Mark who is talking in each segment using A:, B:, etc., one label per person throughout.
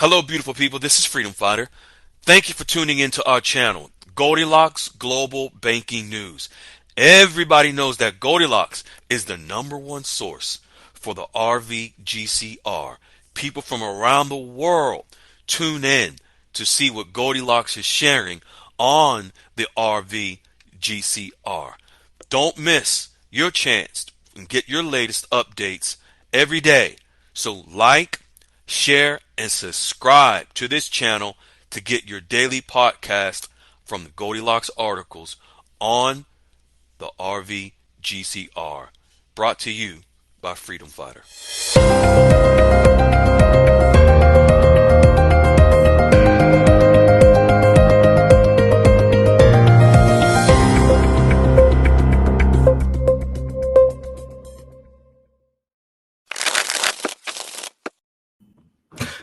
A: Hello, beautiful people. This is Freedom Fighter. Thank you for tuning into our channel, Goldilocks Global Banking News. Everybody knows that Goldilocks is the number one source for the RV GCR. People from around the world tune in to see what Goldilocks is sharing on the RV GCR. Don't miss your chance and get your latest updates every day. So like, share, and subscribe to this channel to get your daily podcast from the Goldilocks articles on the RV GCR. Brought to you by Freedom Fighter.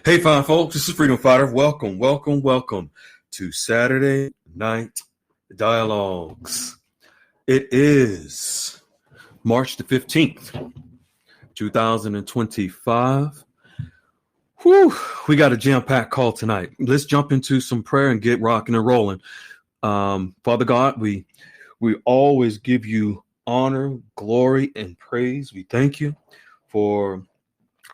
A: Hey, fine folks, this is Freedom Fighter. Welcome to Saturday Night Dialogues. It is March the 15th, 2025. Whew, we got a jam-packed call tonight. Let's jump into some prayer and get rocking and rolling. Father God, we always give you honor, glory, and praise. We thank you for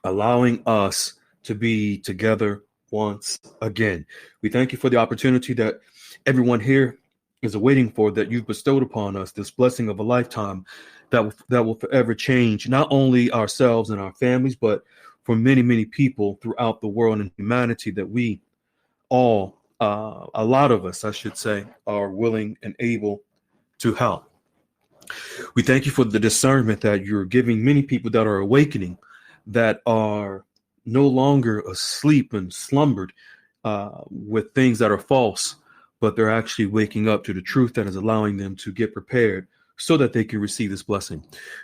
A: allowing us to be together once again. We thank you for the opportunity that everyone here is awaiting for, that you've bestowed upon us, this blessing of a lifetime that will forever change not only ourselves and our families, but for many, many people throughout the world and humanity, that we all, a lot of us, I should say, are willing and able to help. We thank you for the discernment that you're giving many people that are awakening, that are no longer asleep and slumbered with things that are false, but they're actually waking up to the truth that is allowing them to get prepared so that they can receive this blessing.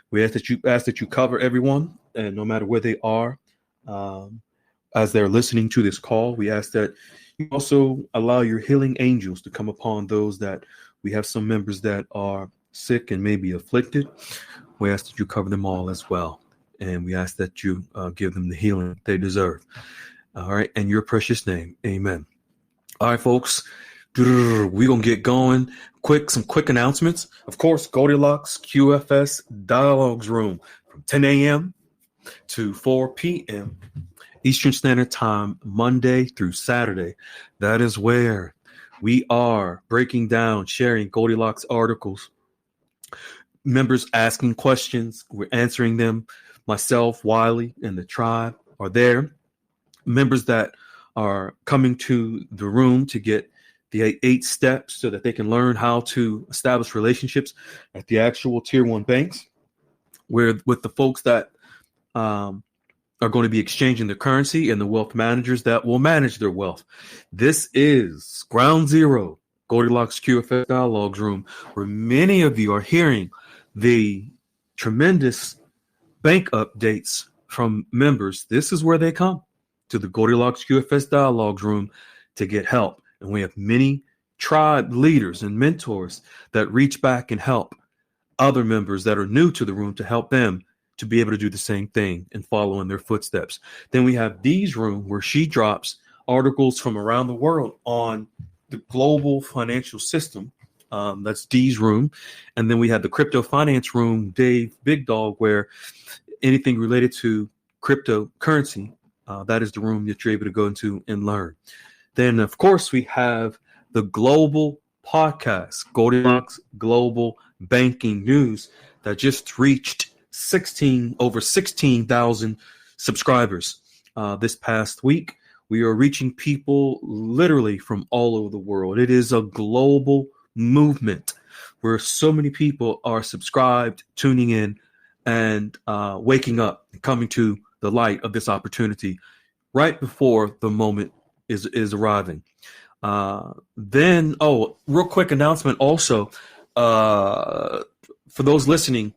A: We ask that you cover everyone, and no matter where they are, as they're listening to this call, we ask that you also allow your healing angels to come upon those that we have some members that are sick and maybe afflicted. We ask that you cover them all as well. And we ask that you give them the healing they deserve. All right. In your precious name. Amen. All right, folks. We're going to get going. Some quick announcements. Of course, Goldilocks QFS Dialogues Room from 10 a.m. to 4 p.m. Eastern Standard Time, Monday through Saturday. That is where we are breaking down, sharing Goldilocks articles. Members asking questions. We're answering them. Myself, Wiley, and the tribe are there. Members that are coming to the room to get the 8 steps so that they can learn how to establish relationships at the actual tier 1 banks, where with the folks that are going to be exchanging their currency and the wealth managers that will manage their wealth. This is ground zero, Goldilocks QFS Dialogues Room, where many of you are hearing the tremendous bank updates from members. This is where they come to the Goldilocks QFS Dialogues Room to get help. And we have many tribe leaders and mentors that reach back and help other members that are new to the room to help them to be able to do the same thing and follow in their footsteps. Then we have Dee's room, where she drops articles from around the world on the global financial system. That's Dee's room. And then we have the crypto finance room, Dave Big Dog, where anything related to cryptocurrency, that is the room that you're able to go into and learn. Then, of course, we have the global podcast, Goldilocks Global Banking News, that just reached over 16,000 subscribers this past week. We are reaching people literally from all over the world. It is a global movement where so many people are subscribed, tuning in, and waking up, coming to the light of this opportunity right before the moment is arriving. Then, real quick announcement also, for those listening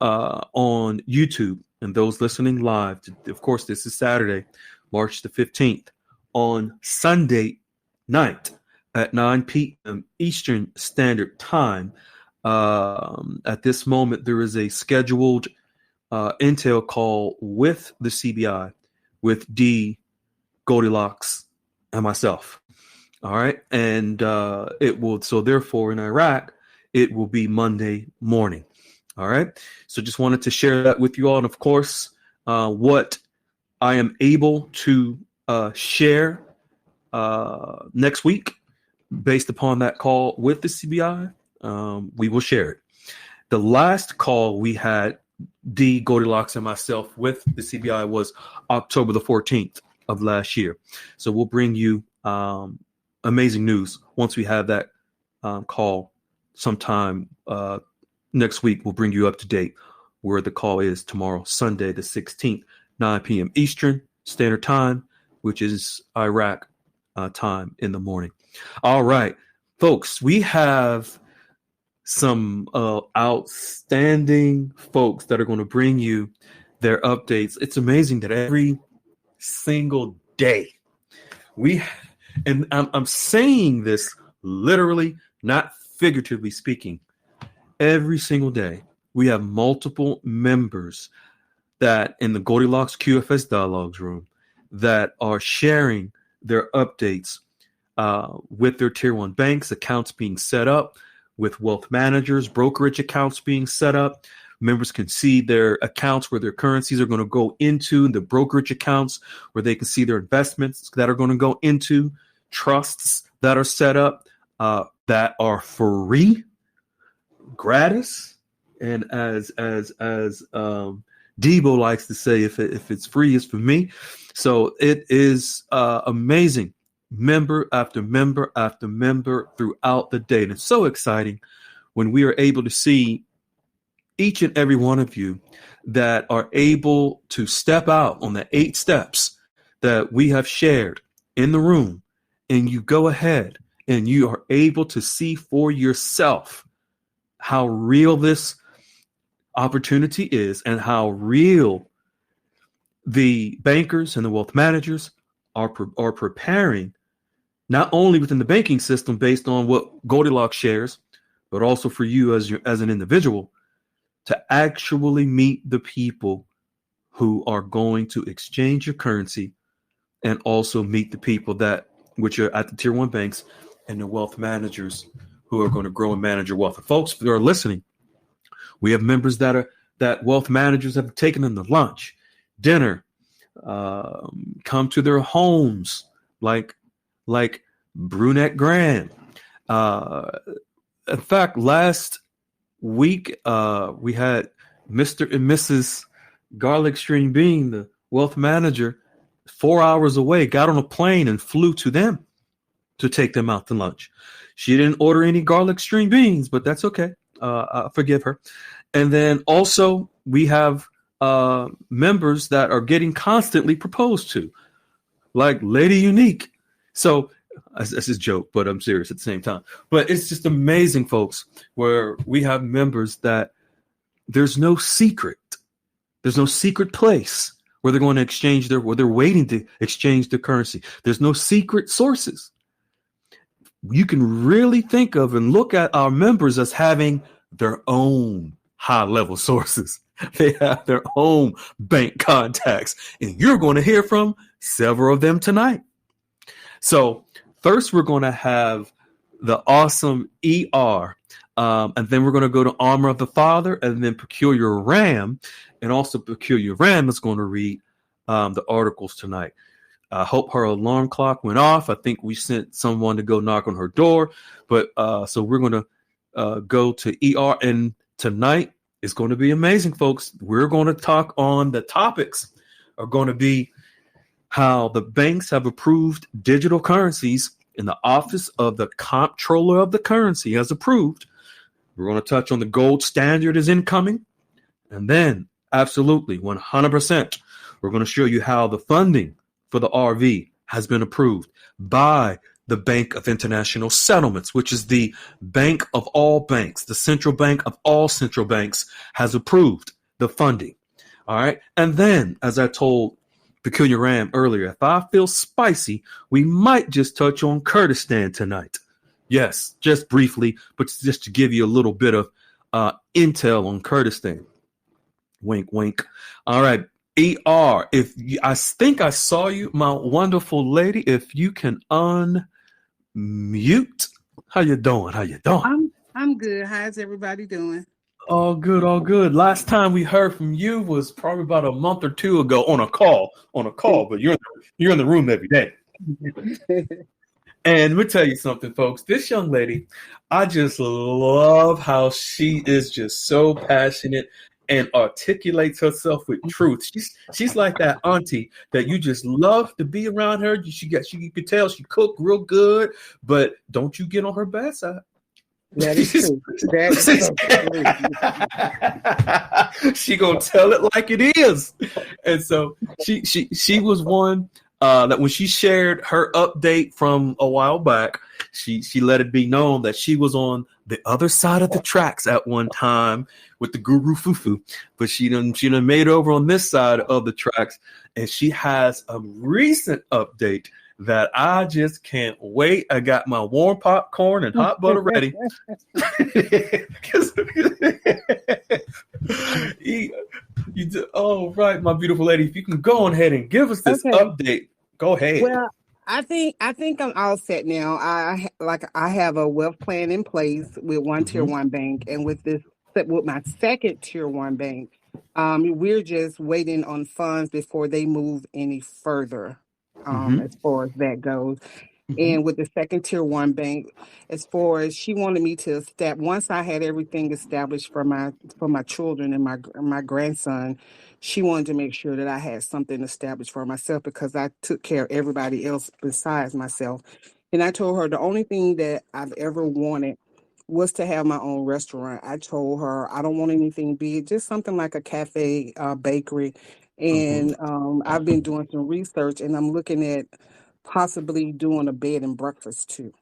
A: on YouTube and those listening live, of course, this is Saturday, March the 15th. On Sunday night at 9 p.m. Eastern Standard Time, at this moment, there is a scheduled intel call with the CBI, with D Goldilocks, and myself. All right. And it will, so therefore in Iraq, it will be Monday morning. All right. So just wanted to share that with you all. And of course, what I am able to share next week based upon that call with the CBI, we will share it. The last call we had, D, Goldilocks, and myself with the CBI was October the 14th of last year. So we'll bring you amazing news once we have that call sometime next week. We'll bring you up to date where the call is tomorrow, Sunday the 16th, 9 p.m. Eastern Standard Time, which is Iraq time in the morning. All right, folks, we have some outstanding folks that are going to bring you their updates. It's amazing that every single day and I'm saying this literally, not figuratively speaking, every single day we have multiple members that in the Goldilocks QFS Dialogues room that are sharing their updates with their tier one banks, accounts being set up, with wealth managers, brokerage accounts being set up. Members can see their accounts where their currencies are going to go into, the brokerage accounts where they can see their investments that are going to go into, trusts that are set up that are free, gratis, and as Debo likes to say, if it's free, it's for me. So it is amazing. Member after member after member throughout the day. And it's so exciting when we are able to see each and every one of you that are able to step out on the 8 steps that we have shared in the room, and you go ahead and you are able to see for yourself how real this opportunity is and how real the bankers and the wealth managers are preparing, not only within the banking system based on what Goldilocks shares, but also for you as an individual to actually meet the people who are going to exchange your currency, and also meet the people that which are at the tier one banks and the wealth managers who are going to grow and manage your wealth. And folks that are listening, we have members that wealth managers have taken them to lunch, dinner, come to their homes, like Brunette Graham. In fact, last week we had Mr. and Mrs. Garlic String Bean, the wealth manager, 4 hours away, got on a plane and flew to them to take them out to lunch. She didn't order any garlic string beans, but that's okay. I forgive her. And then also we have members that are getting constantly proposed to, like Lady Unique. So that's a joke, but I'm serious at the same time. But it's just amazing, folks, where we have members that there's no secret. There's no secret place where they're going to exchange where they're waiting to exchange their currency. There's no secret sources. You can really think of and look at our members as having their own high-level sources. They have their own bank contacts, and you're going to hear from several of them tonight. So first, we're going to have the awesome ER, and then we're going to go to Armor of the Father, and then Peculiar Ram, and also Peculiar Ram is going to read the articles tonight. I hope her alarm clock went off. I think we sent someone to go knock on her door, but so we're going to go to ER, and tonight is going to be amazing, folks. We're going to talk on the topics are going to be how the banks have approved digital currencies, and the Office of the Comptroller of the Currency has approved. We're going to touch on the gold standard is incoming. And then, absolutely, 100%, we're going to show you how the funding for the RV has been approved by the Bank of International Settlements, which is the bank of all banks. The central bank of all central banks has approved the funding. All right. And then, as I told Peculiar Ram earlier, if I feel spicy, we might just touch on Kurdistan tonight. Yes, just briefly, but just to give you a little bit of intel on Kurdistan. Wink, wink. All right. ER, I think I saw you, my wonderful lady. If you can unmute, how you doing? How you doing?
B: I'm good. How's everybody doing?
A: All good, all good. Last time we heard from you was probably about a month or two ago on a call, but you're in the room every day. And let me tell you something, folks. This young lady, I just love how she is just so passionate and articulates herself with truth. She's like that auntie that you just love to be around her. You could tell she cooked real good, but don't you get on her bad side.
B: That is true. That is so true.
A: She gonna tell it like it is. And so she was one that when she shared her update from a while back, she let it be known that she was on the other side of the tracks at one time with the guru fufu, but she done made over on this side of the tracks, and she has a recent update that I just can't wait. I got my warm popcorn and hot butter ready. Oh, right, my beautiful lady. If you can go on ahead and give us this update, go ahead.
B: Well, I think I'm all set now. I have a wealth plan in place with one tier one bank, and with my second tier one bank, we're just waiting on funds before they move any further. As far as that goes. And with the second tier one bank, as far as she wanted me to once I had everything established for my children and my grandson, she wanted to make sure that I had something established for myself because I took care of everybody else besides myself. And I told her the only thing that I've ever wanted was to have my own restaurant. I told her I don't want anything big, just something like a cafe, bakery. And I've been doing some research, and I'm looking at possibly doing a bed and breakfast too.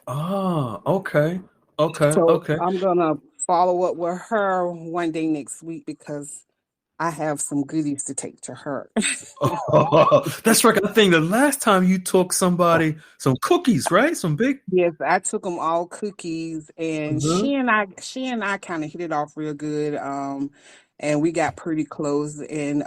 A: Ah, okay.
B: So I'm gonna follow up with her one day next week because I have some goodies to take to her.
A: Oh, that's right. I think the last time you took somebody some cookies, right? Some big.
B: Yes, I took them all cookies, and she and I kind of hit it off real good. And we got pretty close. And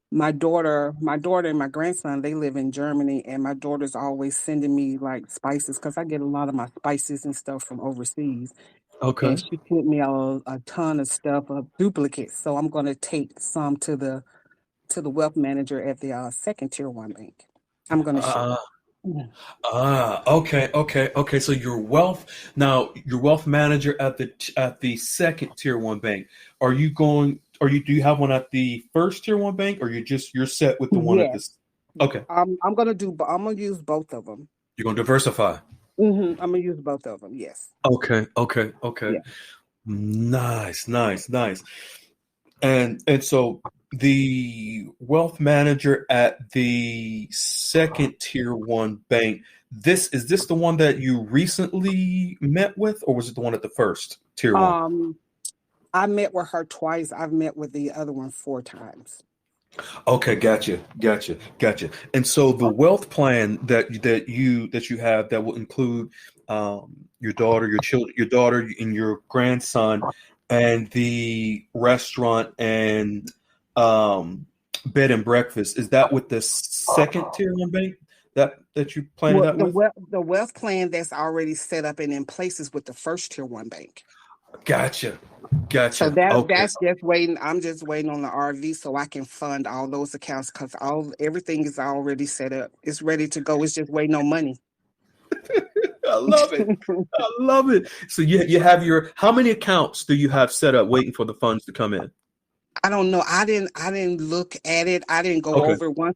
B: my daughter and my grandson, they live in Germany, and my daughter's always sending me like spices because I get a lot of my spices and stuff from overseas.
A: Okay.
B: And she sent me a ton of stuff of duplicates. So I'm going to take some to the wealth manager at the second tier one bank. I'm going to share.
A: Okay. So your wealth manager at the second tier one bank. Do you have one at the first tier one bank, or you're set with the one at this? Okay.
B: I'm gonna use both of them.
A: You're gonna diversify.
B: I'm gonna use both of them. Yes.
A: Okay.
B: Yeah.
A: Nice. And so the wealth manager at the second tier one bank, is this the one that you recently met with, or was it the one at the first tier one?
B: I met with her twice. I've met with the other one 4 times.
A: Okay, gotcha. And so the wealth plan that you have that will include your daughter, and your grandson, and the restaurant and bed and breakfast, is that with the second tier one bank that you planning that with?
B: The wealth plan that's already set up and in place is with the first tier one bank.
A: Gotcha.
B: So that's just waiting. I'm just waiting on the RV so I can fund all those accounts because everything is already set up. It's ready to go. It's just waiting on money.
A: I love it. So you have how many accounts do you have set up waiting for the funds to come in?
B: I don't know. I didn't look at it. I didn't go over it. Once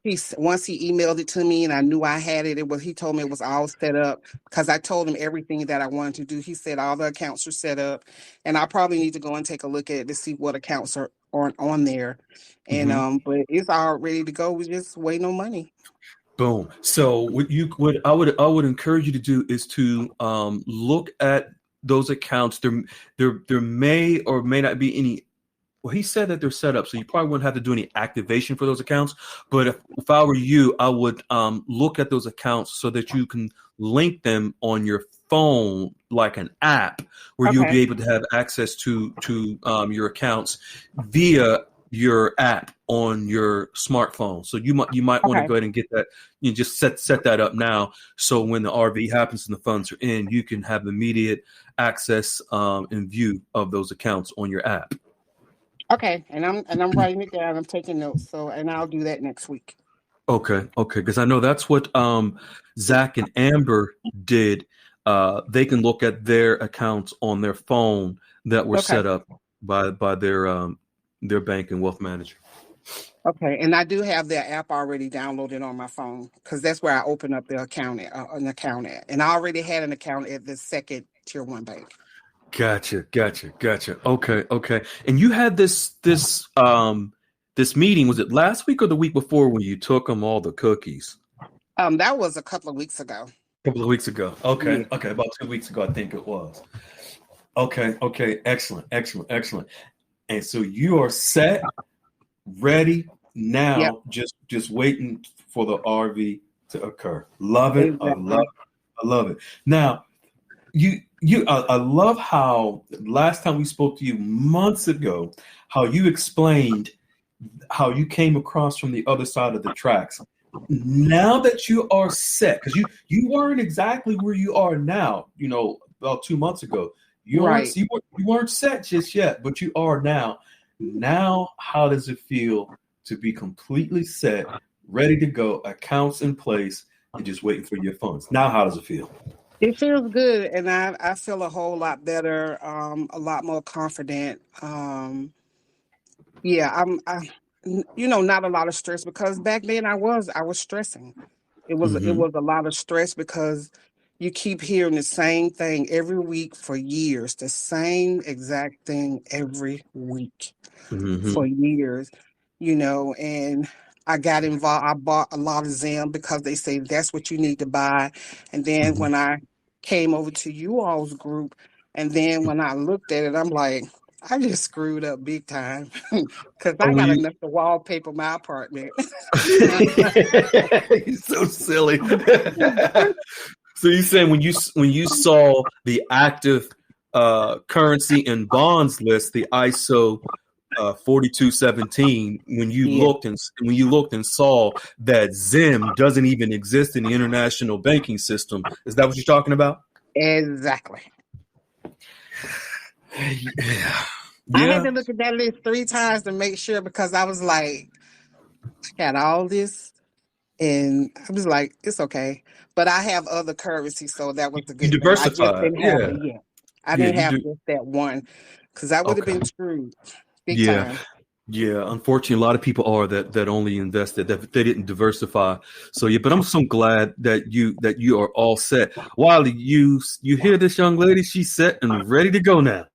B: he emailed it to me and I knew I had it. He told me it was all set up because I told him everything that I wanted to do. He said all the accounts are set up, and I probably need to go and take a look at it to see what accounts are on there. And but it's all ready to go. We're just waiting on money.
A: Boom. So what I would encourage you to do is to look at those accounts. There may or may not be any. Well, he said that they're set up, so you probably wouldn't have to do any activation for those accounts. But if I were you, I would look at those accounts so that you can link them on your phone like an app where you'll be able to have access to your accounts via your app on your smartphone. So you might want to
B: Okay.
A: go ahead and get that. You just set that up now. So when the RV happens and the funds are in, you can have immediate access and view of those accounts on your app.
B: Okay. And I'm writing it down. I'm taking notes. So and I'll do that next week.
A: Okay, okay, because I know that's what Zach and Amber did. They can look at their accounts on their phone that were
B: Okay.
A: set up by their bank and wealth manager.
B: Okay. And I do have their app already downloaded on my phone because that's where I open up the account at, an account at. And I already had an account at the second tier one bank.
A: Gotcha, gotcha, gotcha. Okay, okay. And you had this meeting. Was it last week or the week before when you took them all the cookies?
B: That was a couple of weeks ago.
A: A couple of weeks ago.
B: Yeah.
A: Okay, okay, about 2 weeks ago, I think it was. Okay, okay, excellent, excellent, excellent. And so you are set, ready
B: Yep.
A: now, just waiting for the RV to occur. Love it. I love
B: Exactly.
A: I love it. Now, I love how last time we spoke to you months ago, how you explained how you came across from the other side of the tracks. Now that you are set, because you weren't exactly where you are now, about 2 months ago.
B: Right.
A: You weren't set just yet, but you are now. Now, how does it feel to be completely set, ready to go, accounts in place, and just waiting for your funds? Now, how does it feel?
B: It feels good, and I feel a whole lot better, a lot more confident. Yeah, not a lot of stress because back then I was stressing. It
A: Mm-hmm.
B: was a lot of stress because you keep hearing the same thing every week for years, the same exact thing every week
A: Mm-hmm.
B: for years, and I got involved. I bought a lot of them because they say that's what you need to buy. And then
A: Mm-hmm.
B: when I came over to you all's group, and then when I looked at it, I'm like, I just screwed up big time because
A: Oh,
B: I
A: when
B: got
A: you
B: enough to wallpaper my apartment.
A: You're so silly. So you saying when you saw the active currency and bonds list, the ISO 4217,
B: Yeah,
A: when you looked and saw that Zim doesn't even exist in the international banking system, is that what you're talking about?
B: exactly.
A: Yeah.
B: I had
A: Yeah.
B: to look at that list 3 times to make sure because I was like, I got all this. And I was like, it's okay. But I have other currency, so that was a
A: You
B: good thing. I just
A: diversified.
B: didn't have
A: Yeah.
B: it yet. I
A: Yeah,
B: didn't
A: you
B: have
A: do.
B: just that one because I would have
A: Okay.
B: been screwed big
A: Yeah.
B: time.
A: Yeah, unfortunately, a lot of people are that only invested that they didn't diversify. So yeah, but I'm so glad that you are all set. Wiley, you hear this young lady? She's set and ready to go now.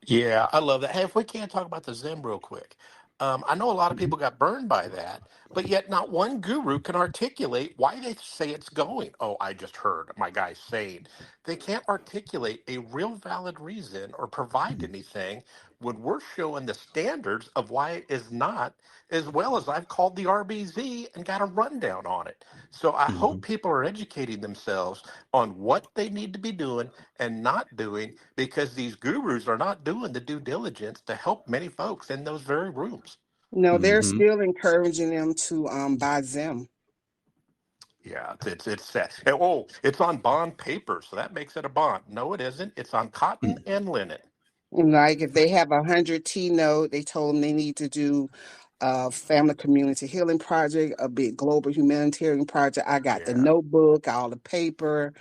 C: Yeah, I love that. Hey, if we can't talk about the Zim real quick, I know a lot of
A: Mhm.
C: people got burned by that, but yet not one guru can articulate why they say it's going. Oh, I just heard my guy saying they can't articulate a real valid reason or provide anything when we're showing the standards of why it is not, as well as I've called the RBZ and got a rundown on it. So I hope
A: Mhm.
C: people are educating themselves on what they need to be doing and not doing because these gurus are not doing the due diligence to help many folks in those very rooms.
B: No, they're
A: Mhm.
B: still encouraging them to buy them.
C: Yeah, it's set. And, oh, it's on bond paper, so that makes it a bond. No, it isn't. It's on cotton
A: Mhm.
C: and linen.
B: Like if they have 100 T note, they told them they need to do a family community healing project, a big global humanitarian project. I got the
C: Yeah,
B: notebook, all the paper.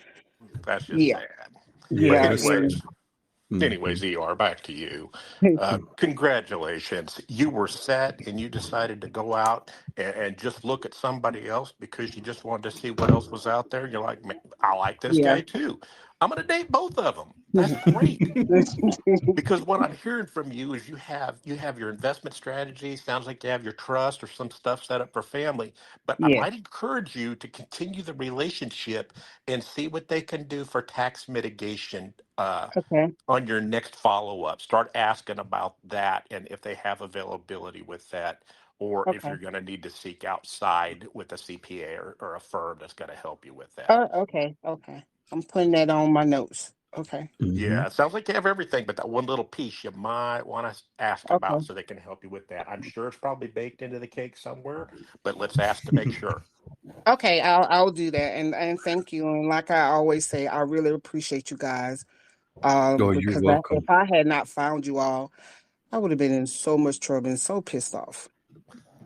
C: that's just
B: Yeah,
C: sad. But
A: Yeah,
B: yeah,
A: that's sad.
B: and
C: anyways,
A: Mhm.
C: back to you. Congratulations. You were set and you decided to go out and just look at somebody else because you just wanted to see what else was out there. You're like, "Man, I like this
B: yeah.
C: guy too. I'm going to date both of them." That's great. Because what I'm hearing from you is you have your investment strategy. Sounds like you have your trust or some stuff set up for family. But I
B: Yeah.
C: might encourage you to continue the relationship and see what they can do for tax mitigation
B: Okay.
C: on your next follow up. Start asking about that and if they have availability with that, or if
B: Okay.
C: you're going to need to seek outside with a CPA or a firm that's going to help you with that.
B: Okay. Okay. I'm putting that on my notes. Okay.
C: Yeah, it sounds like you have everything, but that one little piece you might want to ask about
B: Okay.
C: so they can help you with that. I'm sure it's probably baked into the cake somewhere, but let's ask to make sure.
B: Okay, I'll do that. And thank you. And like I always say, I really appreciate you guys.
A: Oh, you're
B: Because if
A: welcome.
B: I had not found you all, I would have been in so much trouble and so pissed off.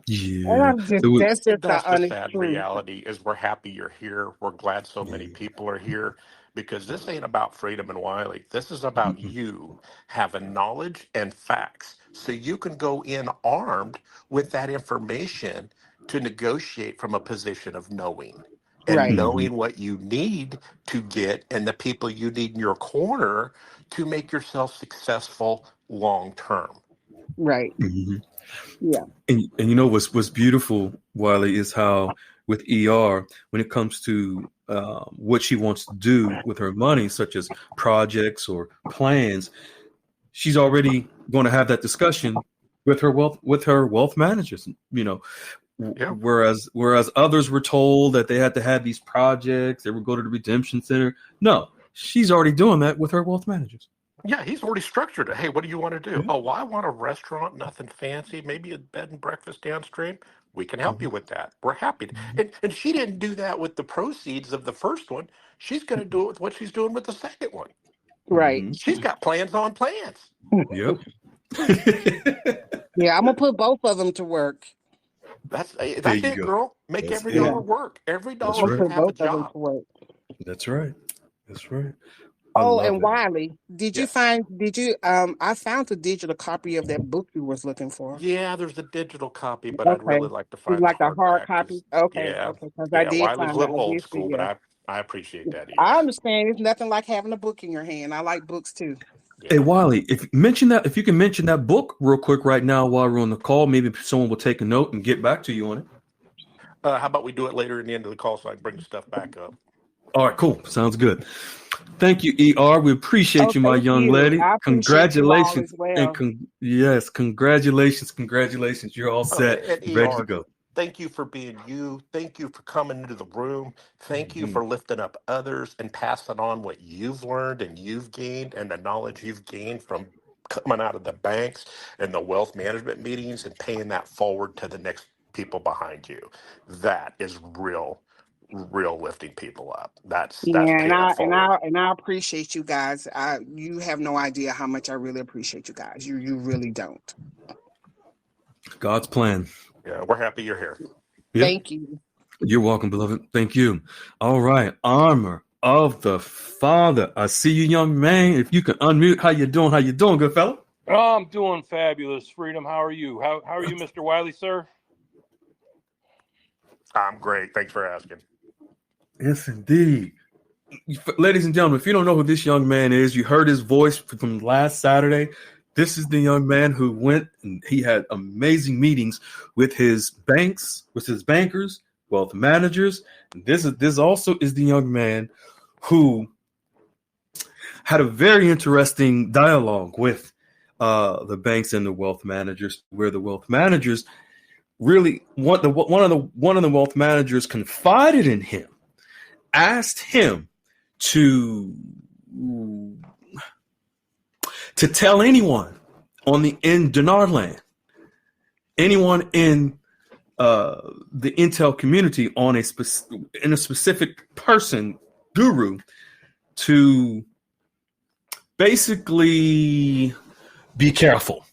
B: And
A: Yeah.
B: I'm just
A: It was,
B: that's just the
C: That's the
B: honest
C: sad
B: truth.
C: reality is we're happy you're here. We're glad so many
A: yeah.
C: people are here because this ain't about Freedom and Wiley. This is about
A: Mhm.
C: you having knowledge and facts so you can go in armed with that information to negotiate from a position of knowing and
B: Right,
A: Mhm.
C: knowing what you need to get and the people you need in your corner to make yourself successful long term.
B: right.
A: Mhm.
B: Yeah,
A: And you know what's beautiful, Wiley, is how with ER, when it comes to what she wants to do with her money, such as projects or plans, she's already going to have that discussion with her wealth managers. You know,
C: Yeah.
A: whereas others were told that they had to have these projects, they would go to the redemption center. No, she's already doing that with her wealth managers.
C: Yeah, he's already structured it. Hey, what do you want to do?
A: Yeah.
C: Oh, well, I want a restaurant, nothing fancy, maybe a bed and breakfast downstream. We can help
A: Mhm.
C: you with that. We're happy. And she didn't do that with the proceeds of the first one. She's going to do it with what she's doing with the second one.
B: right.
A: Mhm.
C: She's got plans on plans.
A: Yep.
B: Yeah, I'm gonna put both of them to work.
A: There
C: That's
A: you
C: it,
A: go.
C: girl. Make
A: That's
C: every
A: it.
B: Yeah,
C: dollar work. Every
A: That's
B: I'm
C: dollar
B: gonna
C: should
A: right.
B: put
C: have a
B: both of them
C: job.
B: to work.
A: That's right. That's right. I
B: Oh,
A: love
B: and
A: that.
B: Wiley,
C: Yes.
B: did you I found the digital copy of that book you was looking for.
C: Yeah, there's a digital copy, but I'd
B: Okay.
C: really like to
B: You
C: find the
B: like a hard
C: hardback
B: copy?
C: because,
B: Okay,
C: yeah,
B: okay, because I
C: yeah,
B: did
C: Wiley's a
B: find that.
C: little
B: I
C: old
B: did see,
C: school, but
B: yeah.
C: I appreciate that,
B: I
C: ER.
B: understand it's nothing like having a book in your hand. I like books too.
A: Hey
C: Yeah.
A: Wiley, if you can mention that book real quick right now while we're on the call, maybe someone will take a note and get back to you on it.
C: How about we do it later in the end of the call so I can bring the stuff back up?
A: All right, cool. Sounds good. Thank you, ER. We appreciate
B: Oh,
A: you, my
B: thank
A: young
B: you.
A: lady.
B: I appreciate you all as
A: Congratulations. And
B: well.
A: yes, congratulations. You're all
C: Oh,
A: set,
C: and
A: ready to
C: ER,
A: go.
C: thank you for being you. Thank you for coming into the room. Thank you
A: Mhm.
C: for lifting up others and passing on what you've learned and you've gained and the knowledge you've gained from coming out of the banks and the wealth management meetings and paying that forward to the next people behind you. That is real lifting people up. That's
B: Yeah,
C: paying it forward.
B: and I appreciate you guys. You have no idea how much I really appreciate you guys. You really don't.
A: God's plan.
C: Yeah, we're happy you're here.
A: Yep.
B: Thank you.
A: You're welcome, beloved. Thank you. All right. Armor of the Father. I see you, young man. If you can unmute, how you doing? How you doing, good fella?
D: Oh, I'm doing fabulous, Freedom. How are you? How are you, Mr. Wiley, sir?
C: I'm great. Thanks for asking.
A: Yes, indeed. Ladies and gentlemen, if you don't know who this young man is, you heard his voice from last Saturday. This is the young man who went and he had amazing meetings with his banks, with his bankers, wealth managers. This also is the young man who had a very interesting dialogue with the banks and the wealth managers, where the wealth managers really one of the wealth managers confided in him, asked him to tell anyone in Dinar land, anyone in the intel community on a specific person, guru, to basically be careful,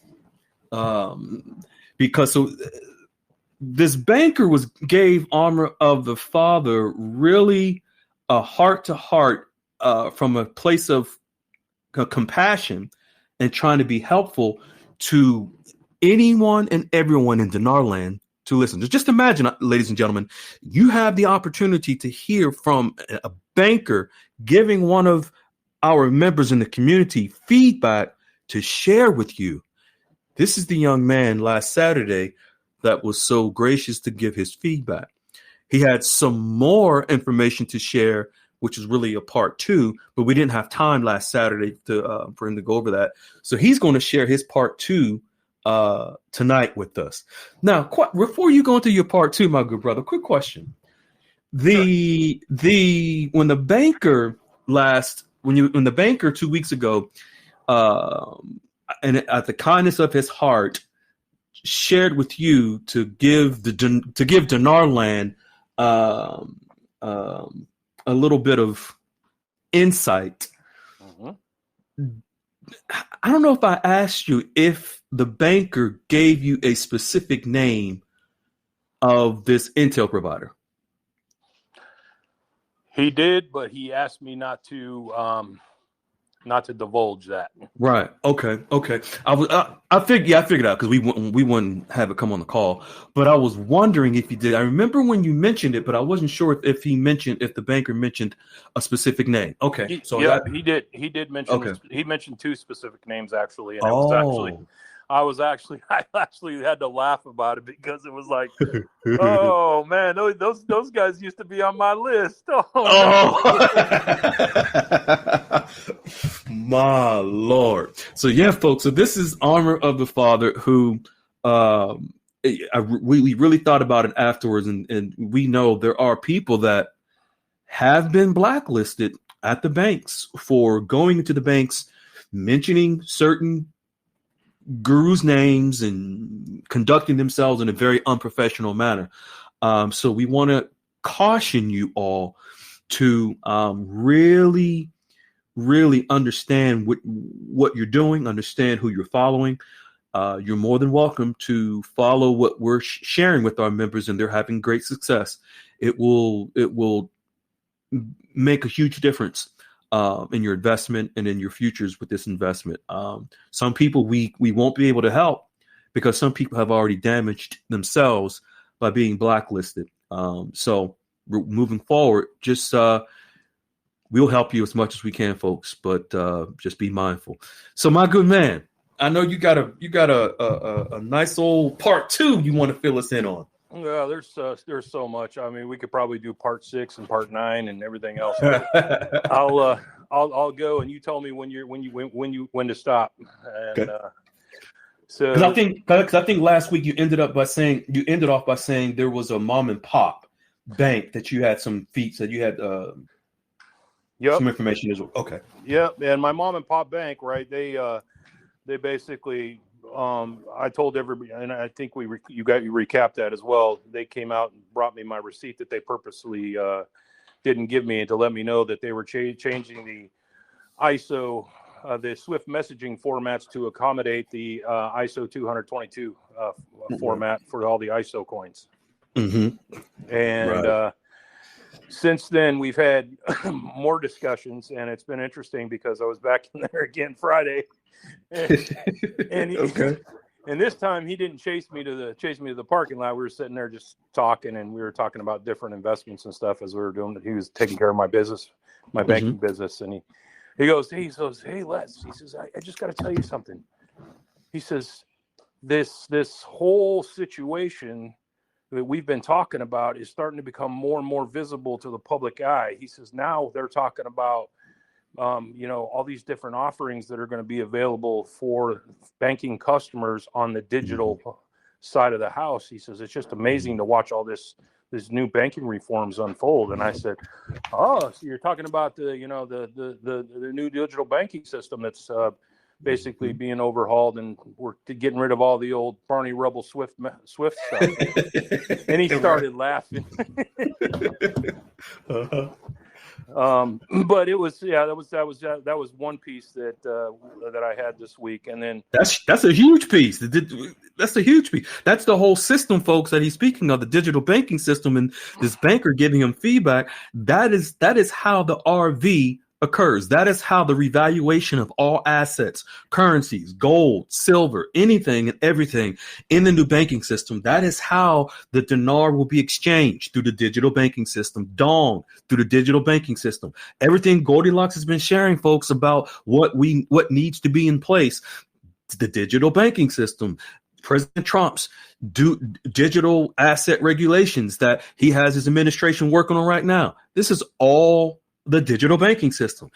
A: because this banker gave Armor of the Father really a heart to heart, from a place of compassion and trying to be helpful to anyone and everyone in Dinar land to listen. Just imagine, ladies and gentlemen, you have the opportunity to hear from a banker giving one of our members in the community feedback to share with you. This is the young man last Saturday that was so gracious to give his feedback. He had some more information to share, which is really a part two, but we didn't have time last Saturday for him to go over that. So he's going to share his part two tonight with us. Now, before you go into your part two, my good brother, quick question.
C: Sure.
A: When the banker last when the banker 2 weeks ago, and at the kindness of his heart, shared with you to give Dinar Land a little bit of insight. I don't know if I asked you if the banker gave you a specific name of this intel provider.
D: He did, but he asked me not to divulge that.
A: Right. Okay. I figured out because we wouldn't have it come on the call. But I was wondering if you did. I remember when you mentioned it, but I wasn't sure if the banker mentioned a specific name. Okay.
D: He did. He did mention.
A: Okay.
D: He mentioned 2 specific names actually, and I actually had to laugh about it because it was like, oh man, those guys used to be on my list.
A: My Lord. So yeah, folks. So this is Armor of the Father, who we really thought about it afterwards, and we know there are people that have been blacklisted at the banks for going into the banks, mentioning certain gurus' names and conducting themselves in a very unprofessional manner. So we want to caution you all to really, really understand what you're doing, understand who you're following. You're more than welcome to follow what we're sharing with our members, and they're having great success. It will make a huge difference in your investment and in your futures with this investment. Some people we won't be able to help because some people have already damaged themselves by being blacklisted. So moving forward, just we'll help you as much as we can, folks, but just be mindful. So my good man, I know you got a nice old part 2 you want to fill us in on.
D: Yeah, there's so much. I mean, we could probably do part 6 and part 9 and everything else. I'll go, and you tell me when to stop. And,
A: okay. So because I think last week you ended off by saying there was a mom and pop bank that you had some feats that you had some information as well. Okay.
D: Yep, and my mom and pop bank, right? They basically. I told everybody, and I think you recapped that as well. They came out and brought me my receipt that they purposely didn't give me, and to let me know that they were changing the ISO, the Swift messaging formats to accommodate the ISO 222 format for all the ISO coins.
A: Mm-hmm.
D: And right. Since then, we've had more discussions, and it's been interesting because I was back in there again Friday. Okay. And this time he didn't chase me to the parking lot. We were sitting there just talking, and we were talking about different investments and stuff as we were doing. He was taking care of my business, my banking business, and he goes, hey Les, he says, I just got to tell you something. He says, this whole situation that we've been talking about is starting to become more and more visible to the public eye. He says now they're talking about all these different offerings that are going to be available for banking customers on the digital side of the house. He says, it's just amazing to watch all this new banking reforms unfold. And I said, oh, so you're talking about the new digital banking system that's basically being overhauled, and we're getting rid of all the old Barney Rubble Swift stuff. And he started laughing. But it was that was one piece that I had this week, and then
A: that's a huge piece. That's a huge piece. That's the whole system, folks, that he's speaking of, the digital banking system, and this banker giving him feedback. That is how the RV occurs. That is how the revaluation of all assets, currencies, gold, silver, anything and everything in the new banking system. That is how the dinar will be exchanged, through the digital banking system. Dong, through the digital banking system. Everything Goldilocks has been sharing, folks, about what needs to be in place. The digital banking system. President Trump's digital asset regulations that he has his administration working on right now. This is all the digital banking system.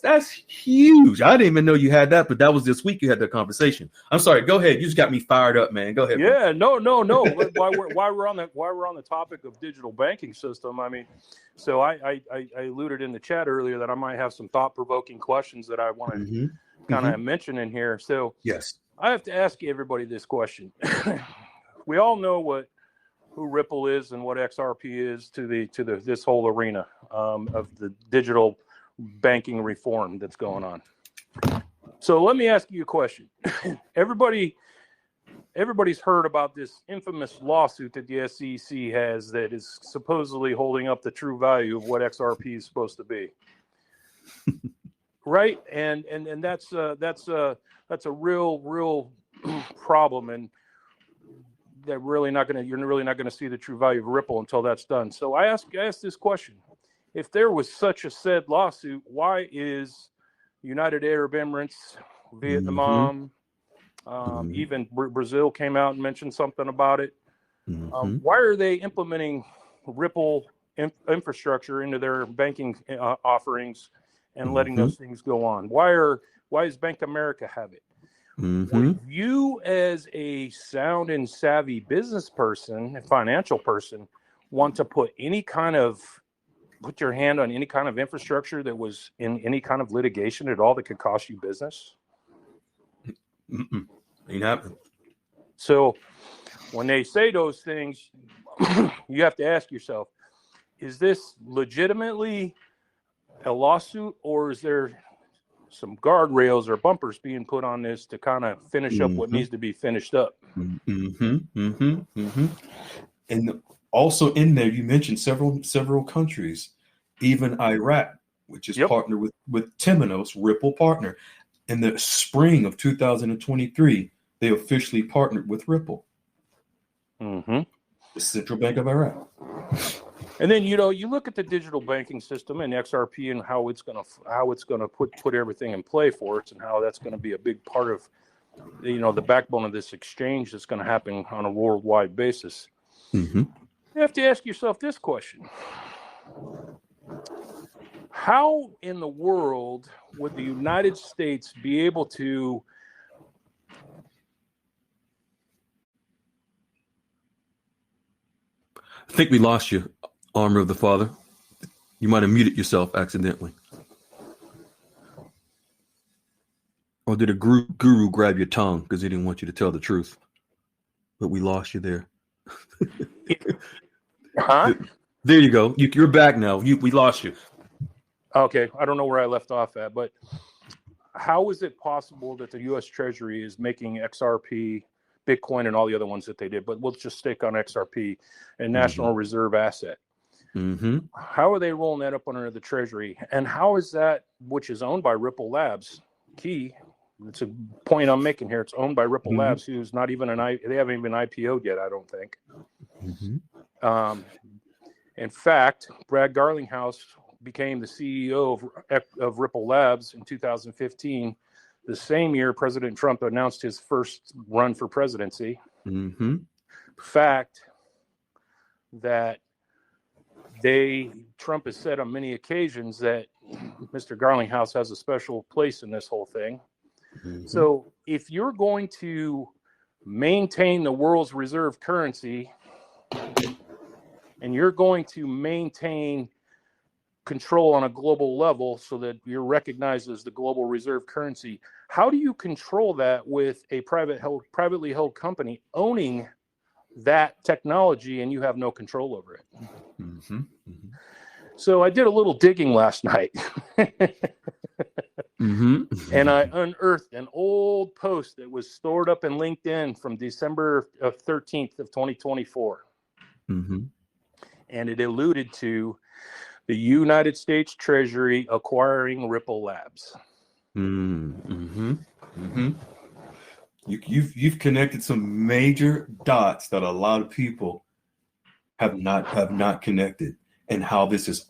A: That's huge. I didn't even know you had that, but that was this week you had that conversation. I'm sorry. Go ahead. You just got me fired up, man. Go ahead.
D: Yeah, no. Why we're on the topic of digital banking system? I mean, so I alluded in the chat earlier that I might have some thought-provoking questions that I want to kind of mention in here. So
A: yes,
D: I have to ask everybody this question. We all know who Ripple is and what XRP is to this whole arena of the digital banking reform that's going on. So let me ask you a question. Everybody's heard about this infamous lawsuit that the SEC has that is supposedly holding up the true value of what XRP is supposed to be. Right? And that's a real problem, and you're really not going to see the true value of Ripple until that's done. So I ask this question: if there was such a said lawsuit, why is United Arab Emirates, Vietnam, even Brazil came out and mentioned something about it? Why are they implementing Ripple infrastructure into their banking offerings and letting those things go on? Why does Bank of America have it? Would you, as a sound and savvy business person, a financial person, want to put your hand on any kind of infrastructure that was in any kind of litigation at all that could cost you business?
A: Ain't happening.
D: So when they say those things, you have to ask yourself, is this legitimately a lawsuit, or is there some guardrails or bumpers being put on this to kind of finish up what needs to be finished up?
A: And also in there, you mentioned several countries, even Iraq, which is partnered with Temenos, Ripple partner. In the spring of 2023, they officially partnered with Ripple, the Central Bank of Iraq.
D: And then you look at the digital banking system and XRP and how it's gonna put everything in play for us, and how that's going to be a big part of the backbone of this exchange that's going to happen on a worldwide basis. You have to ask yourself this question: how in the world would the United States be able to
A: I think we lost you, Armor of the Father. You might have muted yourself accidentally. Or did a guru grab your tongue because he didn't want you to tell the truth? But we lost you there.
D: Huh?
A: There you go. You're back now. We lost you.
D: Okay. I don't know where I left off at, but how is it possible that the U.S. Treasury is making XRP, Bitcoin, and all the other ones that they did, but we'll just stick on XRP, a national reserve asset? How are they rolling that up under the Treasury? And how is that, which is owned by Ripple Labs, key? It's a point I'm making here. It's owned by Ripple Labs, who's not even they haven't even IPO'd yet, I don't think. In fact, Brad Garlinghouse became the CEO of Ripple Labs in 2015, the same year President Trump announced his first run for presidency. Fact that Trump has said on many occasions that Mr. Garlinghouse has a special place in this whole thing. So if you're going to maintain the world's reserve currency and you're going to maintain control on a global level so that you're recognized as the global reserve currency, how do you control that with a privately held company owning that technology and you have no control over it? So I did a little digging last night. And I unearthed an old post that was stored up in LinkedIn from December 13th of 2024. And it alluded to the United States Treasury acquiring Ripple Labs.
A: You've connected some major dots that a lot of people have not connected, and how this is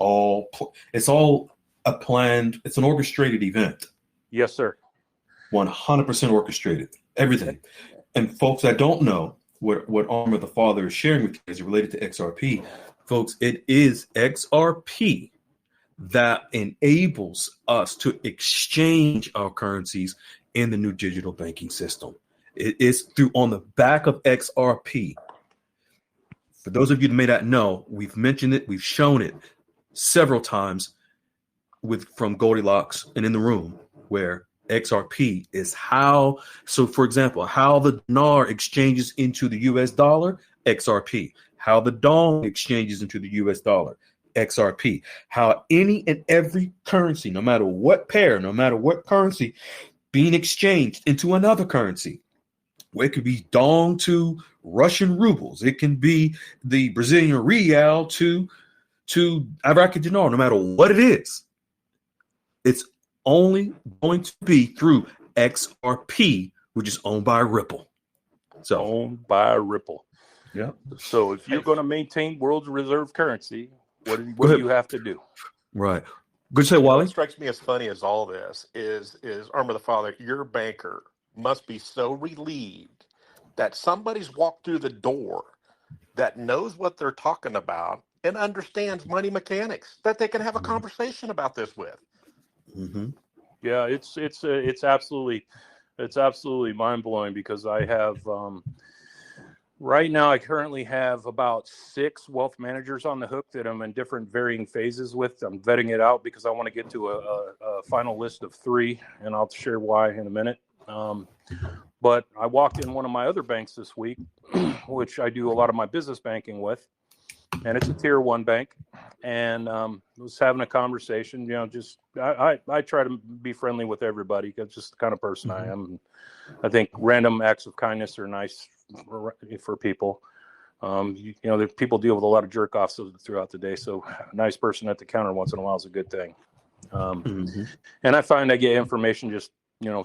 A: it's all a planned, it's an orchestrated event.
D: Yes, sir.
A: 100% orchestrated, everything. And folks that don't know what Armor the Father is sharing with you as it related to XRP, folks, it is XRP that enables us to exchange our currencies in the new digital banking system. It is through on the back of XRP. For those of you that may not know, we've mentioned it, we've shown it several times from Goldilocks and in the room, where XRP is how. So, for example, how the dinar exchanges into the US dollar, XRP. How the dong exchanges into the US dollar, XRP. How any and every currency, no matter what pair, no matter what currency, being exchanged into another currency. It could be dong to Russian rubles. It can be the Brazilian real to Iraqi dinar. No matter what it is, it's only going to be through XRP, which is owned by Ripple. So
D: owned by Ripple.
A: Yeah.
D: So if you're going to maintain world's reserve currency, what do you have to do?
A: Right. Good say, Wally.
C: What strikes me as funny as all this is Armor the Father, your banker must be so relieved that somebody's walked through the door that knows what they're talking about and understands money mechanics that they can have a conversation about this with.
A: Mm-hmm.
D: Yeah, it's absolutely mind blowing, because I have right now I currently have about 6 wealth managers on the hook that I'm in different varying phases with. I'm vetting it out because I want to get to a final list of 3, and I'll share why in a minute. But I walked in one of my other banks this week, which I do a lot of my business banking with, and it's a tier 1 bank. And was having a conversation, just I try to be friendly with everybody. That's just the kind of person I am. I think random acts of kindness are nice for people. People deal with a lot of jerk offs throughout the day, so a nice person at the counter once in a while is a good thing. And I find I get information just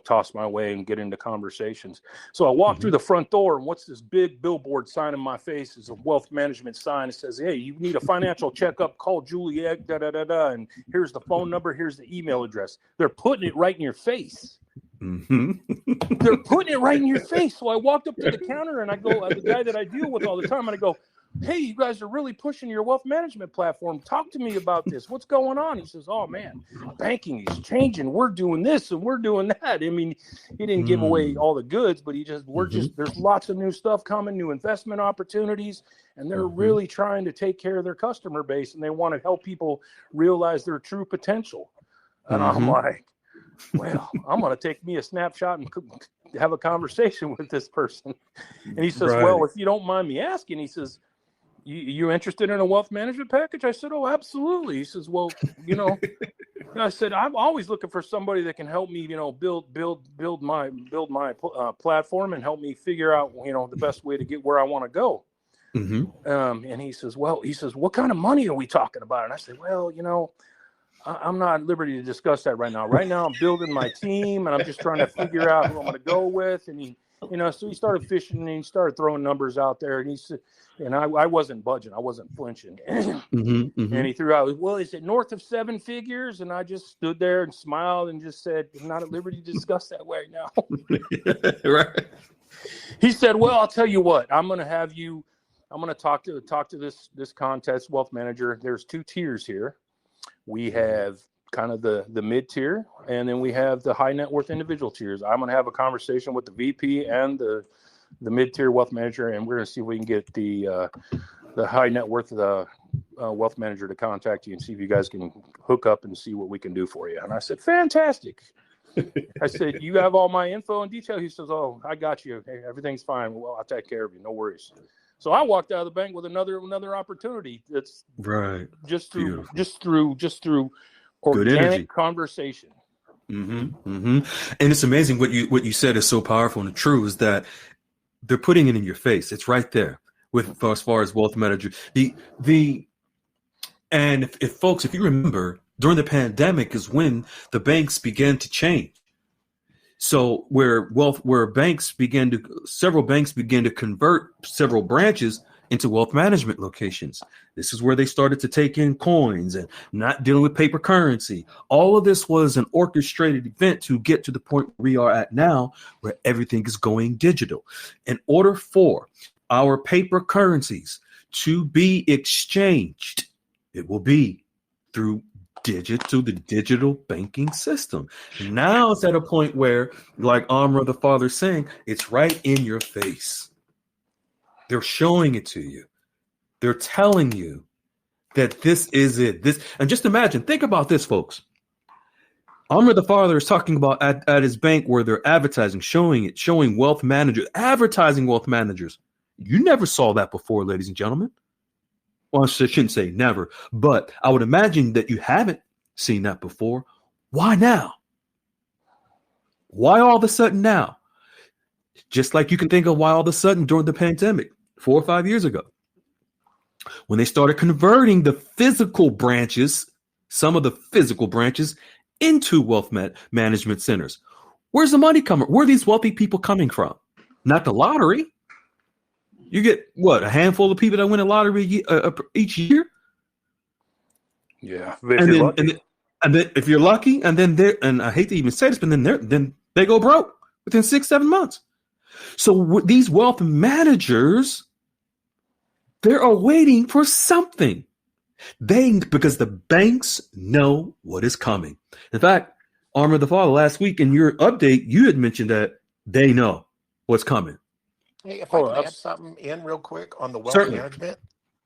D: toss my way and get into conversations. So I walk through the front door, and what's this big billboard sign in my face is a wealth management sign. It says, "Hey, you need a financial checkup, call Juliet, and here's the phone number, here's the email address." They're putting it right in your face. They're putting it right in your face. So I walked up to the counter, and I go, the guy that I deal with all the time, and I go, "Hey, you guys are really pushing your wealth management platform. Talk to me about this. What's going on?" He says, "Oh man, banking is changing. We're doing this and we're doing that." I mean, he didn't give away all the goods, but there's lots of new stuff coming, new investment opportunities, and they're really trying to take care of their customer base, and they want to help people realize their true potential. And I'm like, well, I'm going to take me a snapshot and have a conversation with this person. And he says, "Well, if you don't mind me asking," he says, you interested in a wealth management package?" I said, "Oh, absolutely." He says, "Well, I said, I'm always looking for somebody that can help me, build my platform and help me figure out, the best way to get where I want to go." And he says, "What kind of money are we talking about?" And I said, "Well, I'm not at liberty to discuss that right now. Right now, I'm building my team, and I'm just trying to figure out who I'm going to go with." And he, so he started fishing, and he started throwing numbers out there. And he said, and I wasn't budging, I wasn't flinching. And he threw out, "Well, is it north of 7 figures?" And I just stood there and smiled and just said, "I'm not at liberty to discuss that right now."
A: Right.
D: He said, "Well, I'll tell you what. I'm going to talk to this contest wealth manager. There's 2 tiers here. We have kind of the mid tier, and then we have the high net worth individual tiers. I'm going to have a conversation with the VP and the mid tier wealth manager, and we're going to see if we can get the high net worth wealth manager to contact you and see if you guys can hook up and see what we can do for you." And I said, "Fantastic." I said, "You have all my info and detail?" He says, "Oh, I got you. Hey, everything's fine. Well, I'll take care of you. No worries." So I walked out of the bank with another opportunity. That's
A: right.
D: Just through organic conversation.
A: And it's amazing what you said is so powerful and true, is that they're putting it in your face. It's right there with as far as wealth manager. And if you remember, during the pandemic is when the banks began to change. So several banks began to convert several branches into wealth management locations. This is where they started to take in coins and not dealing with paper currency. All of this was an orchestrated event to get to the point we are at now, where everything is going digital. In order for our paper currencies to be exchanged, it will be through the digital banking system. Now it's at a point where, like Amra the Father's saying, it's right in your face. They're showing it to you. They're telling you that this is it. And just imagine, think about this, folks. Amr the Father is talking about at his bank where they're advertising, showing wealth managers, advertising wealth managers. You never saw that before, ladies and gentlemen. Well, I shouldn't say never, but I would imagine that you haven't seen that before. Why now? Why all of a sudden now? Just like you can think of why all of a sudden during the pandemic, 4 or 5 years ago, when they started converting the physical branches, some of the physical branches, into wealth management centers. Where's the money coming? Where are these wealthy people coming from? Not the lottery. You get what, a handful of people that win a lottery each year?
D: Yeah,
A: and then if you're lucky, and I hate to even say this, but then they go broke within 6-7 months. So these wealth managers, they're waiting for something. Because the banks know what is coming. In fact, Armor the Father, last week in your update, you had mentioned that they know what's coming.
C: Hey, if I can add something in real quick on the wealth
A: Certainly.
C: management.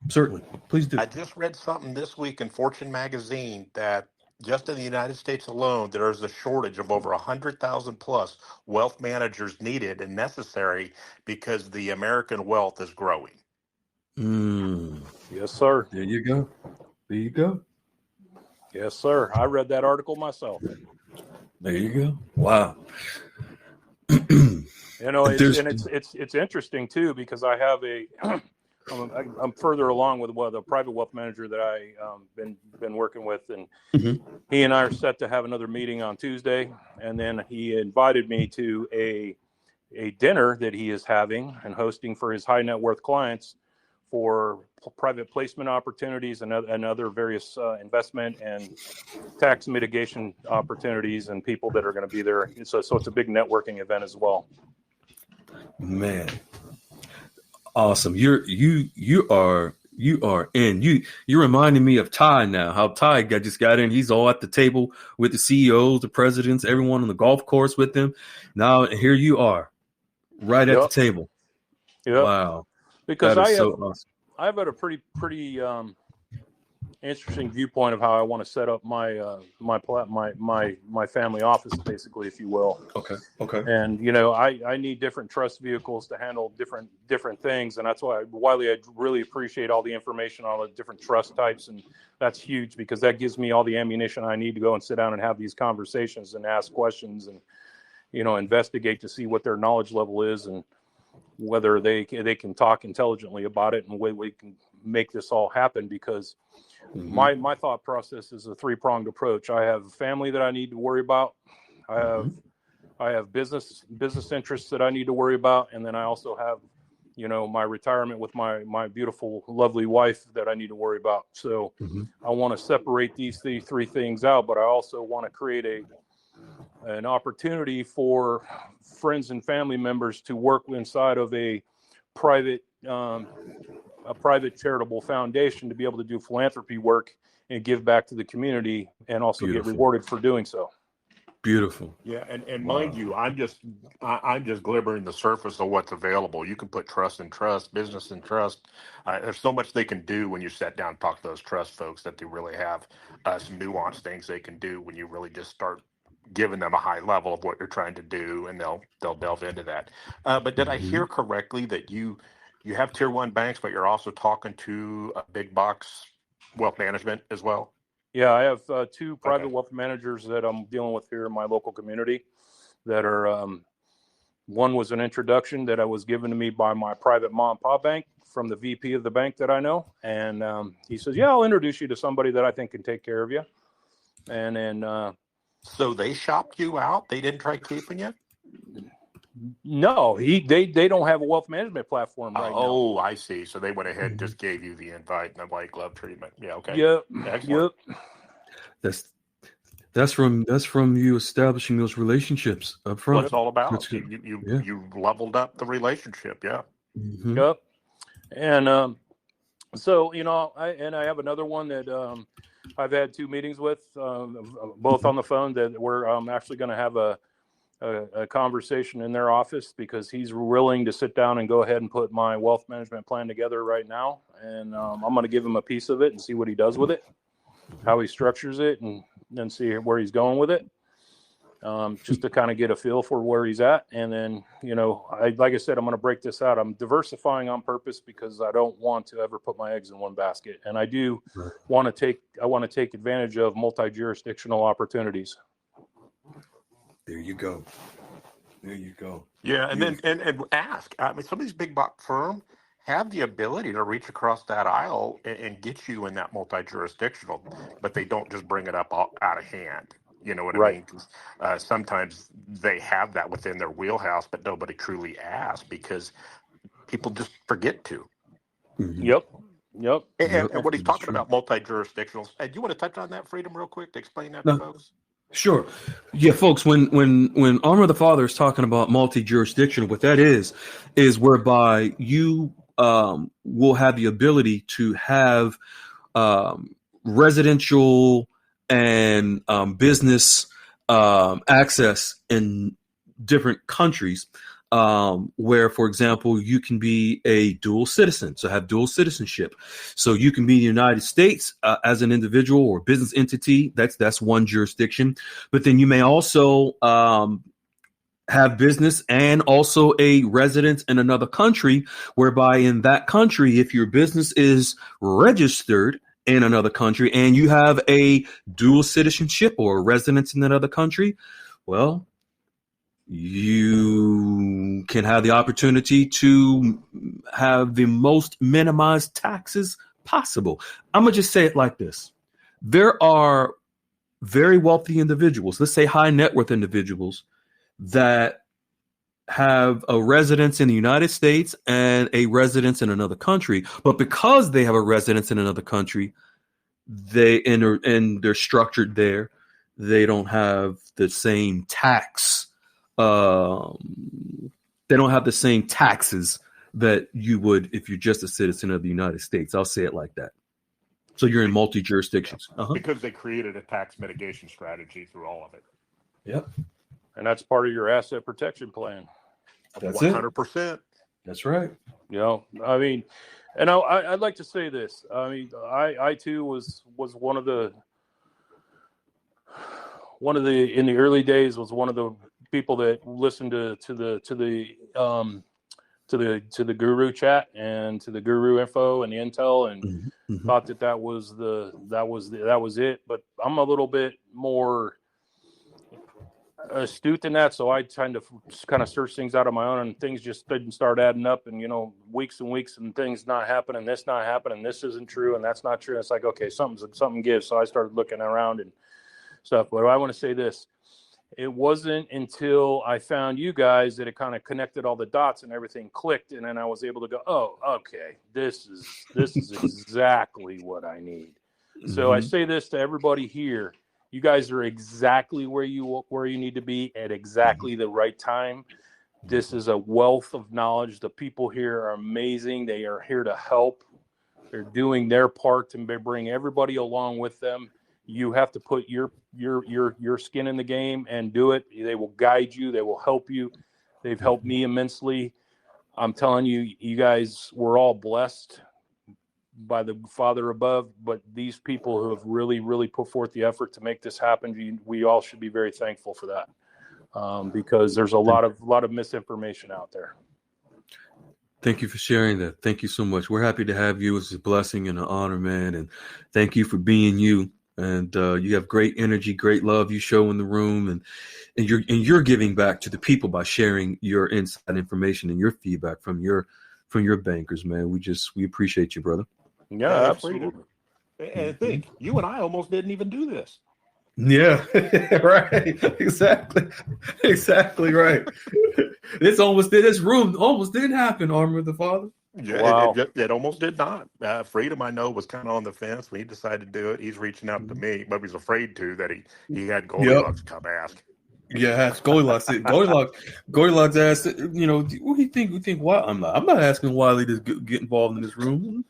A: Certainly. Please do.
C: I just read something this week in Fortune magazine that just in the United States alone, there is a shortage of over 100,000 plus wealth managers needed and necessary because the American wealth is growing.
D: Yes, sir.
A: There you go. There you go.
D: Yes, sir. I read that article myself.
A: There you go. Wow.
D: It's interesting too, because I have I'm further along with a private wealth manager that I been working with, and he and I are set to have another meeting on Tuesday, and then he invited me to a dinner that he is having and hosting for his high net worth clients for private placement opportunities and other various investment and tax mitigation opportunities and people that are going to be there. So it's a big networking event as well.
A: Man, awesome! You are in. You're reminding me of Ty now. How Ty just got in. He's all at the table with the CEOs, the presidents, everyone on the golf course with them. Now here you are, right at the table.
D: Yep.
A: Wow.
D: Because
A: awesome.
D: I've got a pretty interesting viewpoint of how I want to set up my my family office, basically, if you will.
A: Okay.
D: And I need different trust vehicles to handle different things, and that's why, Wiley, I really appreciate all the information on the different trust types, and that's huge because that gives me all the ammunition I need to go and sit down and have these conversations and ask questions and investigate to see what their knowledge level is and whether they can talk intelligently about it and we can make this all happen. Because my thought process is a 3-pronged approach. I have family that I need to worry about. I have business interests that I need to worry about, and then I also have my retirement with my beautiful, lovely wife that I need to worry about. So I want to separate these three things out, but I also want to create an opportunity for friends and family members to work inside of a private charitable foundation to be able to do philanthropy work and give back to the community and also get rewarded for doing so.
A: Beautiful.
C: Yeah, and mind you, I'm just glimmering the surface of what's available. You can put trust in trust, business in trust. There's so much they can do when you sit down and talk to those trust folks that they really have some nuanced things they can do when you really just start giving them a high level of what you're trying to do, and they'll delve into that. But did I hear correctly that you have tier 1 banks, but you're also talking to a big box wealth management as well?
D: Yeah, I have 2 private wealth managers that I'm dealing with here in my local community that are, one was an introduction that was given to me by my private mom and pop bank from the VP of the bank that I know. And he says, yeah, I'll introduce you to somebody that I think can take care of you. And then...
C: So they shopped you out? They didn't try keeping you?
D: No, they don't have a wealth management platform right now.
C: Oh, I see. So they went ahead and just gave you the invite and the white glove treatment. Yeah, okay.
D: Yep.
C: Excellent.
D: Yep.
A: That's from you establishing those relationships up front.
C: What it's all about. You leveled up the relationship. Yeah.
D: Yep. And So, I have another one that I've had 2 meetings with, both on the phone, that we're actually going to have a conversation in their office, because he's willing to sit down and go ahead and put my wealth management plan together right now. And I'm going to give him a piece of it and see what he does with it, how he structures it, and then see where he's going with it. Just to kind of get a feel for where he's at. And then, like I said, I'm going to break this out. I'm diversifying on purpose, because I don't want to ever put my eggs in one basket. And I do want to take advantage of multi-jurisdictional opportunities.
A: There you go.
C: Yeah, and then and ask. I mean, some of these big box firms have the ability to reach across that aisle and get you in that multi-jurisdictional, but they don't just bring it up out of hand. You know what I mean? 'Cause, sometimes they have that within their wheelhouse, but nobody truly asks, because people just forget to.
A: Mm-hmm.
D: Yep.
C: And what he's talking about, multi-jurisdictional. And do you want to touch on that, Freedom, real quick, to explain that to folks?
A: Sure. Yeah, folks, when Armor of the Father is talking about multi-jurisdictional, what that is whereby you will have the ability to have residential and business access in different countries, where, for example, you can be a dual citizen, so have dual citizenship. So you can be in the United States as an individual or business entity. That's one jurisdiction. But then you may also have business and also a residence in another country, whereby in that country, if your business is registered in another country and you have a dual citizenship or residence in another country, well, you can have the opportunity to have the most minimized taxes possible. I'm going to just say it like this. There are very wealthy individuals, let's say high net worth individuals, that have a residence in the United States and a residence in another country. But because they have a residence in another country, and they're structured there, they don't have the same tax. They don't have the same taxes that you would if you're just a citizen of the United States. I'll say it like that. So you're in multi jurisdictions.
C: Because they created a tax mitigation strategy through all of it.
A: Yep.
D: And that's part of your asset protection plan.
A: That's
C: 100%.
A: That's right.
D: I mean, and I'd like to say this. I mean, I too was one of the in the early days was one of the people that listened to the guru chat and to the guru info and the intel, and thought that was it. But I'm a little bit more astute than that, so I kind of search things out on my own, and things just didn't start adding up, and weeks and weeks and things not happening, this not happening, this isn't true, and that's not true. And it's like, okay, something gives. So I started looking around and stuff. But I want to say this: it wasn't until I found you guys that it kind of connected all the dots and everything clicked, and then I was able to go, oh, okay, this is exactly what I need. So I say this to everybody here: you guys are exactly where you need to be at exactly the right time. This is a wealth of knowledge. The people here are amazing. They are here to help. They're doing their part to bring everybody along with them. You have to put your skin in the game and do it. They will guide you. They will help you. They've helped me immensely. I'm telling you, you guys were all blessed by the Father above, but these people who have really, really put forth the effort to make this happen, we all should be very thankful for that, because there's a lot of misinformation out there.
A: Thank you for sharing that. Thank you so much. We're happy to have you. It's a blessing and an honor, man. And thank you for being you. And you have great energy, great love you show in the room, and you're giving back to the people by sharing your inside information and your feedback from your bankers, man. We appreciate you, brother.
D: Yeah, absolutely.
C: And think, you and I almost didn't even do this.
A: Yeah, right. Exactly right. This room almost didn't happen, Armor of the Father.
C: Yeah,
D: wow.
C: It almost did not. Freedom, I know, was kind of on the fence when he decided to do it. He's reaching out to me, but he's afraid to that he had Goldilocks come ask.
A: Yeah, it's Goldilocks. Goldilocks asked, what do you think? We think, why? I'm not asking Wiley to get involved in this room.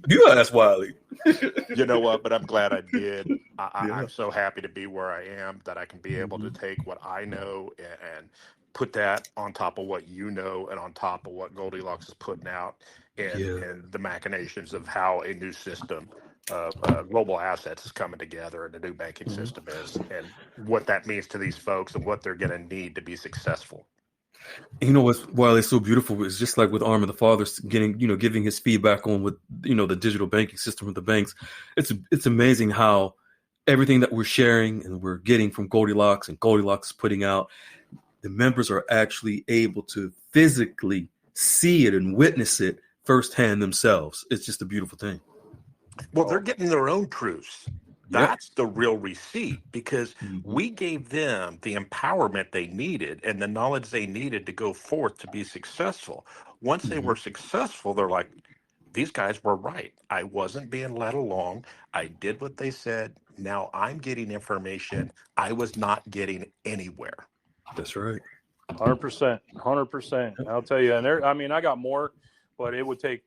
A: You asked Wiley.
C: You know what? But I'm glad I did.
A: Yeah.
C: I'm so happy to be where I am that I can be able to
A: Mhm.
C: take what I know and put that on top of what you know and on top of what Goldilocks is putting out
A: Yeah.
C: and the machinations of how a new system of global assets is coming together and the new banking
A: Mhm.
C: system is and what that means to these folks and what they're going to need to be successful.
A: You know what's Wiley is so beautiful is just like with Arm of the Father getting, giving his feedback on with, the digital banking system with the banks. It's amazing how everything that we're sharing and we're getting from Goldilocks and Goldilocks is putting out, the members are actually able to physically see it and witness it firsthand themselves. It's just a beautiful thing.
C: Well, they're getting their own truths.
A: Yep.
C: That's the real receipt because
A: Mhm.
C: we gave them the empowerment they needed and the knowledge they needed to go forth to be successful. Once they were
A: Mhm.
C: successful, they're like, these guys were right. I wasn't being led along. I did what they said. Now I'm getting information I was not getting anywhere.
A: That's right.
D: 100%, 100%. I'll tell you, and there. I mean, I got more, but it would take.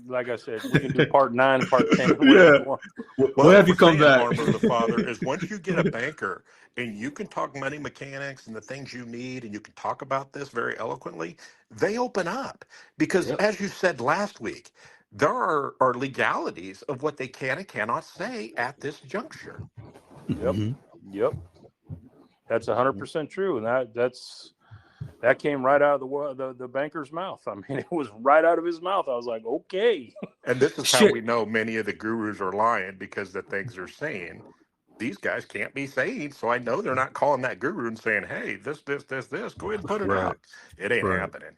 D: Like I said, we can do part 9, part 10, whatever
A: Yeah.
D: you want.
A: We'll
C: Well,
A: have
C: what
A: you
C: we're
A: come
C: saying,
A: back.
C: Armor of the Father, is once you get a banker and you can talk money mechanics and the things you need, and you can talk about this very eloquently, they open up. Because
A: Yep.
C: as you said last week, there are legalities of what they can and cannot say at this juncture.
D: Yep,
A: Mhm.
D: yep. That's 100% true, and that came right out of the banker's mouth. I mean, it was right out of his mouth. I was like, okay.
C: And this is how
A: Shit.
C: we know many of the gurus are lying because the things they're saying, these guys can't be saying. So I know they're not calling that guru and saying, hey, this, go ahead and put it
A: Right.
C: out. It ain't
A: Right.
C: happening.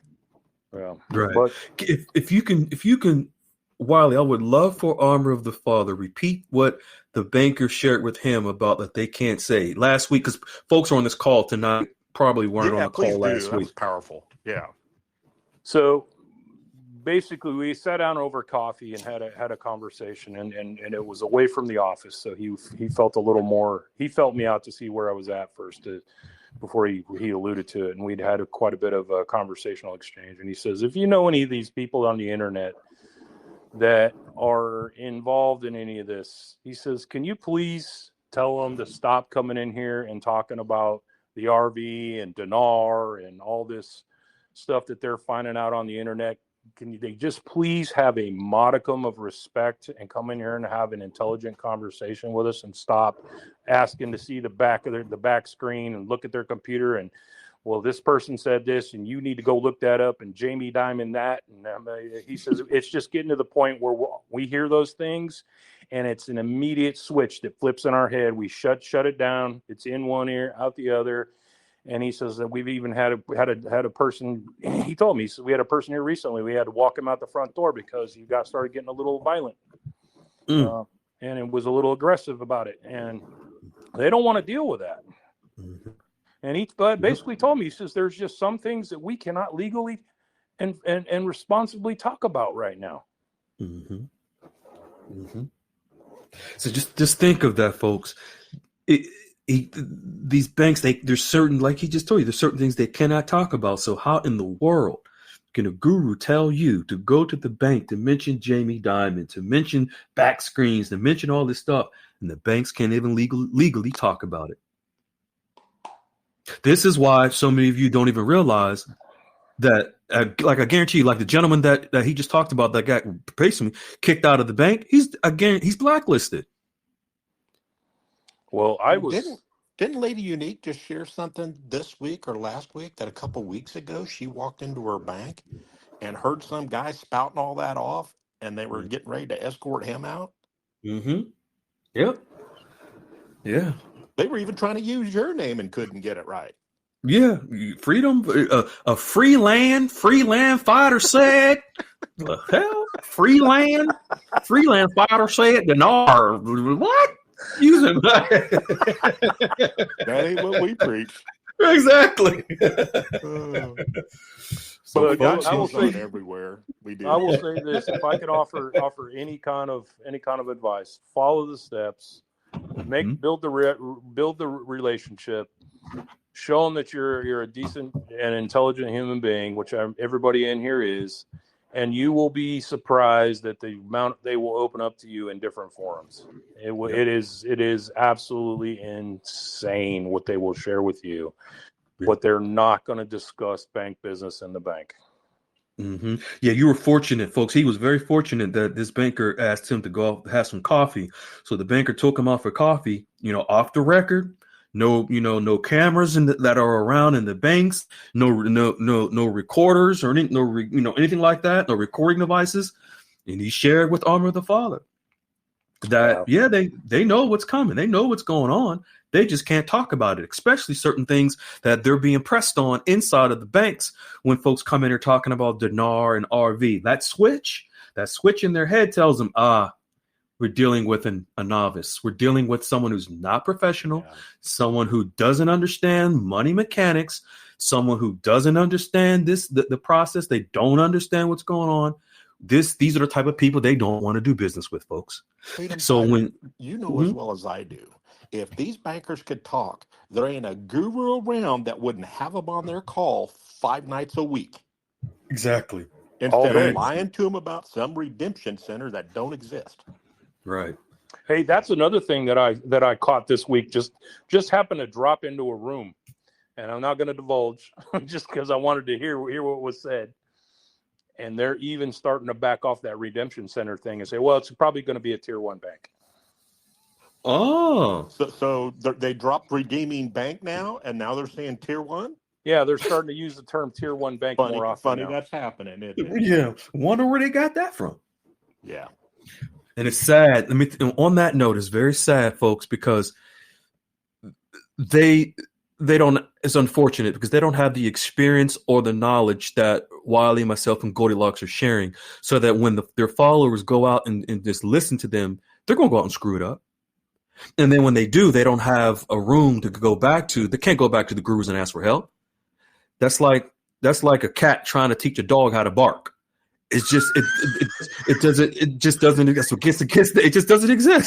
D: Yeah,
A: Right.
D: but
A: If you can, Wiley, I would love for Armor of the Father repeat what the banker shared with him about that they can't say last week, because folks are on this call tonight probably weren't on
C: Yeah,
A: the
C: please
A: call
C: do.
A: last
C: That
A: week.
C: was powerful. Yeah.
D: so basically, we sat down over coffee and had a conversation, and it was away from the office, so he felt a little more. He felt me out to see where I was at first before he alluded to it, and we'd had quite a bit of a conversational exchange. And he says, if you know any of these people on the internet that are involved in any of this, he says, can you please tell them to stop coming in here and talking about the RV and Dinar and all this stuff that they're finding out on the internet? Can they just please have a modicum of respect and come in here and have an intelligent conversation with us and stop asking to see the back of the back screen and look at their computer and, well, this person said this and you need to go look that up and Jamie Dimon that. And he says it's just getting to the point where we hear those things and it's an immediate switch that flips in our head. We shut it down. It's in one ear, out the other. And he says that we've even had a person. He told me, so we had a person here recently. We had to walk him out the front door because he started getting a little violent,
A: Mm.
D: and it was a little aggressive about it. And they don't want to deal with that.
A: Mhm.
D: And he basically told me, he says there's just some things that we cannot legally and responsibly talk about right now.
A: Mhm. Mhm. So just think of that, folks. These banks, there's certain, like he just told you, there's certain things they cannot talk about. So how in the world can a guru tell you to go to the bank to mention Jamie Dimon, to mention back screens, to mention all this stuff, and the banks can't even legally talk about it? This is why so many of you don't even realize that, like I guarantee you, like the gentleman that he just talked about that got basically kicked out of the bank, he's blacklisted.
D: Well,
C: Didn't Lady Unique just share something this week or last week that a couple weeks ago she walked into her bank and heard some guy spouting all that off and they were getting ready to escort him out?
A: Mm-hmm. Yep. Yeah.
C: They were even trying to use your name and couldn't get it right.
A: Yeah. Freedom. A free land fighter said. The hell? Free land fighter said. Dinar. What? Using
C: That ain't what we preach.
A: exactly.
C: But we
D: Look,
C: got
D: I will
C: those on
D: say-
C: everywhere. We do.
D: I will say this: if I could offer any kind of advice, follow the steps, build the relationship, show them that you're a decent and intelligent human being, which everybody in here is, and you will be surprised at the amount they will open up to you in different forums. It is absolutely insane what they will share with you, but they're not going to discuss bank business in the bank.
A: Mm-hmm. Yeah, you were fortunate, folks. He was very fortunate that this banker asked him to go out have some coffee. So the banker took him out for coffee, off the record. No, no cameras that are around in the banks. No recorders or anything like that. No recording devices. And he shared with Armor of the Father that they know what's coming. They know what's going on. They just can't talk about it, especially certain things that they're being pressed on inside of the banks when folks come in here talking about dinar and RV. That switch in their head tells them, we're dealing with a novice. We're dealing with someone who's not professional, someone who doesn't understand money mechanics, someone who doesn't understand the process. They don't understand what's going on. These are the type of people they don't want to do business with, folks.
C: So when you know as well as I do, if these bankers could talk, there ain't a guru around that wouldn't have them on their call 5 nights a week.
A: Exactly.
C: Instead of lying to them about some redemption center that don't exist.
A: Right.
D: Hey, that's another thing that I caught this week. Just happened to drop into a room, and I'm not going to divulge just because I wanted to hear what was said. And they're even starting to back off that redemption center thing and say, well, it's probably going to be a tier 1 bank.
A: Oh,
C: so they dropped redeeming bank now, and now they're saying tier 1.
D: Yeah, they're starting to use the term tier 1 bank more often.
C: Funny
D: now.
C: That's happening, isn't it?
A: Yeah, wonder where they got that from.
C: Yeah,
A: and it's sad. On that note, it's very sad, folks, because they don't. It's unfortunate because they don't have the experience or the knowledge that Wiley, myself, and Goldilocks are sharing, so that when their followers go out and just listen to them, they're going to go out and screw it up. And then when they do, they don't have a room to go back to. They can't go back to the gurus and ask for help. That's like a cat trying to teach a dog how to bark. It's just it just doesn't exist.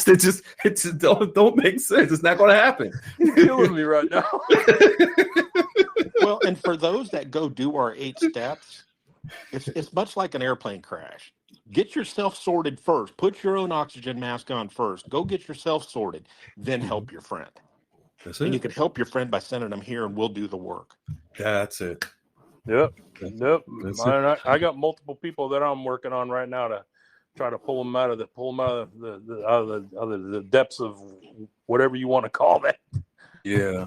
A: It just don't make sense. It's not going to happen.
D: You're killing me right now.
C: Well, and for those that go do our 8 steps, it's much like an airplane crash. Get yourself sorted first. Put your own oxygen mask on first. Go get yourself sorted. Then help your friend.
A: That's
C: and
A: it.
C: you can help your friend by sending them here, and we'll do the work.
A: That's it.
D: Yep. I got multiple people that I'm working on right now to try to pull them out of the depths of whatever you want to call that.
A: Yeah.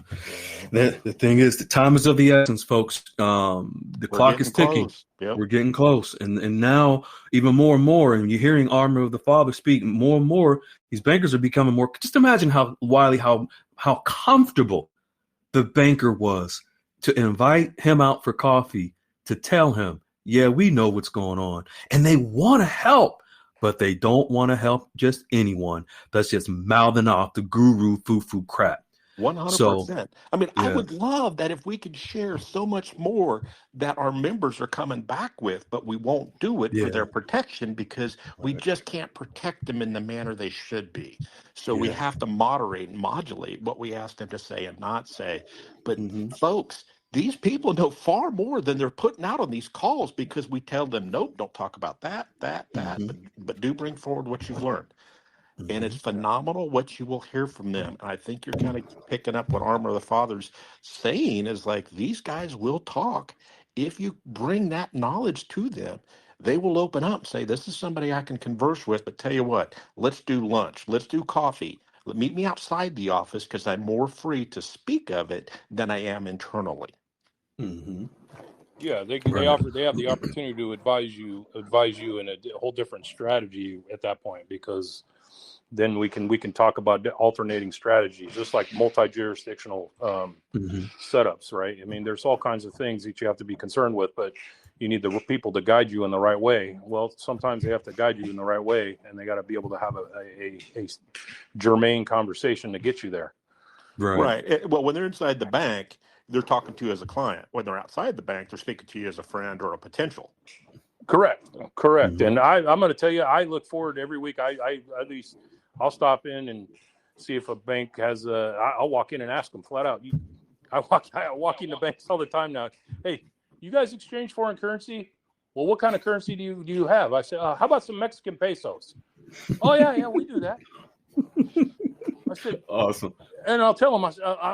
A: The thing is, the time is of the essence, folks. The clock is ticking.
C: Yep.
A: We're getting close. And now even more and more, and you're hearing Armor of the Father speak more and more, these bankers are becoming more. Just imagine how comfortable the banker was to invite him out for coffee, to tell him, yeah, we know what's going on. And they want to help, but they don't want to help just anyone that's just mouthing off the guru foo-foo crap.
C: 100%. I mean,
A: yeah.
C: I would love that if we could share so much more that our members are coming back with, but we won't do it for their protection because we just can't protect them in the manner they should be. So we have to moderate and modulate what we ask them to say and not say. But folks, these people know far more than they're putting out on these calls because we tell them, nope, don't talk about that, but do bring forward what you've learned. And it's phenomenal what you will hear from them. And I think you're kind of picking up what Armor of the Father's saying is like, these guys will talk. If you bring that knowledge to them, they will open up and say, this is somebody I can converse with, but tell you what, let's do lunch. Let's do coffee. Meet me outside the office because I'm more free to speak of it than I am internally.
D: Yeah, they have the opportunity to advise you in a whole different strategy at that point, because then we can talk about alternating strategies, just like multi-jurisdictional setups, right? I mean, there's all kinds of things that you have to be concerned with, but you need the people to guide you in the right way. Well, sometimes they have to guide you in the right way, and they got to be able to have a germane conversation to get you there.
C: Right. Well, when they're inside the bank, they're talking to you as a client. When they're outside the bank, they're speaking to you as a friend or a potential.
D: Correct. And I'm going to tell you, I look forward every week. I at least I'll stop in and see if a bank has I'll walk in and ask them flat out. I walk into banks all the time now. Hey, you guys exchange foreign currency? well, what kind of currency do you have? I said, how about some Mexican pesos? Oh yeah, we do that. I said,
A: awesome.
D: And I'll tell them, I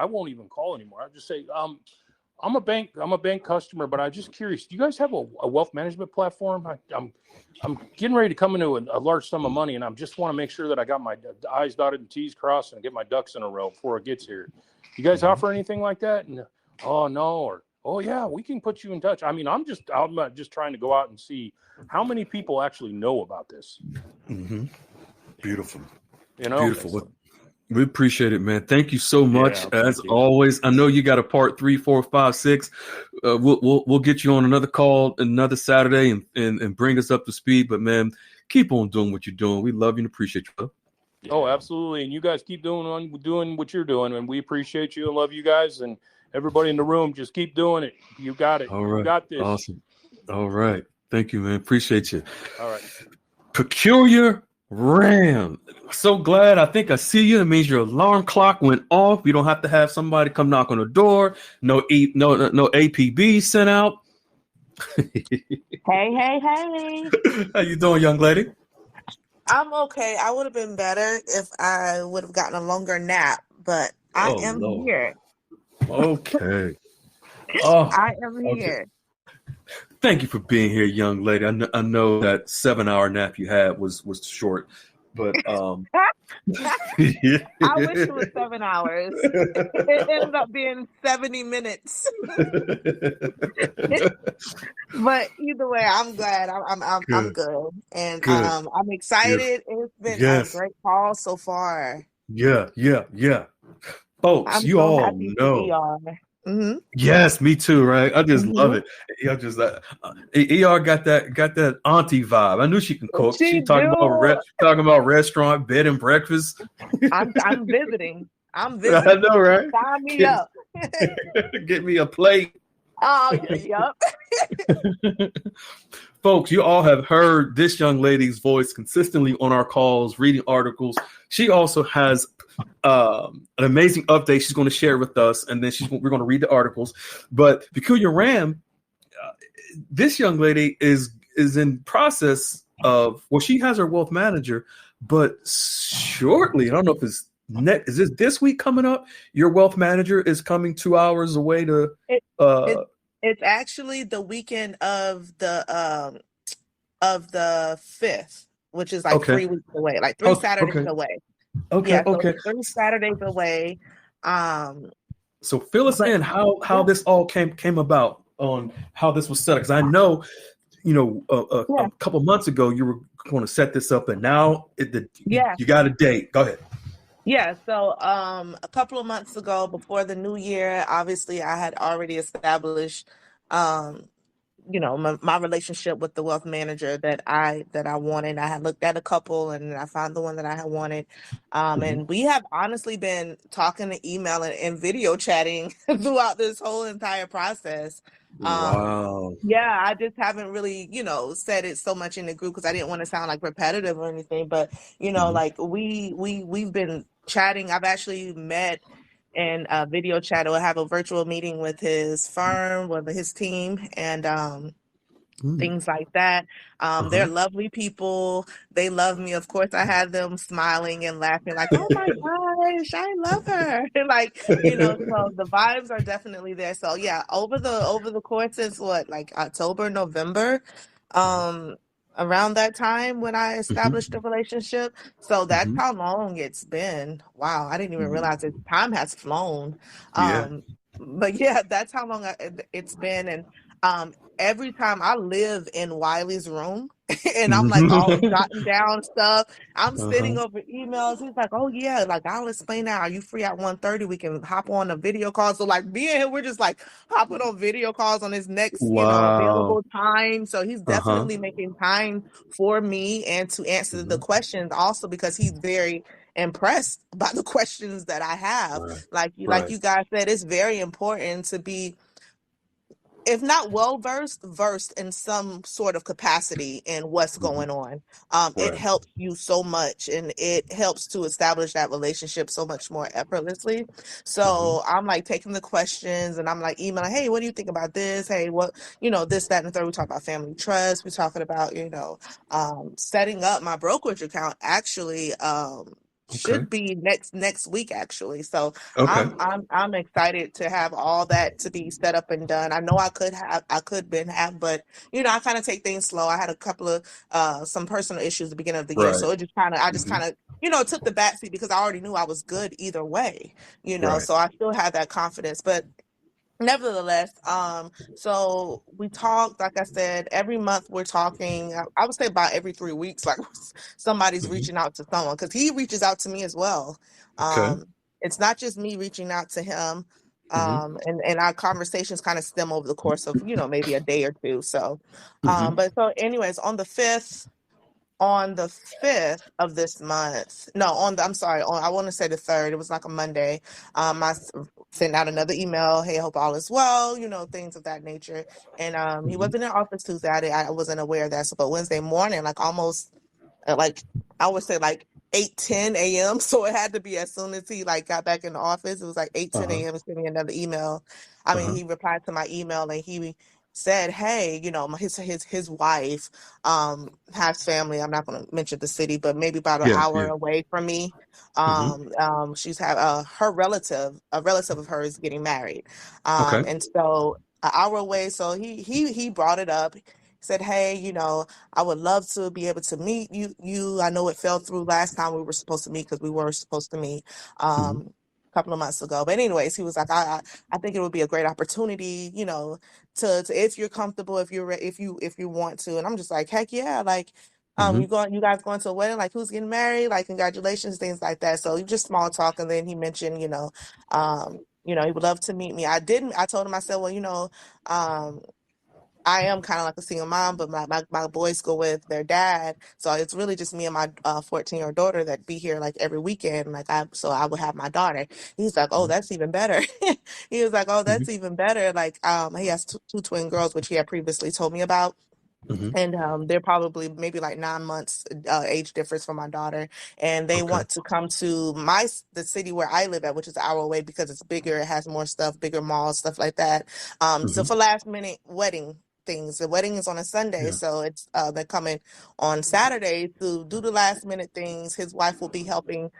D: won't even call anymore. I'll just say, I'm a bank customer, but I'm just curious. Do you guys have a wealth management platform? I'm getting ready to come into a large sum of money, and I just want to make sure that I got my I's dotted and T's crossed and get my ducks in a row before it gets here. You guys offer anything like that? And oh no, or oh yeah, we can put you in touch. I mean, I'm just trying to go out and see how many people actually know about this.
A: Mm-hmm. Beautiful.
D: Beautiful.
A: We appreciate it, man. Thank you so much, as always. I know you got a part 3, 4, 5, 6. We'll get you on another call another Saturday and bring us up to speed. But man, keep on doing what you're doing. We love you and appreciate you, bro.
D: Oh, absolutely. And you guys keep doing what you're doing, and we appreciate you and love you guys. And everybody in the room, just keep doing it. You got it.
A: All right.
D: You got this.
A: Awesome. All right. Thank you, man. Appreciate you.
D: All right.
A: Peculiar Ram. So glad. I think I see you. It means your alarm clock went off. You don't have to have somebody come knock on the door. No APB sent out.
E: Hey.
A: How you doing, young lady?
E: I'm okay. I would have been better if I would have gotten a longer nap, but I am here.
A: Okay.
E: I am here.
A: Thank you for being here, young lady. I know that 7-hour nap you had was short, but
E: I wish it was 7 hours. It ended up being 70 minutes. But either way, I'm glad. I'm good, and I'm excited. It's been a great call so far.
A: Yeah. Folks,
E: I'm
A: you
E: so
A: all
E: happy
A: know.
E: for ER. Mm-hmm.
A: Yes, me too. Right, I just love it. I just ER got that auntie vibe. I knew she can cook. She talking about restaurant, bed and breakfast.
E: I'm visiting.
A: I know, right?
E: Sign me up.
A: Get me a plate.
E: Oh, yep.
A: Folks, you all have heard this young lady's voice consistently on our calls, reading articles. She also has an amazing update she's going to share with us, and then we're going to read the articles. But Peculiar Ram, this young lady is in process of, well, she has her wealth manager, but shortly, I don't know if it's is this week coming up, your wealth manager is coming 2 hours away to
E: it's actually the weekend of the 5th, which is like 3 weeks away, like 3 Saturdays away.
A: Okay.
E: 3 Saturdays away.
A: So fill us in how this all came about, on how this was set up, because I know, a couple months ago you were going to set this up, and now you got a date. Go ahead.
E: Yeah, so a couple of months ago, before the new year, obviously I had already established my relationship with the wealth manager that I wanted. I had looked at a couple, and I found the one that I had wanted. And we have honestly been talking and emailing and video chatting throughout this whole entire process.
A: Wow.
E: Yeah, I just haven't really, said it so much in the group because I didn't want to sound like repetitive or anything. But, like we've been chatting. I've actually met and video chat or have a virtual meeting with his firm, with his team, and things like that. They're lovely people. They love me. Of course, I had them smiling and laughing like, oh my gosh, I love her. Like, so the vibes are definitely there. So yeah, over the course of like October, November, around that time when I established a relationship. So that's how long it's been. Wow, I didn't even realize it. Time has flown. But yeah, that's how long it's been. And every time I live in Wiley's room, and I'm like all jotting down stuff. I'm sitting over emails. He's like, oh yeah, like I'll explain that. Are you free at 1:30? We can hop on a video call. So like me and him, we're just like hopping on video calls on his next, available time. So he's definitely making time for me and to answer the questions also, because he's very impressed by the questions that I have. Like you guys said, it's very important to be if not well versed in some sort of capacity in what's
A: Hmm.
E: going on. It
A: Right.
E: helps you so much, and it helps to establish that relationship so much more effortlessly.
A: Hmm.
E: So I'm like taking the questions, and I'm like emailing, hey, what do you think about this? Hey, what, this, that, and the third. We talk about family trust. We're talking about, setting up my brokerage account actually.
A: Okay.
E: Should be next week actually. So
A: Okay.
E: I'm excited to have all that to be set up and done. I know I could been have, but I kind of take things slow. I had a couple of some personal issues at the beginning of the year,
A: Right.
E: so it just kind of I just
A: Hmm.
E: kind of took the back seat because I already knew I was good either way.
A: Right.
E: So I still had that confidence, but nevertheless, so we talk, like I said, every month we're talking. I would say about every 3 weeks, like somebody's
A: Hmm.
E: reaching out to someone because he reaches out to me as well.
A: Okay.
E: It's not just me reaching out to him.
A: Hmm.
E: And our conversations kind of stem over the course of, maybe a day or two. So,
A: Hmm.
E: but so anyways, on the 5th of this month, no, I'm sorry, I want to say the 3rd, it was like a Monday. I sent out another email, hey, hope all is well, things of that nature. And he
A: Hmm.
E: wasn't in office Tuesday. I wasn't aware of that. So, but Wednesday morning, like almost like I would say like 8:10 a.m. So it had to be as soon as he like got back in the office. It was like 8:10
A: Uh-huh.
E: a.m. He sent me another email. I mean,
A: Uh-huh.
E: he replied to my email and he said, hey, his wife has family. I'm not going to mention the city, but maybe about an
A: Yeah.
E: hour
A: Yeah.
E: away from me.
A: Hmm.
E: She's have her relative, a relative of hers, getting married.
A: Okay.
E: And so an hour away. So he brought it up. He said, hey, I would love to be able to meet you. I know it fell through last time we were supposed to meet because we were supposed to meet
A: Hmm.
E: a couple of months ago. But anyways, he was like, I think it would be a great opportunity, to if you're comfortable, if you're if you want to. And I'm just like, heck yeah, like
A: Hmm.
E: you guys going to a wedding, like who's getting married, like congratulations, things like that. So just small talk, and then he mentioned, he would love to meet me. I told him, I said, well, um I am kind of like a single mom, but my boys go with their dad. So it's really just me and my 14-year-old daughter that be here like every weekend. So I would have my daughter. He's like, oh, that's even better. He was like, oh,
A: Hmm.
E: that's even better. Like, he has two twin girls, which he had previously told me about.
A: Hmm.
E: And they're probably maybe like 9 months age difference from my daughter, and they
A: Okay.
E: want to come to the city where I live at, which is an hour away because it's bigger, it has more stuff, bigger malls, stuff like that. So
A: Hmm.
E: for last minute wedding things, the wedding is on a Sunday,
A: Yeah.
E: so it's they're coming on Saturday to do the last minute things. His wife will be helping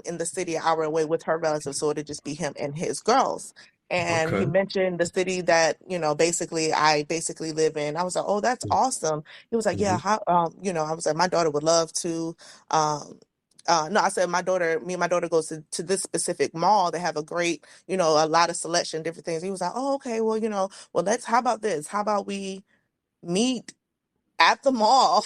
E: in the city an hour away with her relatives, so it'll just be him and his girls. And he
A: Okay.
E: mentioned the city that, basically I basically live in. I was like, oh, that's awesome. He was like, yeah,
A: Hmm.
E: how, I was like, my daughter would love to, no, I said me and my daughter goes to this specific mall. They have a great, a lot of selection, different things. He was like, oh, okay, well, well, how about this? How about we meet at the mall?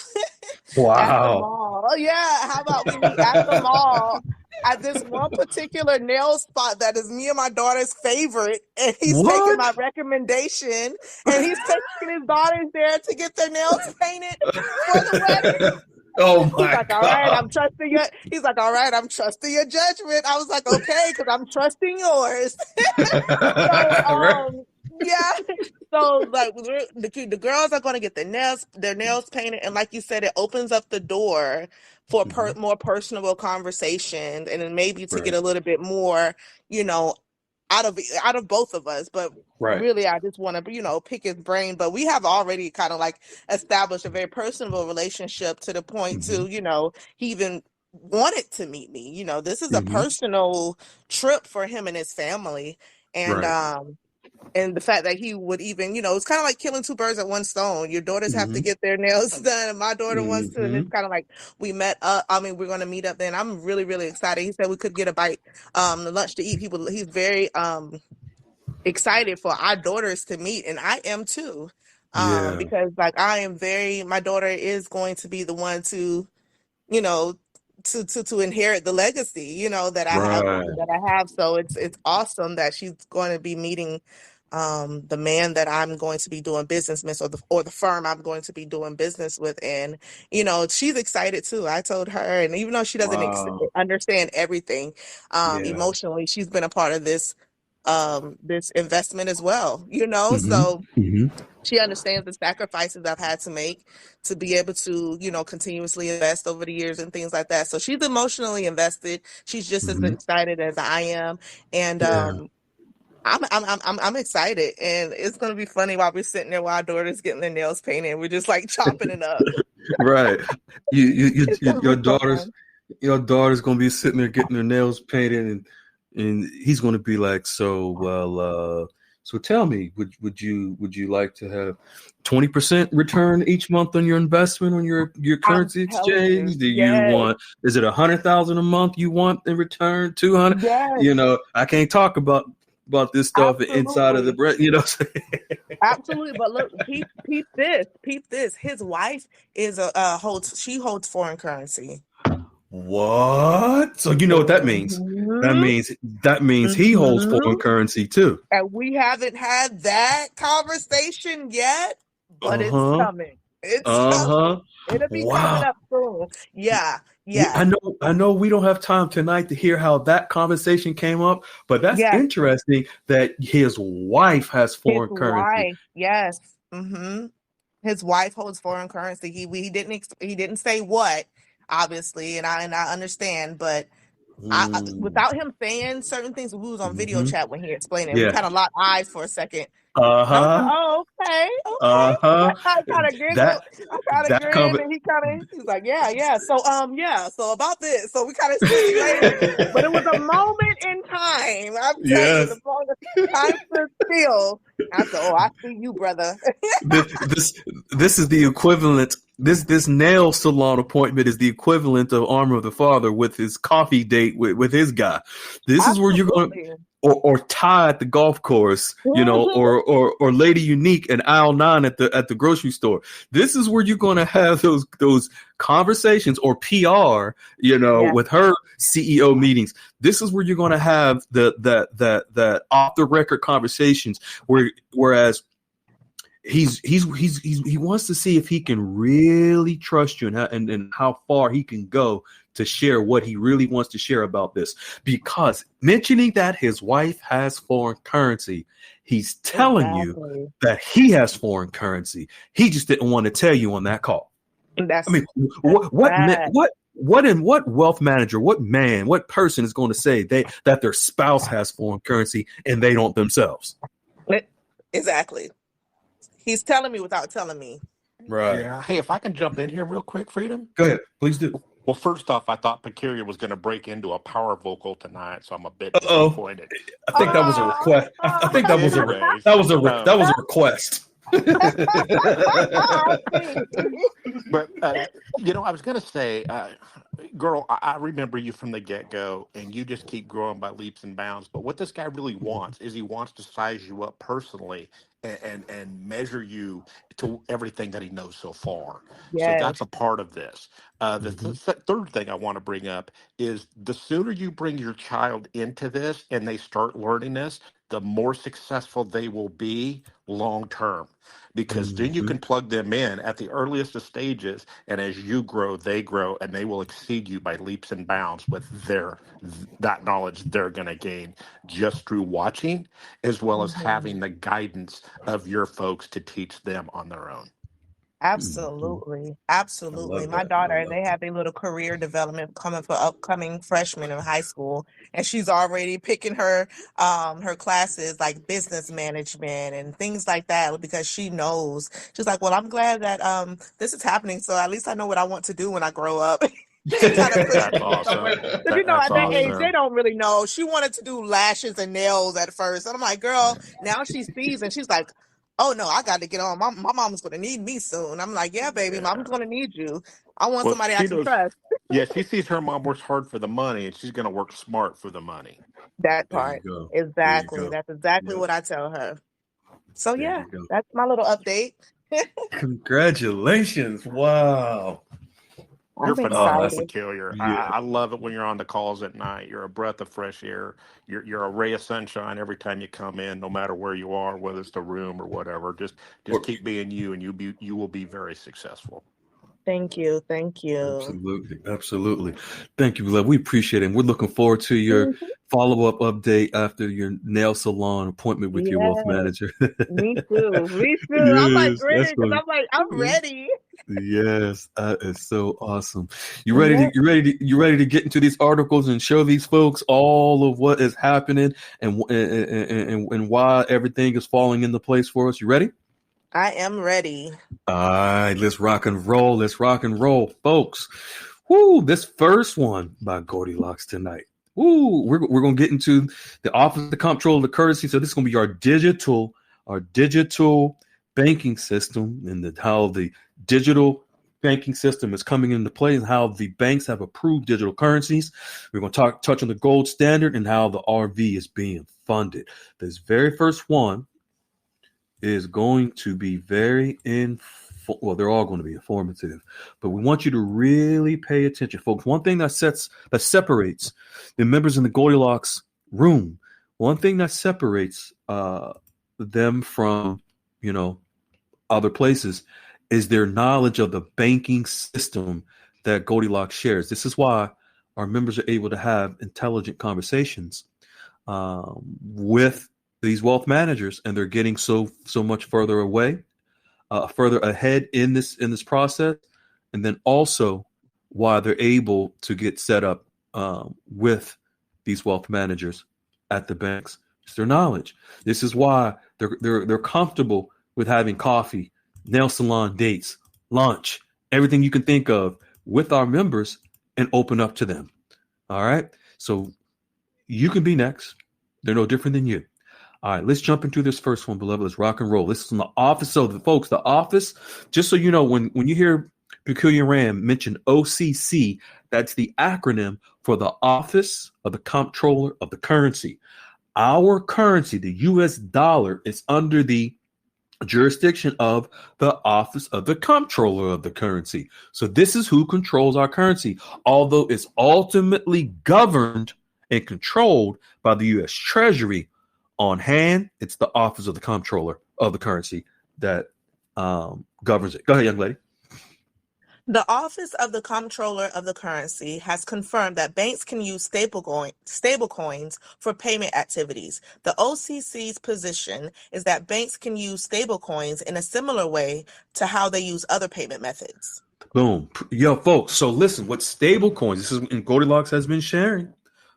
E: At the
A: Wow.
E: mall. Oh, yeah. How about we meet at the mall at this one particular nail spot that is me and my daughter's favorite? And he's taking
A: What?
E: my recommendation and he's taking his daughters there to get their nails painted for the wedding.
A: Oh
E: He's
A: my
E: like, all right,
A: God.
E: I'm trusting you. He's like, all right, I'm trusting your judgment. I was like, okay, because I'm trusting yours. So,
A: Right.
E: yeah. So, like, the girls are going to get their nails painted, and like you said, it opens up the door for
A: Hmm.
E: more personable conversation, and then maybe to get
A: Right.
E: a little bit more, you know, out of both of us. But
A: Right.
E: really, I just want to, pick his brain. But we have already kind of like established a very personable relationship to the point
A: Hmm.
E: to, he even wanted to meet me. This is a
A: Hmm.
E: personal trip for him and his family.
A: Right.
E: And the fact that he would even, it's kind of like killing two birds at one stone. Your daughters have to
A: Hmm.
E: get their nails done, and my daughter wants to, and
A: Hmm.
E: it's kind of like we met up. I mean, we're going to meet up then. I'm really, really excited. He said we could get a bite, lunch to eat. He's very excited for our daughters to meet, and I am too,
A: Yeah.
E: because like my daughter is going to be the one to, you know, to inherit the legacy,
A: Right.
E: that I have. So it's awesome that she's going to be meeting the man that I'm going to be doing business with, or the firm I'm going to be doing business with. And she's excited too. I told her, and even though she doesn't
A: Wow.
E: understand everything
A: Yeah.
E: emotionally, she's been a part of this this investment as well, you know? So she understands the sacrifices I've had to make to be able to, you know, continuously invest over the years and things like that. So she's emotionally invested. She's just as excited as I am. And I'm excited, and it's gonna be funny while we're sitting there while our daughter's getting their nails painted. We're just like chopping it up.
A: Right.
E: It's gonna
A: Your
E: be so fun.
A: daughter's gonna be sitting there getting her nails painted, and he's gonna be like, so tell me, would you like to have 20% return each month on your investment on your currency
E: I'm telling
A: exchange?
E: you,
A: Do you
E: yes,
A: want, is it 100,000 a month you want in return? 200?
E: yes,
A: You know, I can't talk about this stuff inside of the
E: absolutely,
A: bread, you know.
E: absolutely. But look, peep this, peep this. His wife is she holds foreign currency.
A: What? So you know what that means?
E: hmm
A: That means he holds
E: hmm
A: foreign currency too.
E: And we haven't had that conversation yet, but it's
A: Uh-huh.
E: coming. It's coming.
A: Uh-huh.
E: It'll be coming
A: Wow.
E: up soon. Yeah, yeah,
A: I know we don't have time tonight to hear how that conversation came up, but that's
E: yeah.
A: interesting that his wife has
E: His
A: foreign currency.
E: wife, yes. His wife holds foreign currency. He didn't say what, obviously, and I understand, but I
A: Mm.
E: without him saying certain things, we was on video
A: Hmm.
E: chat when he explained it. We
A: Yeah.
E: kind of locked eyes for a second. And I was like,
A: Uh-huh.
E: oh, okay, okay.
A: Uh-huh.
E: I kind of giggled.
A: That
E: I kind of
A: that
E: grinned,
A: cover.
E: and he was like, yeah, yeah. So, yeah. So about this. So we kind of explained, but it was a moment in time. I'm telling you,
A: Yes.
E: the moment time stood still. I said, oh, I see you, brother.
A: This is the equivalent. This nail salon appointment is the equivalent of Armor of the Father with his coffee date with his guy. This is where you're going,
E: Absolutely.
A: or Ty at the golf course, you know, or Lady Unique and aisle 9 at the grocery store. This is where you're going to have those conversations, or PR, you know,
E: Yeah.
A: with her CEO meetings. This is where you're going to have the off the record conversations whereas he wants to see if he can really trust you and how far he can go to share what he really wants to share about this. Because mentioning that his wife has foreign currency, he's telling
E: Exactly.
A: you that he has foreign currency. He just didn't want to tell you on that call.
E: That's
A: I mean,
E: that's
A: what wealth manager, what person is going to say that their spouse has foreign currency and they don't themselves?
E: exactly. He's telling me without telling me.
A: Right.
C: Yeah. Hey, if I can jump in here real quick, Freedom.
A: Go ahead, please do.
C: Well, first off, I thought Peculiar was going to break into a power vocal tonight, so I'm a bit
A: Uh-oh.
C: disappointed.
A: I think that was a request. I think that was
C: Anyways,
A: a request.
C: But you know, I was going to say, girl, I remember you from the get-go, and you just keep growing by leaps and bounds. But what this guy really wants is he wants to size you up personally and measure you to everything that he knows so far. So
E: Yes.
C: that's a part of this. Third thing I want to bring up is the sooner you bring your child into this and they start learning this, the more successful they will be long term, because then you can plug them in at the earliest of stages, and as you grow, and they will exceed you by leaps and bounds with that knowledge they're going to gain just through watching, as well as having the guidance of your folks to teach them on their own.
E: Absolutely.
A: I
E: Absolutely.
A: love
E: My
A: that. I
E: daughter,
A: love
E: they have a little career development coming for upcoming freshmen in high school. And she's already picking her classes like business management and things like that, because she knows. She's like, well, I'm glad that this is happening. So at least I know what I want to do when I grow up. She kind of pushes
C: That's
E: me somewhere.
C: awesome.
E: Because
C: That's
E: at that age, they
C: awesome.
E: don't really know. She wanted to do lashes and nails at first. And I'm like, girl, now she sees and she's like, oh no, I got to get on. My mom's going to need me soon. I'm like, yeah, baby,
C: Yeah.
E: mom's going to need you. I want
C: Well,
E: somebody I
C: she
E: can
C: knows.
E: trust.
C: Yeah, she sees her mom works hard for the money, and she's going to work smart for the money.
E: That
A: There you
E: part.
A: go. There you
E: Exactly.
A: go.
E: That's exactly
A: Yep.
E: what I tell her. So
A: There
E: yeah,
A: you go.
E: that's my little update.
A: Congratulations. Wow.
C: You're
E: I'm
C: phenomenal,
A: That's
E: excited.
C: Peculiar.
A: yeah.
C: I love it when you're on the calls at night. You're a breath of fresh air. You're a ray of sunshine every time you come in, no matter where you are, whether it's the room or whatever. Just
A: Or-
C: keep being you, and you will be very successful.
E: Thank you. Thank you.
A: Absolutely. Absolutely. Thank you, love. We appreciate it. And we're looking forward to your
E: Mhm.
A: follow-up update after your nail salon appointment with your wealth
E: Yes,
A: manager.
E: me too. Me too. I'm like
A: Yes,
E: grinning
A: that's
E: because
A: what.
E: I'm like, I'm ready.
A: Yes, that is so awesome.
E: Yes,
A: You ready to get into these articles and show these folks all of what is happening and why everything is falling into place for us? You ready?
E: I am ready.
A: All right, let's rock and roll. Let's rock and roll, folks. Woo, this first one by Goldilocks tonight. Woo, we're gonna get into the Office of the Comptroller of the Currency. So this is gonna be our digital banking system and how the digital banking system is coming into play and how the banks have approved digital currencies. We're going to touch on the gold standard and how the RV is being funded. This very first one is going to be well, they're all going to be informative, but we want you to really pay attention, folks. One thing that separates the members in the Goldilocks room, one thing that separates them from, other places is their knowledge of the banking system that Goldilocks shares. This is why our members are able to have intelligent conversations with these wealth managers, and they're getting so much further ahead in this process, and then also why they're able to get set up with these wealth managers at the banks. It's their knowledge. This is why they're comfortable with having coffee, nail salon dates, lunch, everything you can think of with our members and open up to them. All right. So you can be next. They're no different than you. All right, let's jump into this first one, beloved. Let's rock and roll. This is from the office. So, folks, the office, just so you know, when you hear Peculiar Ram mention OCC, that's the acronym for the Office of the Comptroller of the Currency. Our currency, the US dollar, is under the jurisdiction of the Office of the Comptroller of the Currency. So this is who controls our currency, although it's ultimately governed and controlled by the U.S. Treasury. On hand, it's the Office of the Comptroller of the Currency that governs it. Go ahead, young lady.
E: The Office of the Comptroller of the Currency has confirmed that banks can use stablecoins for payment activities. The OCC's position is that banks can use stablecoins in a similar way to how they use other payment methods.
A: Boom. Yo, folks, so listen, what stablecoins, this is, and Goldilocks has been sharing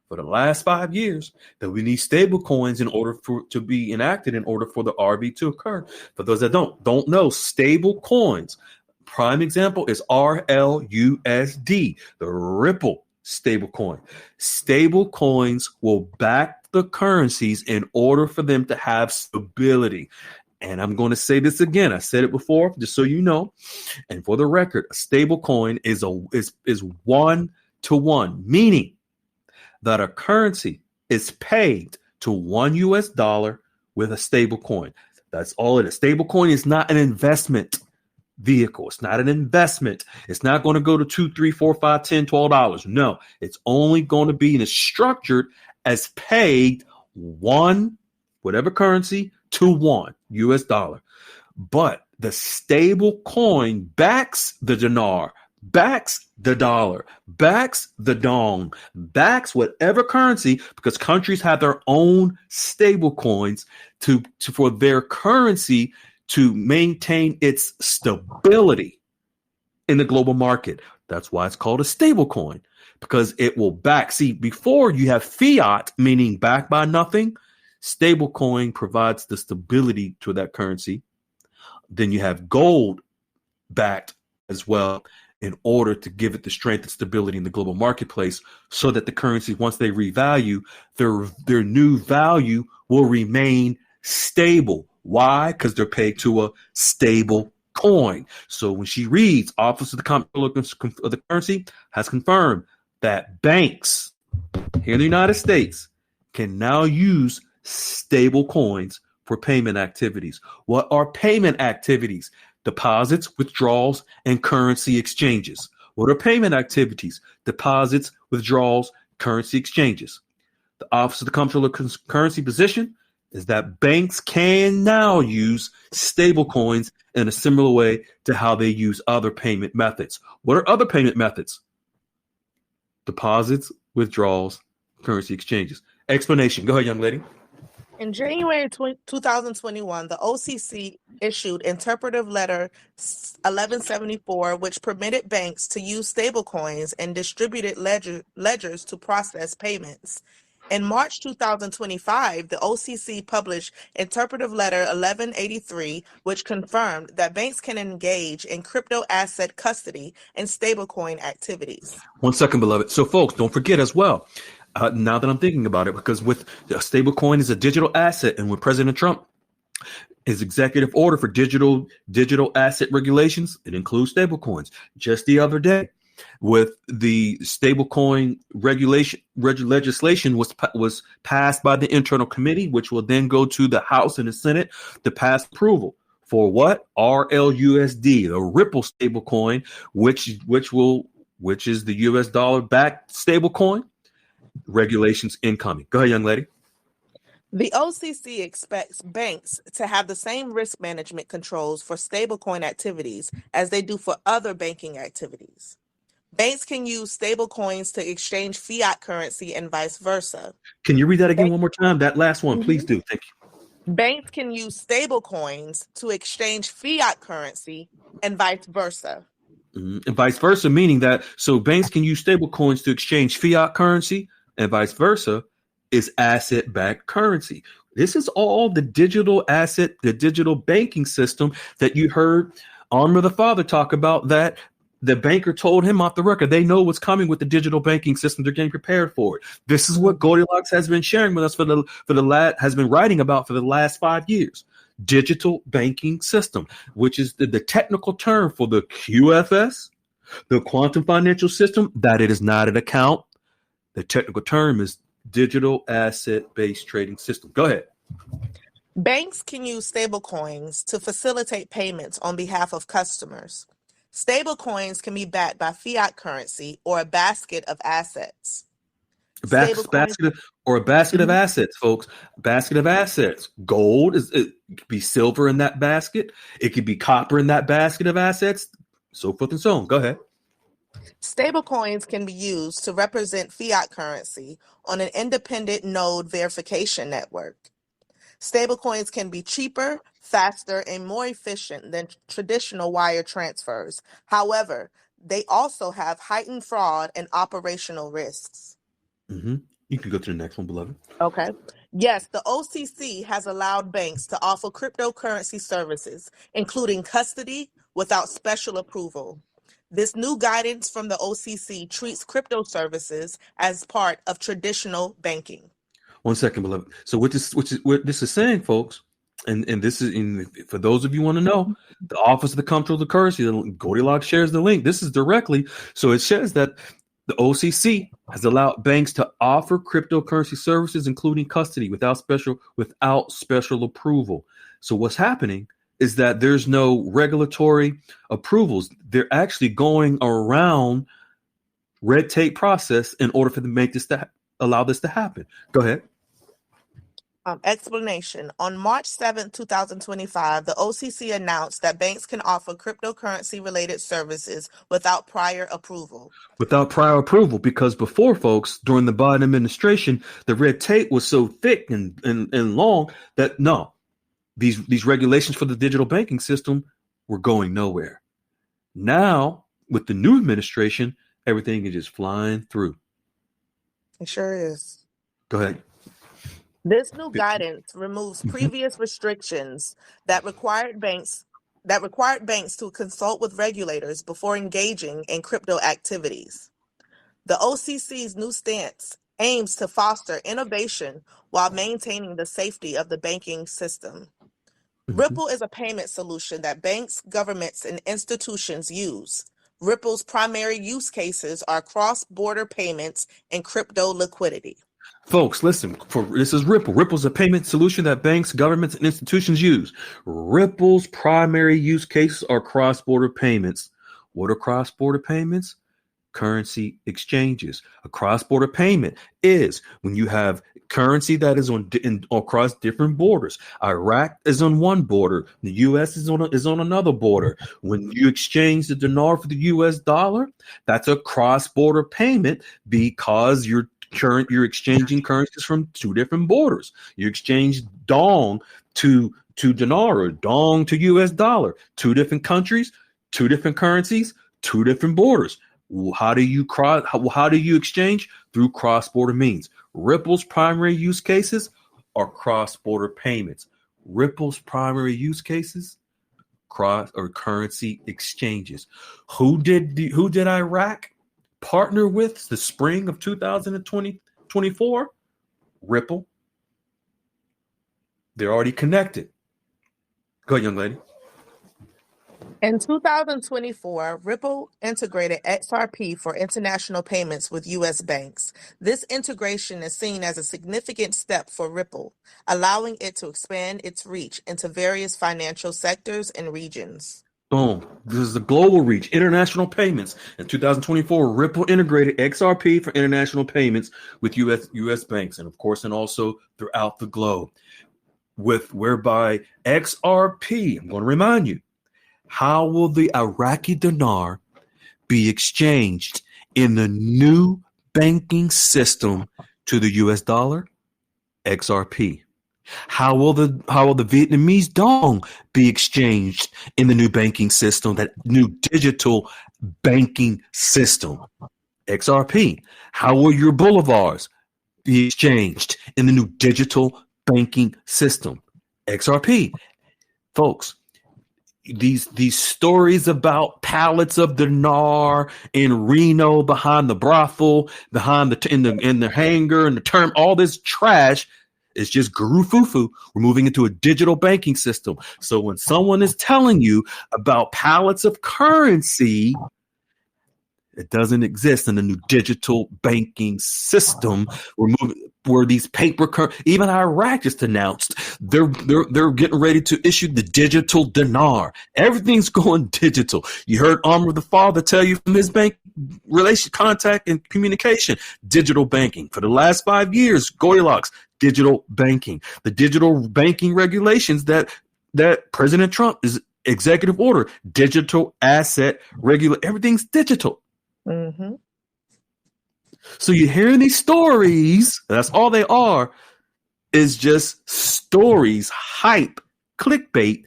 A: for the last 5 years, that we need stable coins in order to be enacted in order for the RV to occur. For those that don't know, stable coins, prime example is RLUSD, the Ripple stable coin. Stable coins will back the currencies in order for them to have stability. And I'm going to say this again. I said it before, just so you know. And for the record, a stable coin is 1-to-1, meaning that a currency is pegged to $1 US with a stable coin. That's all it is. Stable coin is not an investment vehicle. It's not an investment. It's not going to go to $2, $3, $4, $5, $10, $12. No, it's only going to be structured as pegged whatever currency to $1 US. But the stable coin backs the dinar, backs the dollar, backs the dong, backs whatever currency, because countries have their own stable coins for their currency to maintain its stability in the global market. That's why it's called a stable coin, because it will back. See, before you have fiat, meaning backed by nothing, stable coin provides the stability to that currency. Then you have gold backed as well, in order to give it the strength and stability in the global marketplace, so that the currency, once they revalue, their new value will remain stable. Why? Because they're pegged to a stable coin. So when she reads, Office of the Comptroller of the Currency has confirmed that banks here in the United States can now use stable coins for payment activities. What are payment activities? Deposits, withdrawals, and currency exchanges. What are payment activities? Deposits, withdrawals, currency exchanges. The Office of the Comptroller of Currency position is that banks can now use stable coins in a similar way to how they use other payment methods. What are other payment methods? Deposits, withdrawals, currency exchanges. Explanation. Go ahead, young lady.
E: In January 2021, the OCC issued Interpretive Letter 1174, which permitted banks to use stablecoins and distributed ledgers to process payments. In March 2025, the OCC published Interpretive Letter 1183, which confirmed that banks can engage in crypto asset custody and stablecoin activities.
A: 1 second, beloved. So, folks, don't forget as well. Now that I'm thinking about it, because with a stable coin is a digital asset, and with President Trump, his executive order for digital asset regulations, it includes stable coins. Just the other day, with the stablecoin legislation was passed by the internal committee, which will then go to the House and the Senate to pass approval for what? RLUSD, the Ripple stablecoin, which is the US dollar backed stablecoin. Regulations incoming. Go ahead, young lady.
E: The OCC expects banks to have the same risk management controls for stablecoin activities as they do for other banking activities. Banks can use stablecoins to exchange fiat currency and vice versa.
A: Can you read that again one more time? That last one, please do. Thank you.
E: Banks can use stablecoins to exchange fiat currency and vice versa.
A: And vice versa, meaning that so banks can use stablecoins to exchange fiat currency, and vice versa is asset-backed currency. This is all the digital asset, the digital banking system that you heard Honor the Father talk about, that the banker told him off the record. They know what's coming with the digital banking system. They're getting prepared for it. This is what Goldilocks has been sharing with us has been writing about for the last 5 years. Digital banking system, which is the technical term for the QFS, the quantum financial system, that it is not an account. The technical term is digital asset-based trading system. Go ahead.
E: Banks can use stablecoins to facilitate payments on behalf of customers. Stablecoins can be backed by fiat currency or a basket of assets.
A: Basket of assets, folks. Basket of assets. Gold it could be silver in that basket. It could be copper in that basket of assets. So forth and so on. Go ahead.
E: Stablecoins can be used to represent fiat currency on an independent node verification network. Stablecoins can be cheaper, faster, and more efficient than traditional wire transfers. However, they also have heightened fraud and operational risks.
A: Mm-hmm. You can go to the next one, beloved.
E: Okay. Yes, the OCC has allowed banks to offer cryptocurrency services, including custody, without special approval. This new guidance from the OCC treats crypto services as part of traditional banking.
A: 1 second, beloved. So what this is saying, folks, and this is for those of you who want to know, the Office of the Comptroller of the Currency, Goldilocks shares the link. This is directly. So it says that the OCC has allowed banks to offer cryptocurrency services, including custody, without special approval. So what's happening is that there's no regulatory approvals. They're actually going around red tape process in order for them to make this allow this to happen. Go ahead.
E: Explanation. On March 7, 2025, the OCC announced that banks can offer cryptocurrency-related services without prior approval.
A: Without prior approval, because before, folks, during the Biden administration, the red tape was so thick and long that no, these regulations for the digital banking system were going nowhere. Now, with the new administration, everything is just flying through.
E: It sure is.
A: Go ahead.
E: This new guidance removes previous restrictions that required banks to consult with regulators before engaging in crypto activities. The OCC's new stance aims to foster innovation while maintaining the safety of the banking system. Ripple is a payment solution that banks, governments, and institutions use. Ripple's primary use cases are cross-border payments and crypto liquidity.
A: Folks, listen, this is Ripple. Ripple's a payment solution that banks, governments, and institutions use. Ripple's primary use cases are cross-border payments. What are cross-border payments? Currency exchanges. A cross-border payment is when you have currency that is across different borders. Iraq is on one border. The U.S. is on another border. When you exchange the dinar for the U.S. dollar, that's a cross-border payment because you're You're exchanging currencies from two different borders. You exchange dong to dinar or dong to US dollar. Two different countries, two different currencies, two different borders. How do you exchange? Through cross-border means. Ripple's primary use cases are cross-border payments. Ripple's primary use cases, cross or currency exchanges. Who did Iraq partner with the spring of 2024? Ripple. They're already connected. Go ahead, young lady.
E: In 2024, Ripple integrated XRP for international payments with U.S. banks. This integration is seen as a significant step for Ripple, allowing it to expand its reach into various financial sectors and regions.
A: Boom. This is the global reach, international payments. In 2024, Ripple integrated XRP for international payments with U.S. banks, and of course, and also throughout the globe. Whereby XRP, I'm going to remind you, how will the Iraqi dinar be exchanged in the new banking system to the US dollar? XRP. How will the Vietnamese dong be exchanged in the new banking system, that new digital banking system? XRP. How will your bolivars be exchanged in the new digital banking system? XRP. Folks, these stories about pallets of dinar in Reno behind the brothel, behind in the hangar and the term, all this trash is just guru foo-foo. We're moving into a digital banking system. So when someone is telling you about pallets of currency, it doesn't exist in the new digital banking system. We're moving where these even Iraq just announced they're getting ready to issue the digital dinar. Everything's going digital. You heard Amr the father tell you from his bank relation, contact, and communication, digital banking. For the last 5 years, Goldilocks, digital banking. The digital banking regulations that President Trump is executive order, digital asset everything's digital.
E: Mm-hmm.
A: So you're hearing these stories, that's all they are, is just stories, hype, clickbait,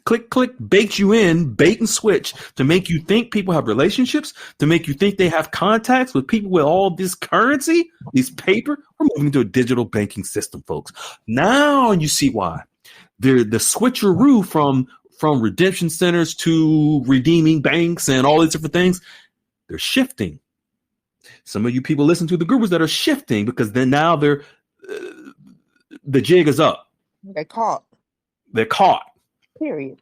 A: click, bait you in, bait and switch to make you think people have relationships, to make you think they have contacts with people with all this currency, these paper. We're moving to a digital banking system, folks. Now you see why. The switcheroo from redemption centers to redeeming banks and all these different things, they're shifting. Some of you people listen to the gurus that are shifting because then now the jig is up.
E: They're caught. Period.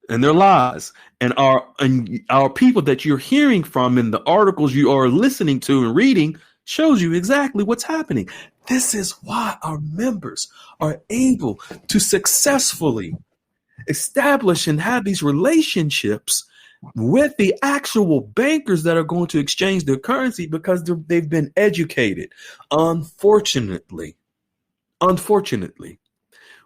A: And their lies. And our people that you're hearing from in the articles you are listening to and reading shows you exactly what's happening. This is why our members are able to successfully establish and have these relationships with the actual bankers that are going to exchange their currency, because they've been educated. Unfortunately,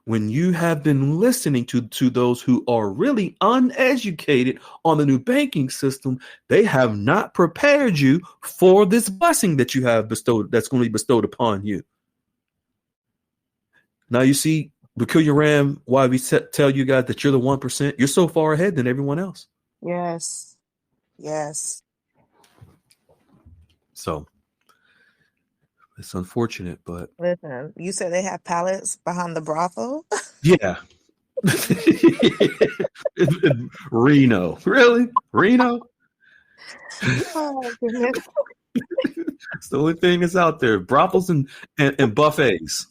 A: when you have been listening to those who are really uneducated on the new banking system, they have not prepared you for this blessing that you have bestowed, that's going to be bestowed upon you. Now you see, Peculiar Ram, why we tell you guys that you're the 1%. You're so far ahead than everyone else.
E: Yes.
A: So it's unfortunate, but
E: Listen, you said they have pallets behind the brothel?
A: yeah. Reno. Really? Reno?
E: Oh, goodness.
A: It's the only thing that's out there. Brothels and buffets.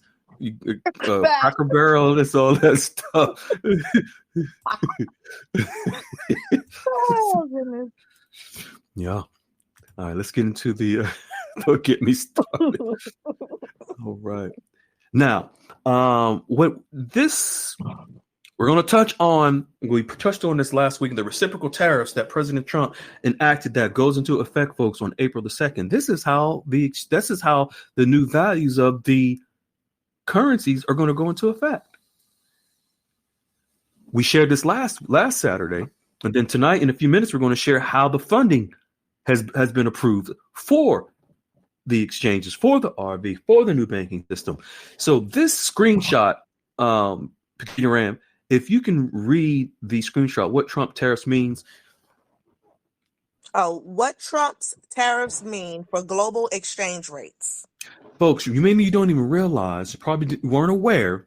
A: Cracker Barrel, that's all that stuff.
E: Oh, goodness.
A: Yeah. All right, let's get into the don't get me started. All right. Now, we're going to touch on, we touched on this last week, the reciprocal tariffs that President Trump enacted that goes into effect, folks, on April the 2nd. This is how the new values of the currencies are going to go into effect. We shared this last Saturday, and then tonight, in a few minutes, we're going to share how the funding has been approved for the exchanges for the RV, for the new banking system. So this screenshot, Peter Ram, if you can read the screenshot, what Trump tariffs means.
E: Oh, what Trump's tariffs mean for global exchange rates?
A: Folks, maybe you don't even realize, you probably weren't aware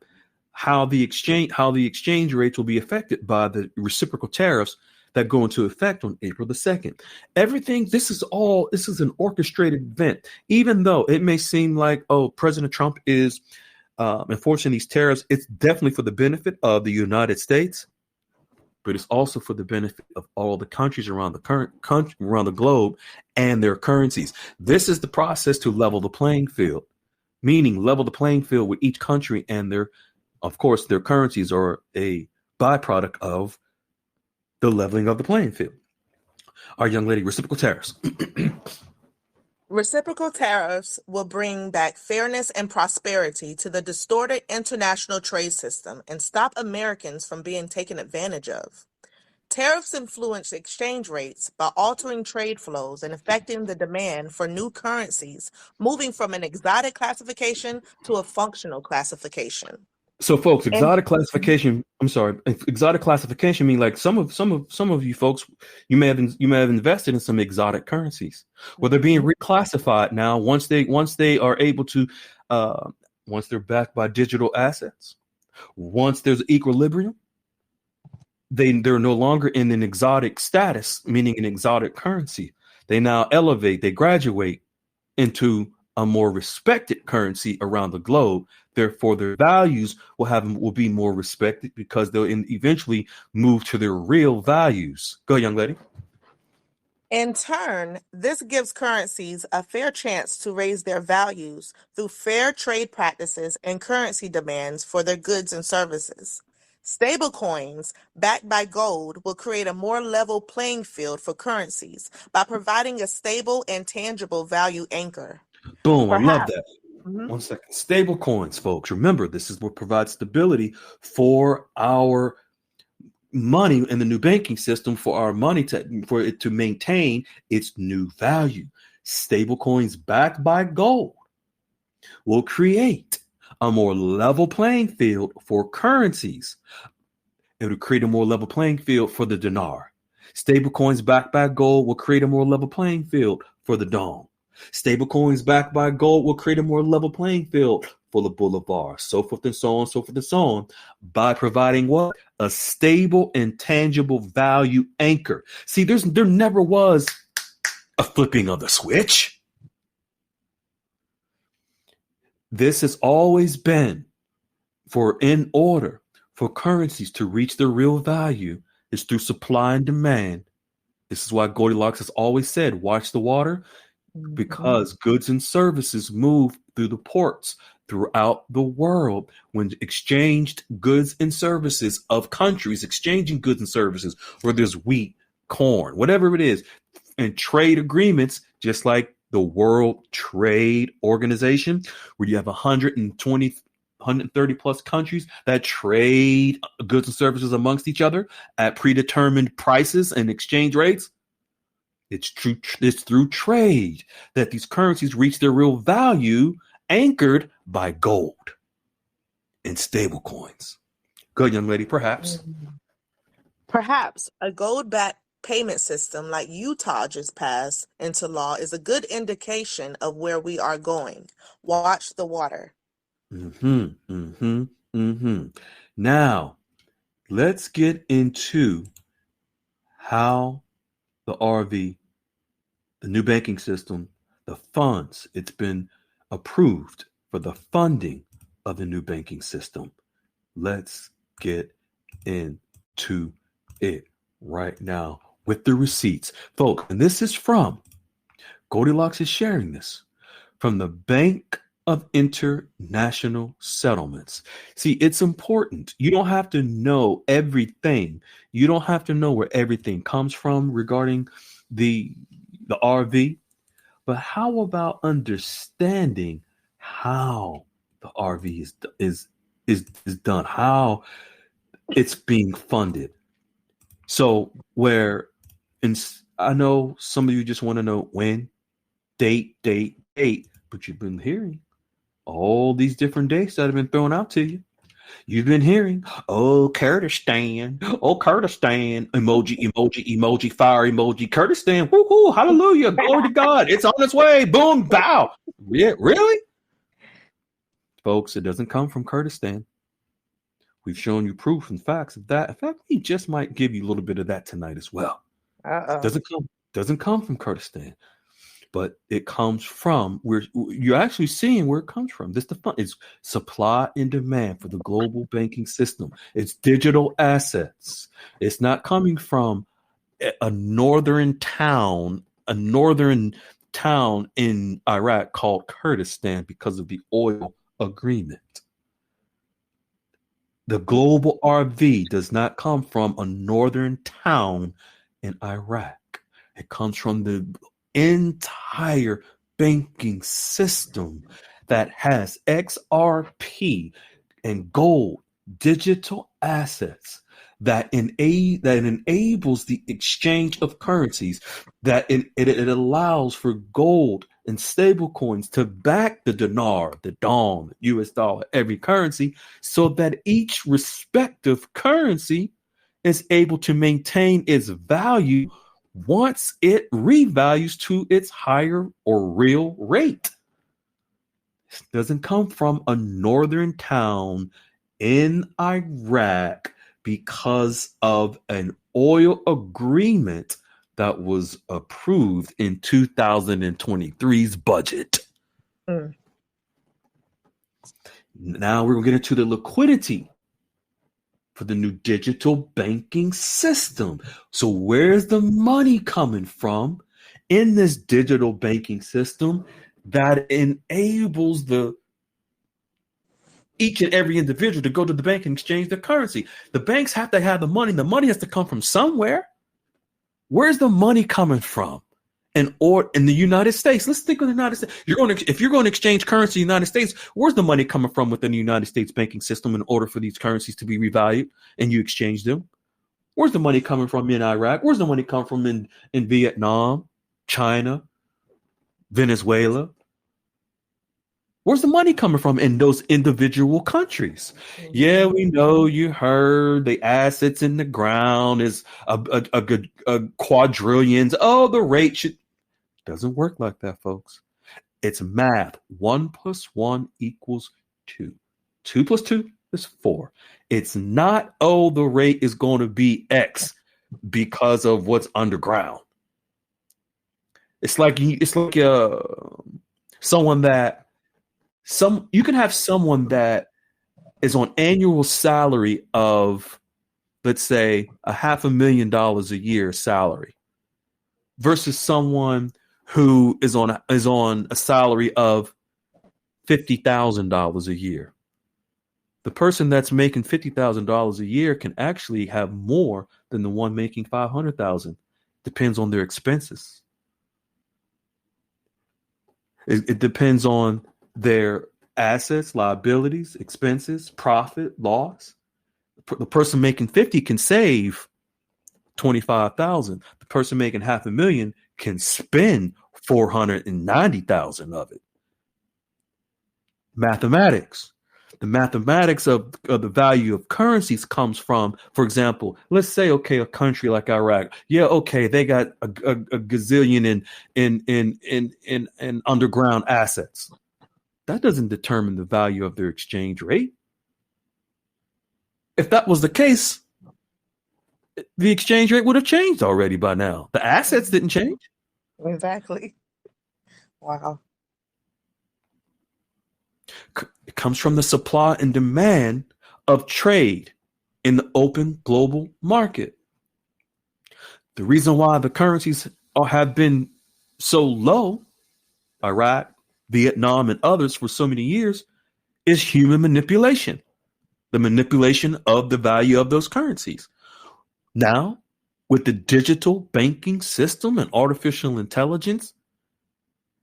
A: how the exchange rates will be affected by the reciprocal tariffs that go into effect on April the 2nd. This is an orchestrated event. Even though it may seem like, oh, President Trump is enforcing these tariffs, it's definitely for the benefit of the United States, but it's also for the benefit of all the countries around the globe and their currencies. This is the process to level the playing field, meaning level the playing field with each country and their currencies are a byproduct of the leveling of the playing field. Our young lady, reciprocal tariffs.
E: Reciprocal tariffs will bring back fairness and prosperity to the distorted international trade system and stop Americans from being taken advantage of. Tariffs influence exchange rates by altering trade flows and affecting the demand for new currencies, moving from an exotic classification to a functional classification.
A: So, folks, exotic classification mean like some of you folks, you may have invested in some exotic currencies. Well, they're being reclassified now once they are able to, once they're backed by digital assets, once there's equilibrium, they're no longer in an exotic status, meaning an exotic currency. They now elevate, they graduate into a more respected currency around the globe. Therefore, their values will be more respected because they'll eventually move to their real values. Go, young lady.
E: In turn, this gives currencies a fair chance to raise their values through fair trade practices and currency demands for their goods and services. Stablecoins backed by gold will create a more level playing field for currencies by providing a stable and tangible value anchor.
A: Boom, I love that. 1 second. Stable coins, folks. Remember, this is what provides stability for our money in the new banking system, for our money for it to maintain its new value. Stable coins backed by gold will create a more level playing field for currencies. It will create a more level playing field for the dinar. Stable coins backed by gold will create a more level playing field for the dong. Stable coins backed by gold will create a more level playing field for the bolivar, so forth and so on, by providing what? A stable and tangible value anchor. See, there never was a flipping of the switch. This has always been in order for currencies to reach their real value is through supply and demand. This is why Goldilocks has always said, watch the water, because goods and services move through the ports throughout the world. When exchanged goods and services of countries, exchanging goods and services, whether there's wheat, corn, whatever it is, and trade agreements, just like the World Trade Organization, where you have 130 plus countries that trade goods and services amongst each other at predetermined prices and exchange rates. It's through trade that these currencies reach their real value, anchored by gold and stable coins. Good, young lady, perhaps.
E: Perhaps a gold-backed payment system like Utah just passed into law is a good indication of where we are going. Watch the water.
A: Now, let's get into how the RV, the new banking system, the funds, it's been approved for the funding of the new banking system. Let's get into it right now with the receipts. Folks, and this is from Goldilocks is sharing this from the Bank of International Settlements. See, it's important. You don't have to know everything. You don't have to know where everything comes from regarding the RV, but how about understanding how the RV is done, how it's being funded? So I know some of you just want to know when, date, But you've been hearing all these different dates that have been thrown out to you. You've been hearing, oh, Kurdistan, emoji, emoji, emoji, fire emoji, Kurdistan, woohoo, hallelujah, glory to God, it's on its way, boom, bow. Yeah, really? Folks, it doesn't come from Kurdistan. We've shown you proof and facts of that. In fact, we just might give you a little bit of that tonight as well. Doesn't come from Kurdistan, but it comes from where you're actually seeing where it comes from. This the fun. It's supply and demand for the global banking system. It's digital assets. It's not coming from a northern town in Iraq called Kurdistan because of the oil agreement. The global RV does not come from a northern town in Iraq. It comes from the entire banking system that has XRP and gold digital assets that enables the exchange of currencies, that it allows for gold and stable coins to back the dinar, the dong, US dollar, every currency, so that each respective currency is able to maintain its value once it revalues to its higher or real rate. This doesn't come from a northern town in Iraq because of an oil agreement that was approved in 2023's budget. Now we're going to get into the liquidity for the new digital banking system. So where's the money coming from in this digital banking system that enables each and every individual to go to the bank and exchange their currency? The banks have to have the money. The money has to come from somewhere. Where's the money coming from? In the United States, let's think of the United States. If you're going to exchange currency in the United States, where's the money coming from within the United States banking system in order for these currencies to be revalued and you exchange them? Where's the money coming from in Iraq? Where's the money come from in Vietnam, China, Venezuela? Where's the money coming from in those individual countries? Yeah, we know you heard the assets in the ground is a quadrillions. Oh, the rate doesn't work like that, folks. It's math. 1 + 1 = 2. 2 + 2 is 4. It's not, oh, the rate is going to be X because of what's underground. It's like someone that. You can have someone that is on annual salary of, let's say, $500,000 a year salary, versus someone who is on a salary of $50,000 a year. The person that's making $50,000 a year can actually have more than the one making $500,000. Depends on their expenses. It depends on their assets, liabilities, expenses, profit, loss. The person making 50 can save 25,000. The person making $500,000 can spend 490,000 of it. Mathematics. The mathematics of the value of currencies comes from, for example, let's say, okay, a country like Iraq. Yeah, okay, they got a gazillion in underground assets. That doesn't determine the value of their exchange rate. If that was the case, the exchange rate would have changed already by now. The assets didn't change.
E: Exactly. Wow.
A: It comes from the supply and demand of trade in the open global market. The reason why the currencies have been so low, Iraq, Vietnam, and others for so many years, is human manipulation. The manipulation of the value of those currencies. Now, with the digital banking system and artificial intelligence,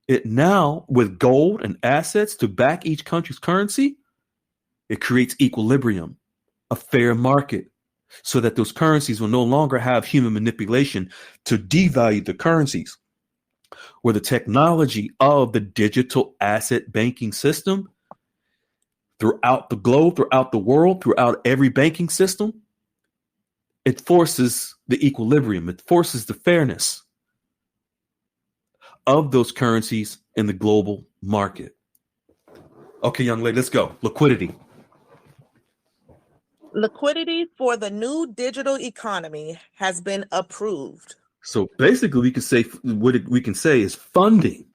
A: it now, with gold and assets to back each country's currency, it creates equilibrium, a fair market, so that those currencies will no longer have human manipulation to devalue the currencies. where the technology of the digital asset banking system throughout the globe, throughout the world, throughout every banking system, it forces the equilibrium, it forces the fairness of those currencies in the global market. Okay, young lady, let's go. Liquidity.
E: Liquidity for the new digital economy has been approved.
A: So basically, we can say what we can say is funding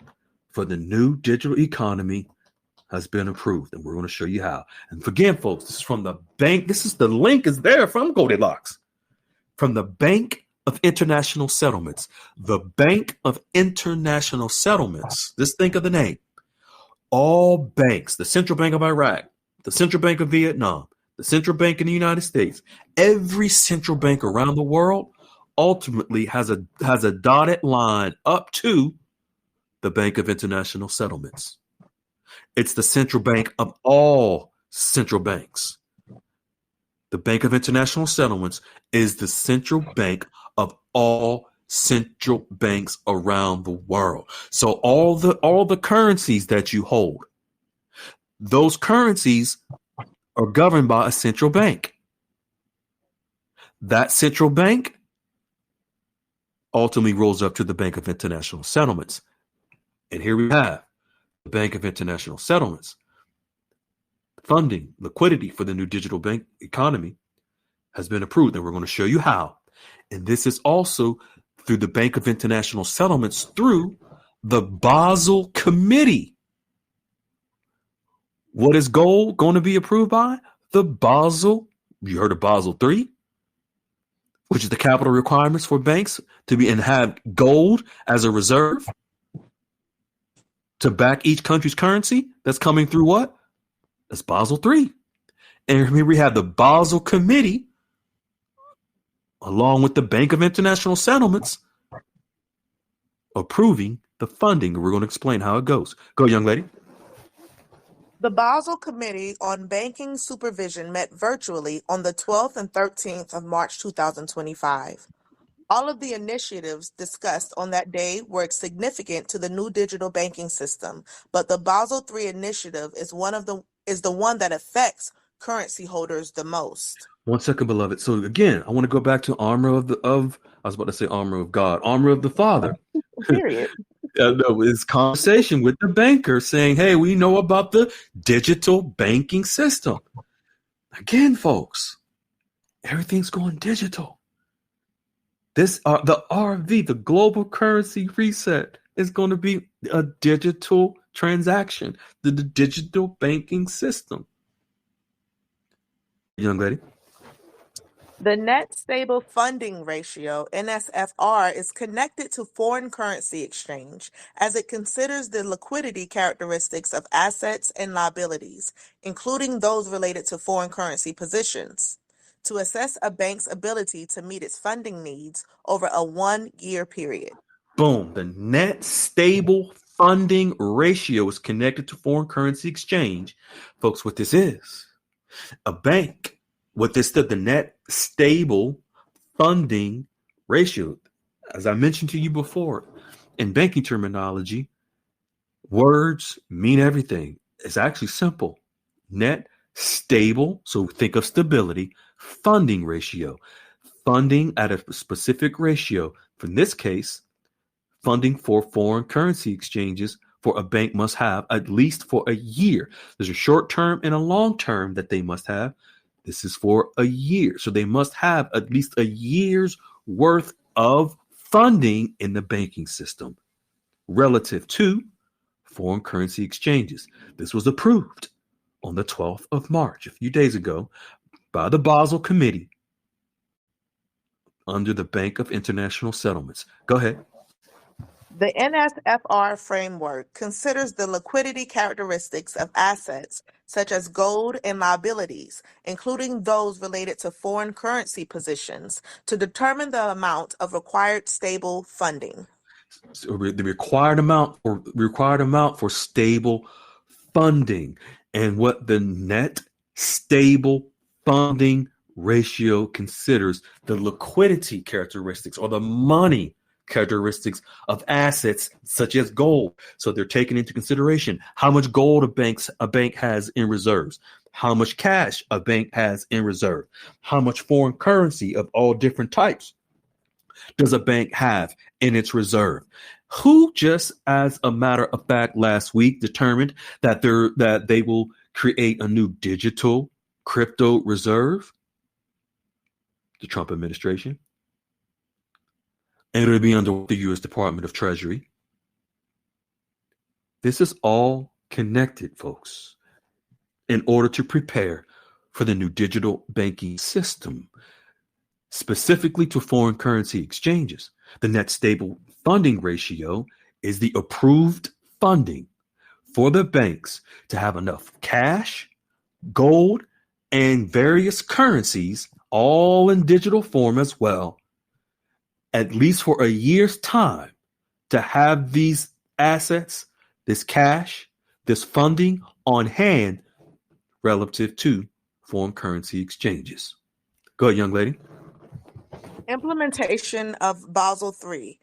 A: for the new digital economy has been approved, and we're going to show you how. And again, folks, this is from the bank. This is the link is there from Goldilocks, from the Bank of International Settlements. The Bank of International Settlements. Just think of the name. All banks, the Central Bank of Iraq, the Central Bank of Vietnam, the Central Bank in the United States, every central bank around the world ultimately has a dotted line up to the Bank of International Settlements. It's the central bank of all central banks. The Bank of International Settlements is the central bank of all central banks around the world. So all the currencies that you hold, those currencies are governed by a central bank. That central bank ultimately rolls up to the Bank of International Settlements. And here we have the Bank of International Settlements. Funding, liquidity for the new digital bank economy has been approved, and we're going to show you how. And this is also through the Bank of International Settlements through the Basel Committee. What is gold going to be approved by? The Basel, you heard of Basel III, which is the capital requirements for banks to be and have gold as a reserve to back each country's currency. That's coming through what? That's Basel III. And here we have the Basel Committee, along with the Bank of International Settlements, approving the funding. We're going to explain how it goes. Go, young lady.
E: The Basel Committee on Banking Supervision met virtually on the 12th and 13th of March 2025. All of the initiatives discussed on that day were significant to the new digital banking system, but the Basel III initiative is the one that affects currency holders the most.
A: 1 second, beloved. So again, I want to go back to armor of I was about to say armor of God, armor of the Father.
E: Period.
A: No, it's conversation with the banker saying, hey, we know about the digital banking system. Again, folks, everything's going digital. The RV, the global currency reset, is going to be a digital transaction, the digital banking system. Young lady.
E: The net stable funding ratio, NSFR, is connected to foreign currency exchange as it considers the liquidity characteristics of assets and liabilities, including those related to foreign currency positions, to assess a bank's ability to meet its funding needs over a 1-year period.
A: Boom. The net stable funding ratio is connected to foreign currency exchange. Folks, what this is, a bank. What this the net stable funding ratio, as I mentioned to you before, in banking terminology, words mean everything. It's actually simple. Net stable, so think of stability, funding ratio. Funding at a specific ratio. In this case, funding for foreign currency exchanges for a bank must have at least for a year. There's a short term and a long term that they must have. This is for a year. So they must have at least a year's worth of funding in the banking system relative to foreign currency exchanges. This was approved on the 12th of March, a few days ago, by the Basel Committee under the Bank of International Settlements. Go ahead.
E: The NSFR framework considers the liquidity characteristics of assets such as gold and liabilities, including those related to foreign currency positions, to determine the amount of required stable funding.
A: So the required amount for stable funding, and what the net stable funding ratio considers the liquidity characteristics or the money characteristics of assets such as gold. So they're taking into consideration how much gold a bank has in reserves, how much cash a bank has in reserve, how much foreign currency of all different types does a bank have in its reserve. Who, just as a matter of fact, last week determined that they will create a new digital crypto reserve? The Trump administration. And it'll be under the U.S. Department of Treasury. This is all connected, folks, in order to prepare for the new digital banking system, specifically to foreign currency exchanges. The net stable funding ratio is the approved funding for the banks to have enough cash, gold, and various currencies, all in digital form as well, at least for a year's time, to have these assets, this cash, this funding on hand relative to foreign currency exchanges. Go ahead, young lady.
E: Implementation of Basel III.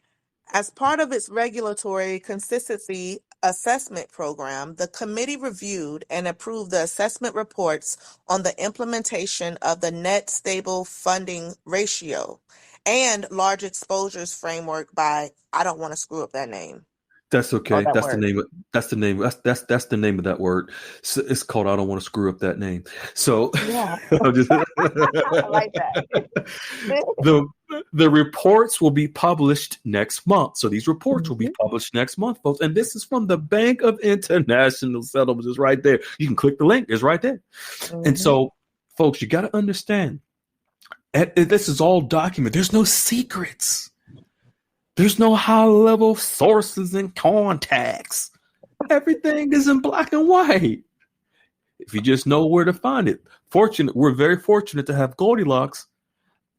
E: As part of its regulatory consistency assessment program, the committee reviewed and approved the assessment reports on the implementation of the net stable funding ratio and large exposures framework by, I don't want to screw up that name.
A: That's okay.
E: that
A: That's
E: word.
A: the name. That's the name. That's the name of that word. So it's called. I don't want to screw up that name. So
E: Yeah.
A: I'm just-
E: I like that.
A: the reports will be published next month. So these reports will be published next month, folks. And this is from the Bank of International Settlements. It's right there. You can click the link. It's right there. And so, folks, you got to understand. This is all documented. There's no secrets. There's no high-level sources and contacts. Everything is in black and white. If you just know where to find it. We're very fortunate to have Goldilocks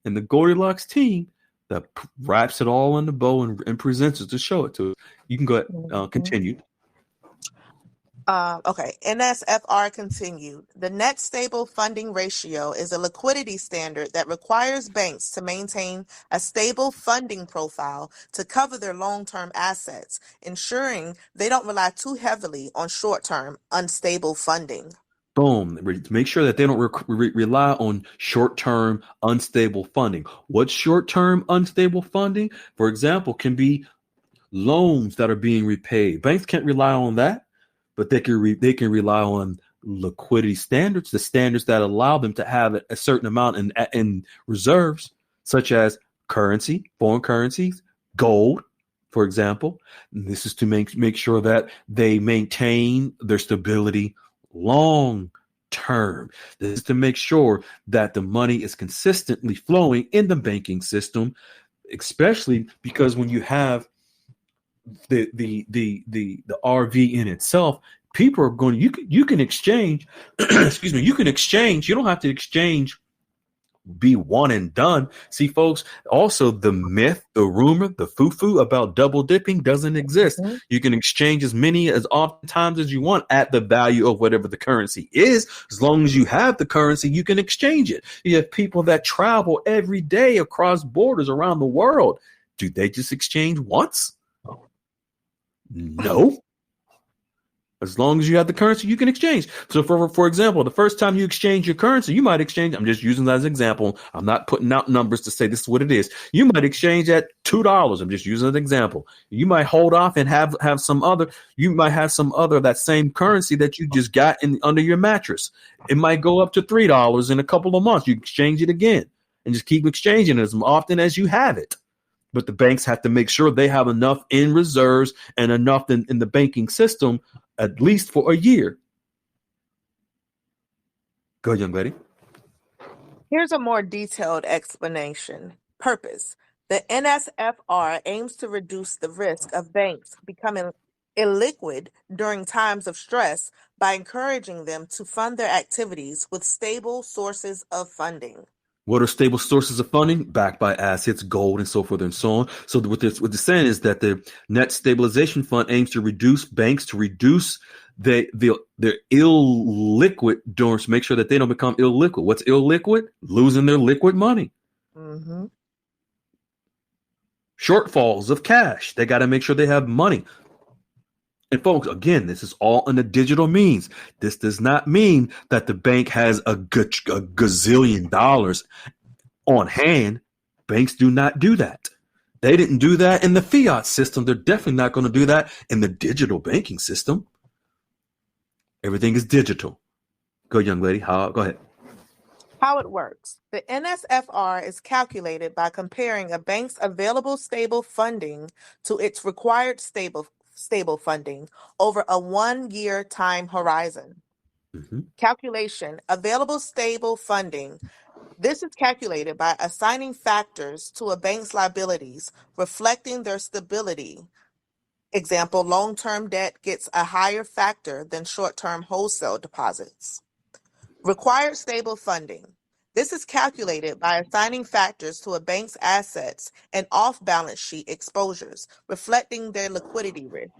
A: and the Goldilocks team that wraps it all in the bow and presents it to show it to us. You can go ahead, continue.
E: Okay, NSFR continued. The net stable funding ratio is a liquidity standard that requires banks to maintain a stable funding profile to cover their long-term assets, ensuring they don't rely too heavily on short-term, unstable funding.
A: Boom. Make sure that they don't rely on short-term, unstable funding. What's short-term, unstable funding? For example, can be loans that are being repaid. Banks can't rely on that. But they can rely on liquidity standards, the standards that allow them to have a certain amount in reserves, such as currency, foreign currencies, gold, for example. And this is to make sure that they maintain their stability long term. This is to make sure that the money is consistently flowing in the banking system, especially because when you have the RV in itself, people are going. You can exchange. Excuse me. You can exchange. You don't have to exchange. Be one and done. See, folks. Also, the myth, the rumor, the foo-foo about double dipping doesn't exist. You can exchange as many as often times as you want at the value of whatever the currency is. As long as you have the currency, you can exchange it. You have people that travel every day across borders around the world. Do they just exchange once? No. As long as you have the currency, you can exchange. So, for example, the first time you exchange your currency, you might exchange. I'm just using that as an example. I'm not putting out numbers to say this is what it is. You might exchange at $2. I'm just using an example. You might hold off and have some other. You might have some other that same currency that you just got under your mattress. It might go up to $3 in a couple of months. You exchange it again and just keep exchanging it as often as you have it. But the banks have to make sure they have enough in reserves and enough in the banking system, at least for a year. Go ahead, young lady.
E: Here's a more detailed explanation. Purpose. The NSFR aims to reduce the risk of banks becoming illiquid during times of stress by encouraging them to fund their activities with stable sources of funding.
A: What are stable sources of funding? Backed by assets, gold, and so forth and so on. So what they're saying is that the net stabilization fund aims to reduce banks, to reduce their illiquid doors, make sure that they don't become illiquid. What's illiquid? Losing their liquid money. shortfalls of cash. They got to make sure they have money. And folks, again, this is all in the digital means. This does not mean that the bank has a gazillion dollars on hand. Banks do not do that. They didn't do that in the fiat system. They're definitely not going to do that in the digital banking system. Everything is digital. Go, young lady. Go ahead.
E: How it works. The NSFR is calculated by comparing a bank's available stable funding to its required stable funding over a 1-year time horizon. Calculation, available stable funding. This is calculated by assigning factors to a bank's liabilities, reflecting their stability. Example, long-term debt gets a higher factor than short-term wholesale deposits. Required stable funding. This is calculated by assigning factors to a bank's assets and off-balance sheet exposures, reflecting their liquidity risk.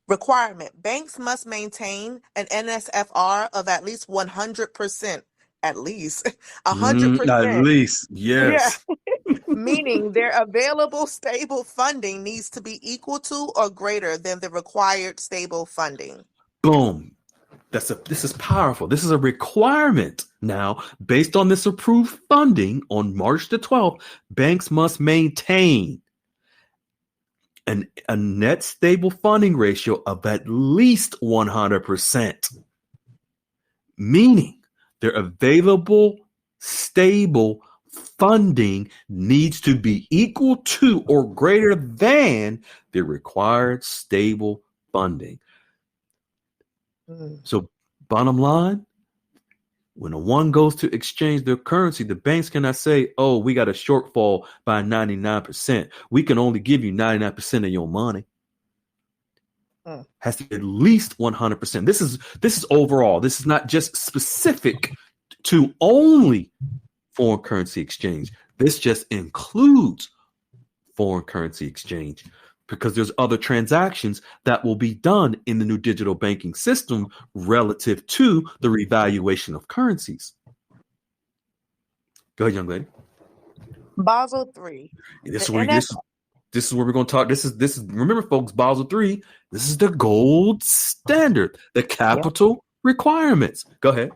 E: Requirement. Banks must maintain an NSFR of at least 100%. At least 100%.
A: At least, yes.
E: Yeah. Meaning their available stable funding needs to be equal to or greater than the required stable funding.
A: Boom. This is powerful. This is a requirement now. Based on this approved funding on March the 12th, banks must maintain a net stable funding ratio of at least 100%. Meaning their available stable funding needs to be equal to or greater than the required stable funding. So bottom line, when one goes to exchange their currency, the banks cannot say, oh, we got a shortfall by 99%. We can only give you 99% of your money. Has to be at least 100%. This is overall. This is not just specific to only foreign currency exchange. This just includes foreign currency exchange, because there's other transactions that will be done in the new digital banking system relative to the revaluation of currencies. Go ahead, young lady.
E: Basel III.
A: This is where we're going to talk. This is remember, folks, Basel III. This is the gold standard, the capital requirements. Go ahead.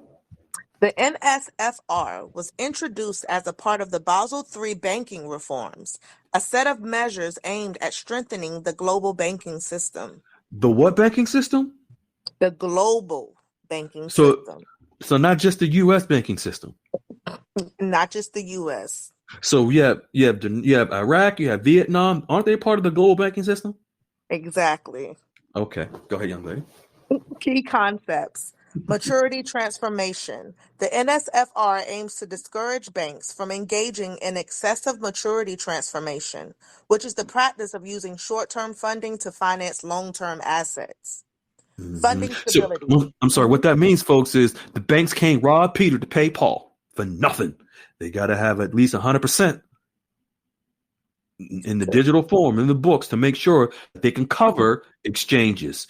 E: The NSFR was introduced as a part of the Basel III banking reforms, a set of measures aimed at strengthening the global banking system.
A: The what banking system?
E: The global banking system.
A: So not just the U.S. banking system.
E: Not just the U.S.
A: So you have Iraq, you have Vietnam. Aren't they part of the global banking system?
E: Exactly.
A: Okay, go ahead, young lady.
E: Key concepts. Maturity transformation. The NSFR aims to discourage banks from engaging in excessive maturity transformation, which is the practice of using short-term funding to finance long-term assets. Funding stability.
A: So, I'm sorry, what that means, folks, is the banks can't rob Peter to pay Paul for nothing. They got to have at least 100% in the digital form, in the books, to make sure that they can cover exchanges.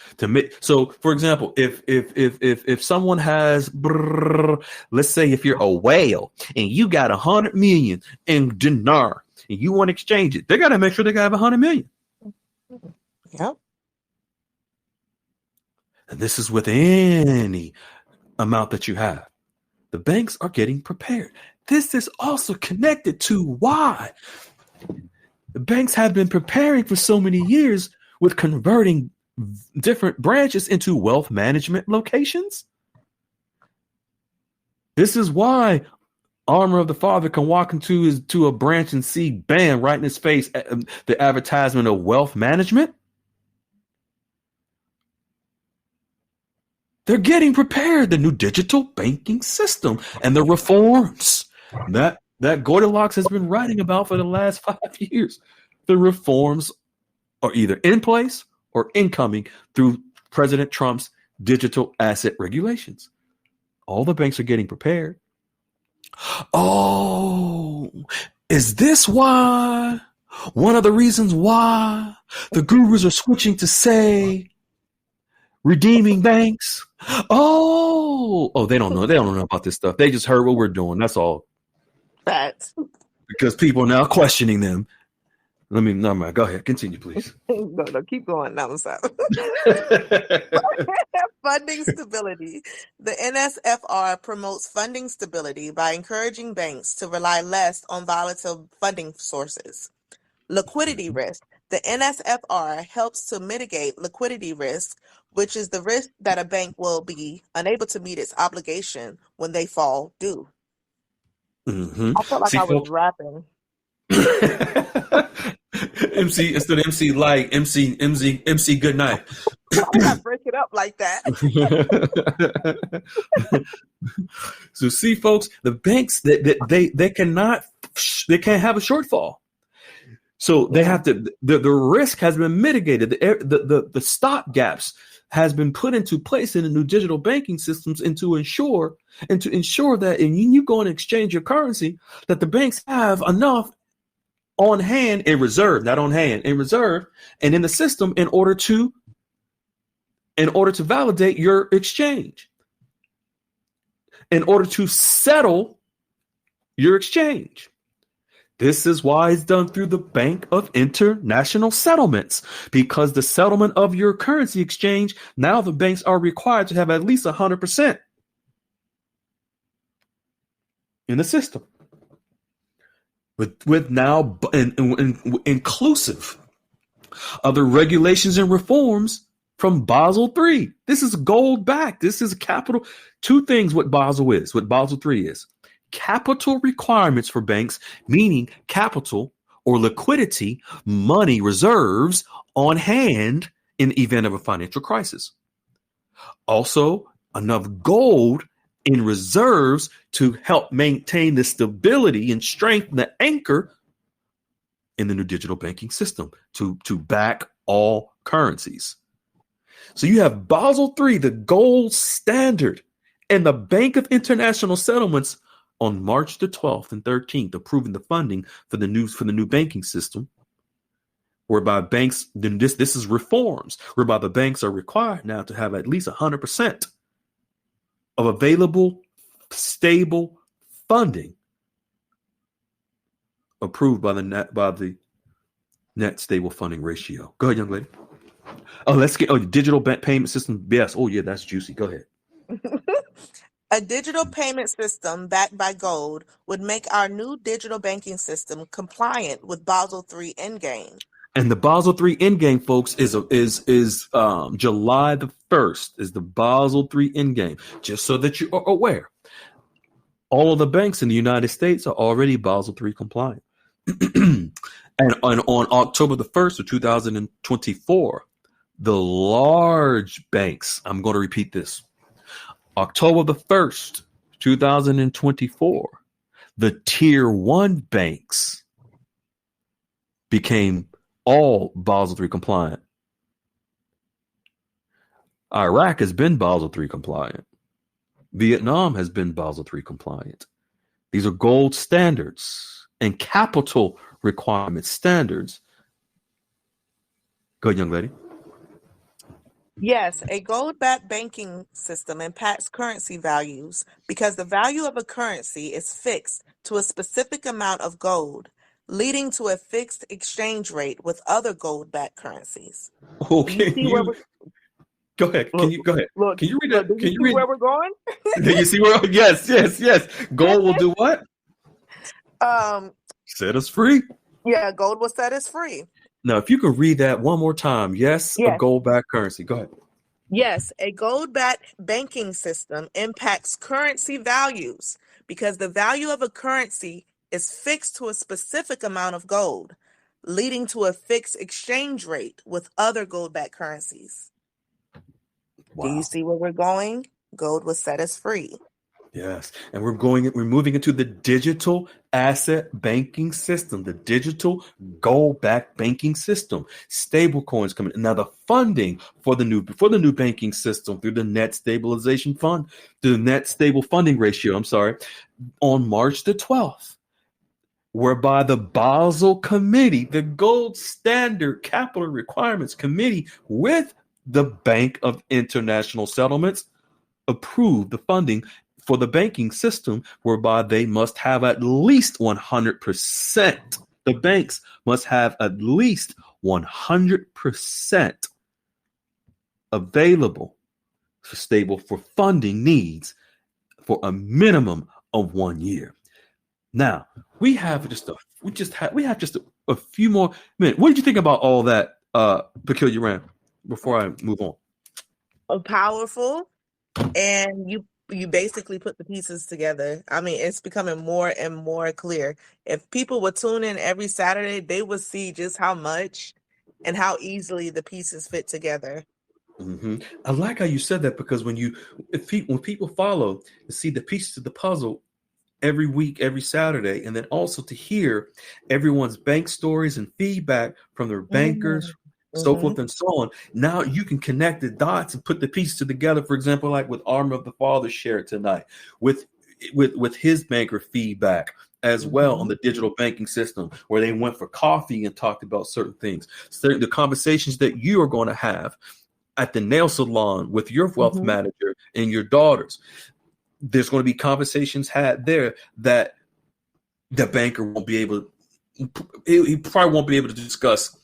A: So, for example, if someone has, let's say, if you're a whale and you got 100 million in dinar and you want to exchange it, they got to make sure they got 100 million.
E: Yep.
A: And this is with any amount that you have. The banks are getting prepared. This is also connected to why the banks have been preparing for so many years with converting different branches into wealth management locations. This is why Armor of the Father can walk into a branch and see, bam, right in his face, the advertisement of wealth management. They're getting prepared, the new digital banking system and the reforms that Goldilocks has been writing about for the last 5 years. The reforms are either in place or incoming through President Trump's digital asset regulations. All the banks are getting prepared. Oh, is this why? One of the reasons why the gurus are switching to say redeeming banks? Oh, they don't know. They don't know about this stuff. They just heard what we're doing. That's all.
E: Facts.
A: Because people are now questioning them. No, man, go ahead. Continue, please.
E: No, keep going. No, I'm sorry. Funding stability. The NSFR promotes funding stability by encouraging banks to rely less on volatile funding sources. Liquidity risk. The NSFR helps to mitigate liquidity risk, which is the risk that a bank will be unable to meet its obligation when they fall due.
A: Mm-hmm.
E: I felt like
A: See,
E: I was
A: folks.
E: rapping.
A: MC instead of MC Light, MC Good Night.
E: Why did I break it up like that?
A: So see, folks, the banks they can't have a shortfall. So they have to. The risk has been mitigated. The stop gaps has been put into place in the new digital banking systems, and to ensure that when you go and exchange your currency, that the banks have enough on hand in reserve, not on hand, in reserve, and in the system in order to validate your exchange, in order to settle your exchange. This is why it's done through the Bank of International Settlements, because the settlement of your currency exchange, now the banks are required to have at least 100% in the system. With now inclusive of the regulations and reforms from Basel III. This is gold back. This is capital. Two things what Basel is, what Basel III is. Capital requirements for banks, meaning capital or liquidity, money reserves on hand in the event of a financial crisis. Also, enough gold in reserves to help maintain the stability and strength and the anchor in the new digital banking system to back all currencies. So you have Basel III, the gold standard, and the Bank of International Settlements on March the 12th and 13th, approving the funding for the new banking system, whereby banks, then this is reforms, whereby the banks are required now to have at least 100% of available stable funding approved by the net stable funding ratio. Go ahead, young lady. Oh, let's get digital payment system. Yes. Oh, yeah, that's juicy. Go ahead.
E: A digital payment system backed by gold would make our new digital banking system compliant with Basel III Endgame.
A: And the Basel III Endgame, folks, is July the 1st is the Basel III Endgame. Just so that you are aware, all of the banks in the United States are already Basel III compliant. And on October the 1st of 2024, the large banks, I'm going to repeat this, October the 1st, 2024, the tier 1 banks became all Basel III compliant. Iraq has been Basel III compliant. Vietnam has been Basel III compliant. These are gold standards and capital requirement standards. Go ahead, young lady.
E: Yes, a gold-backed banking system impacts currency values because the value of a currency is fixed to a specific amount of gold, leading to a fixed exchange rate with other gold-backed currencies.
A: Okay, go ahead. Can you read that?
E: Can you see where we're going?
A: Do you see where? Yes. Gold will do what? Set us free.
E: Yeah, gold will set us free.
A: Now, if you could read that one more time. Yes. A gold-backed currency. Go ahead.
E: Yes, a gold-backed banking system impacts currency values because the value of a currency is fixed to a specific amount of gold, leading to a fixed exchange rate with other gold-backed currencies. Wow. Do you see where we're going? Gold will set us free.
A: Yes. And we're moving into the digital asset banking system, the digital gold-backed banking system. Stable coins coming. Now the funding for the new banking system through the net stabilization fund, the net stable funding ratio, on March the 12th, whereby the Basel Committee, the gold standard capital requirements committee with the Bank of International Settlements approved the funding for the banking system, whereby they must have at least 100%. The banks must have at least 100% available for funding needs for a minimum of 1 year. Now we have just a few more minutes. What did you think about all that, Peculiar Ram? Before I move on,
E: Powerful, and you basically put the pieces together. I mean, it's becoming more and more clear. If people would tune in every Saturday, they would see just how much and how easily the pieces fit together.
A: Mm-hmm. I like how you said that, because when people follow and see the pieces of the puzzle every week, every Saturday, and then also to hear everyone's bank stories and feedback from their bankers, so forth and so on. Now you can connect the dots and put the pieces together. For example, like with Armor of the Father shared tonight, with his banker feedback as well on the digital banking system, where they went for coffee and talked about certain things. So the conversations that you are going to have at the nail salon with your wealth manager and your daughters, there's going to be conversations had there that the banker won't be able to, he probably won't be able to discuss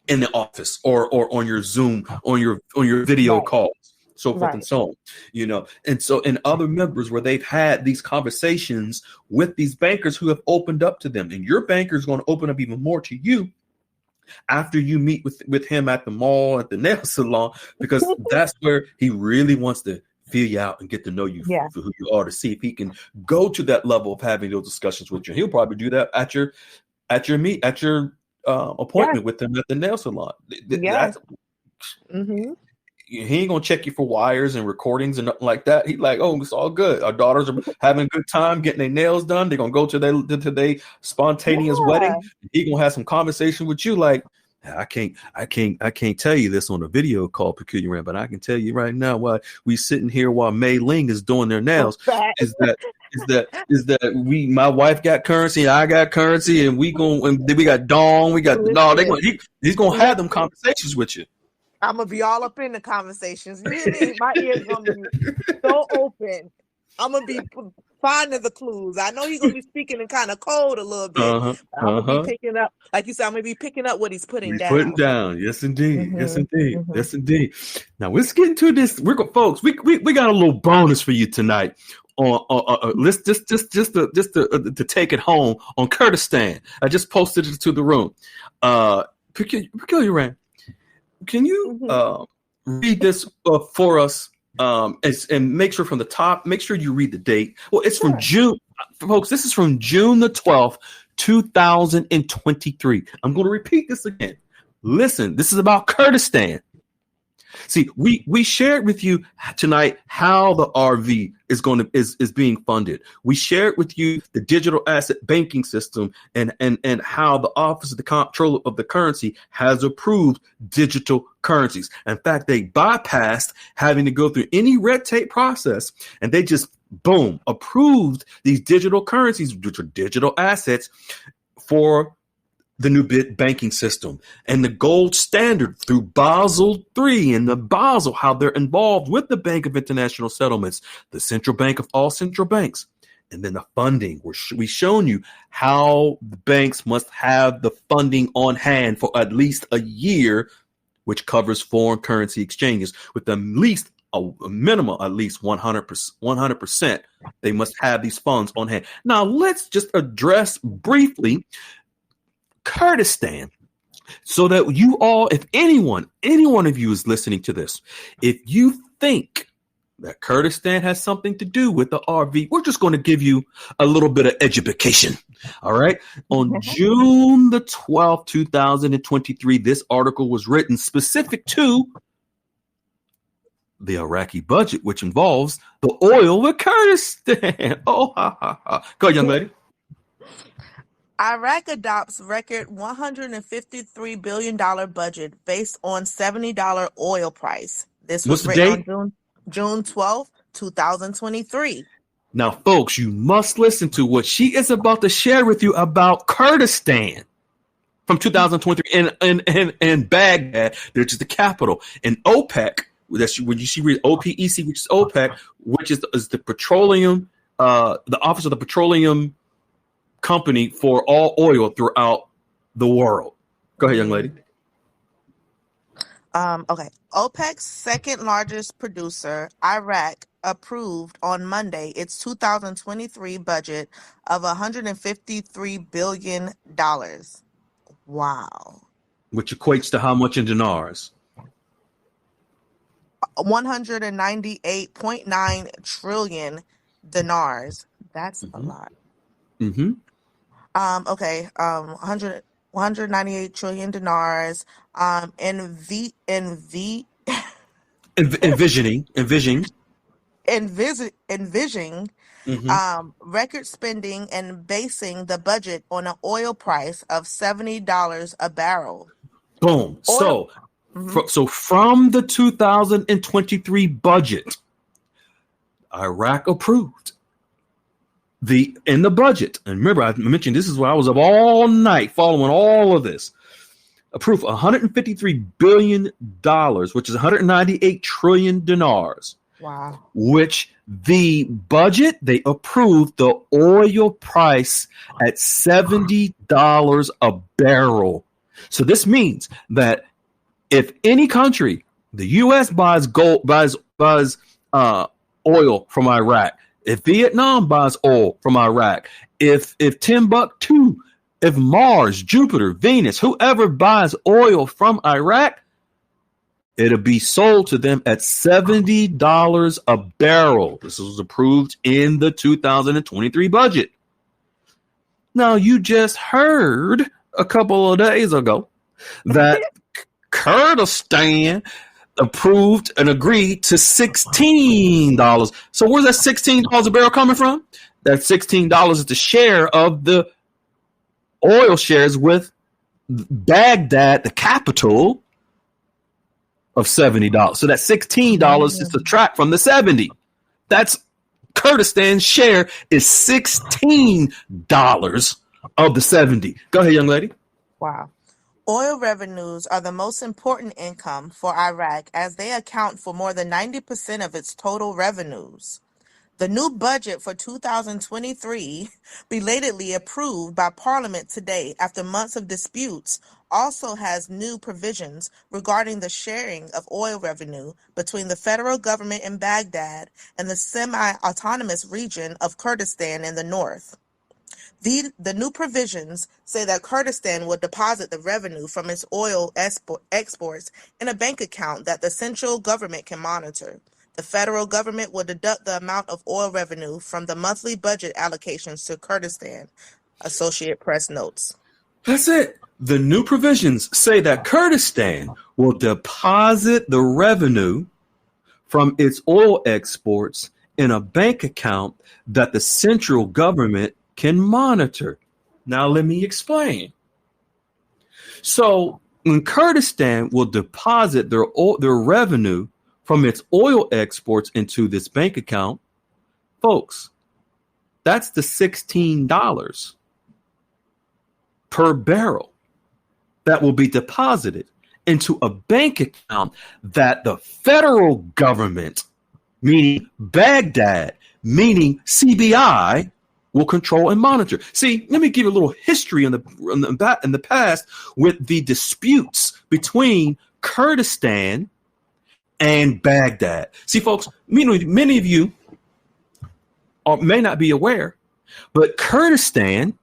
A: in the office or on your Zoom, on your video calls, so forth and so on, and so, and other members where they've had these conversations with these bankers who have opened up to them, and your banker is going to open up even more to you after you meet with him at the mall, at the nail salon, because that's where he really wants to feel you out and get to know you for who you are, to see if he can go to that level of having those discussions with you. He'll probably do that at your appointment with him at the nail salon. He ain't gonna check you for wires and recordings and nothing like that. He's like, oh, it's all good. Our daughters are having a good time getting their nails done. They're gonna go to their spontaneous wedding. He gonna have some conversation with you like, I can't tell you this on a video call, Peculiar Ram, but I can tell you right now while we sitting here while Mei Ling is doing their nails is that my wife got currency, I got currency, and we got Dawn, we got he's gonna have them conversations with you.
E: I'm gonna be all up in the conversations. You hear me? My ears gonna be so open. I'm gonna be finding the clues. I know he's gonna be speaking in kind of code a little bit. I'm gonna be picking up, like you said, I'm gonna be picking up what he's putting down.
A: Yes, indeed. Yes, indeed. Yes, indeed. Now let's get into this. Folks, we got a little bonus for you tonight. Let's just to take it home on Kurdistan. I just posted it to the room. Peculiar Ram, can you read this for us? And make sure from the top, make sure you read the date. Well, it's from June, folks. This is from June the 12th, 2023. I'm going to repeat this again. Listen, this is about Kurdistan. See, we shared with you tonight how the RV is being funded. We shared with you the digital asset banking system and how the Office of the Comptroller of the Currency has approved digital currencies. In fact, they bypassed having to go through any red tape process, and they just approved these digital currencies, which are digital assets, for the new banking system and the gold standard through Basel III and the Basel, how they're involved with the Bank of International Settlements, the central bank of all central banks. And then the funding, we've shown you how the banks must have the funding on hand for at least a year, which covers foreign currency exchanges with at least a minimum, at least 100%. They must have these funds on hand. Now let's just address briefly Kurdistan, so that you all, if any one of you is listening to this, if you think that Kurdistan has something to do with the RV, we're just going to give you a little bit of education. All right. On June the 12th, 2023, this article was written specific to the Iraqi budget, which involves the oil with Kurdistan. Oh, ha, ha, ha. Go, young lady.
E: Iraq adopts record $153 billion budget based on $70 oil price. This was written on June 12th, 2023.
A: Now, folks, you must listen to what she is about to share with you about Kurdistan from 2023 in Baghdad, which is the capital, and OPEC. When you read OPEC, which is OPEC, which is the petroleum, the Office of the Petroleum company for all oil throughout the world. Go ahead, young lady.
E: Okay. OPEC's second largest producer, Iraq, approved on Monday its 2023 budget of $153 billion. Wow.
A: Which equates to how much in dinars?
E: 198.9 trillion dinars. That's a lot.
A: Mm-hmm.
E: Okay. 198 trillion dinars. Envisioning
A: Mm-hmm.
E: record spending and basing the budget on an oil price of $70 a barrel.
A: Boom.
E: Oil.
A: So from the 2023 budget, Iraq approved in the budget. And remember, I mentioned this is where I was up all night following all of this. Approved $153 billion, which is 198 trillion dinars.
E: Wow.
A: Which the budget, they approved the oil price at $70 a barrel. So this means that if any country, the U.S. buys oil from Iraq, if Vietnam buys oil from Iraq, if Timbuktu, if Mars, Jupiter, Venus, whoever buys oil from Iraq, it'll be sold to them at $70 a barrel. This was approved in the 2023 budget. Now, you just heard a couple of days ago that Kurdistan approved and agreed to $16. So where's that $16 a barrel coming from? That $16 is the share of the oil shares with Baghdad, the capital, of $70. So that $16 is subtract from the 70. That's Kurdistan's share is $16 of the 70. Go ahead, young lady.
E: Wow. Oil revenues are the most important income for Iraq as they account for more than 90% of its total revenues. The new budget for 2023, belatedly approved by Parliament today after months of disputes, also has new provisions regarding the sharing of oil revenue between the federal government in Baghdad and the semi-autonomous region of Kurdistan in the north. The new provisions say that Kurdistan will deposit the revenue from its oil exports in a bank account that the central government can monitor. The federal government will deduct the amount of oil revenue from the monthly budget allocations to Kurdistan, Associated Press notes.
A: That's it. The new provisions say that Kurdistan will deposit the revenue from its oil exports in a bank account that the central government can monitor. Now, let me explain. So when Kurdistan will deposit their revenue from its oil exports into this bank account, folks, that's the $16 per barrel that will be deposited into a bank account that the federal government, meaning Baghdad, meaning CBI, will control and monitor. See, let me give you a little history in the past with the disputes between Kurdistan and Baghdad. See, folks, many of you may not be aware, but Kurdistan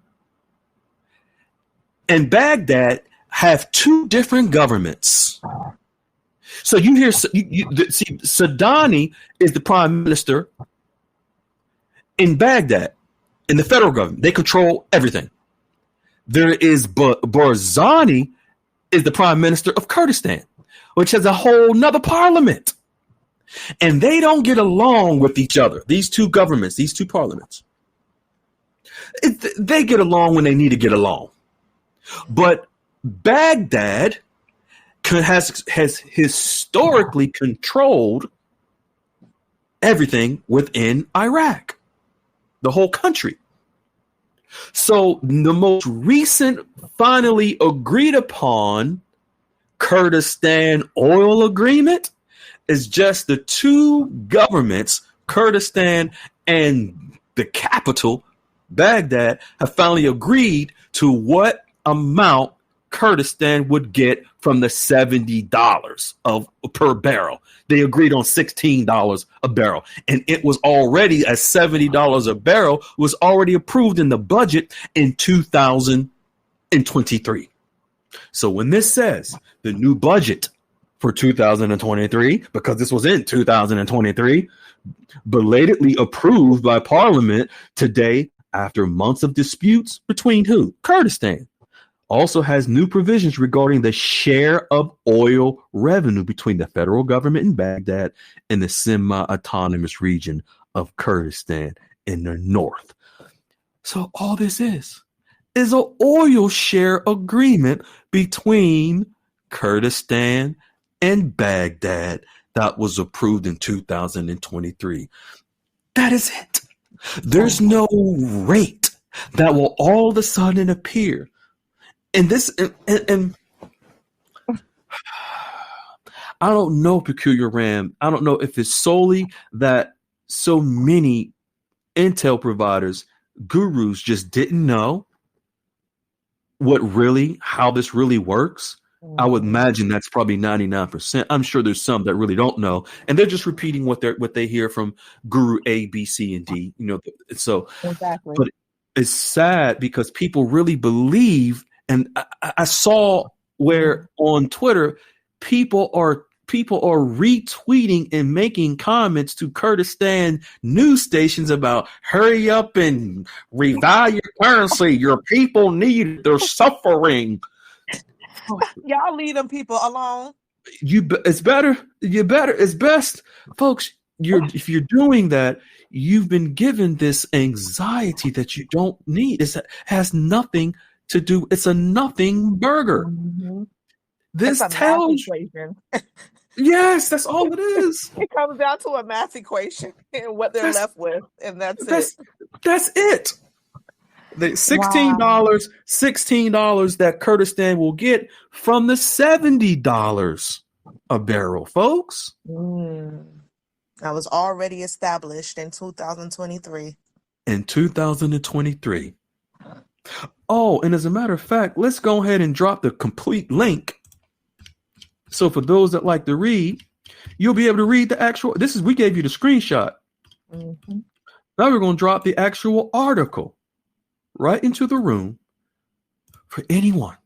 A: and Baghdad have two different governments. So you hear, see, Sadani is the prime minister in Baghdad, in the federal government. They control everything. There is Barzani is the prime minister of Kurdistan, which has a whole nother parliament. And they don't get along with each other. These two governments, these two parliaments. They get along when they need to get along. But Baghdad has historically controlled everything within Iraq, the whole country. So the most recent finally agreed upon Kurdistan oil agreement is just the 2 governments, Kurdistan and the capital, Baghdad have finally agreed to what amount Kurdistan would get from the $70 per barrel. They agreed on $16 a barrel, and it was already at $70 a barrel was already approved in the budget in 2023. So when this says the new budget for 2023, because this was in 2023, belatedly approved by Parliament today after months of disputes between who? Kurdistan. Also has new provisions regarding the share of oil revenue between the federal government in Baghdad and the semi-autonomous region of Kurdistan in the north. So all this is an oil share agreement between Kurdistan and Baghdad that was approved in 2023. That is it. There's no rate that will all of a sudden appear. And this, and I don't know, Peculiar Ram. I don't know if it's solely that so many intel providers, gurus, just didn't know how this really works. I would imagine that's probably 99%. I'm sure there's some that really don't know, and they're just repeating what they hear from Guru A, B, C, and D. So
E: exactly.
A: But it's sad because people really believe. And I saw where on Twitter people are retweeting and making comments to Kurdistan news stations about hurry up and revalue your currency. Your people need it. They're suffering.
E: Y'all leave them people alone.
A: It's best, folks. If you're doing that, you've been given this anxiety that you don't need. It has nothing to do. It's a nothing burger.
E: Mm-hmm.
A: This tells
E: equation.
A: Yes, that's all it is.
E: It comes down to a math equation and what they're left with, and that's it.
A: That's it. The $16 that Kurdistan will get from the $70 a barrel, folks.
E: That was already established in 2023.
A: In 2023. Oh, and as a matter of fact, let's go ahead and drop the complete link. So for those that like to read, you'll be able to read the actual. We gave you the screenshot.
E: Mm-hmm.
A: Now we're going to drop the actual article right into the room for anyone.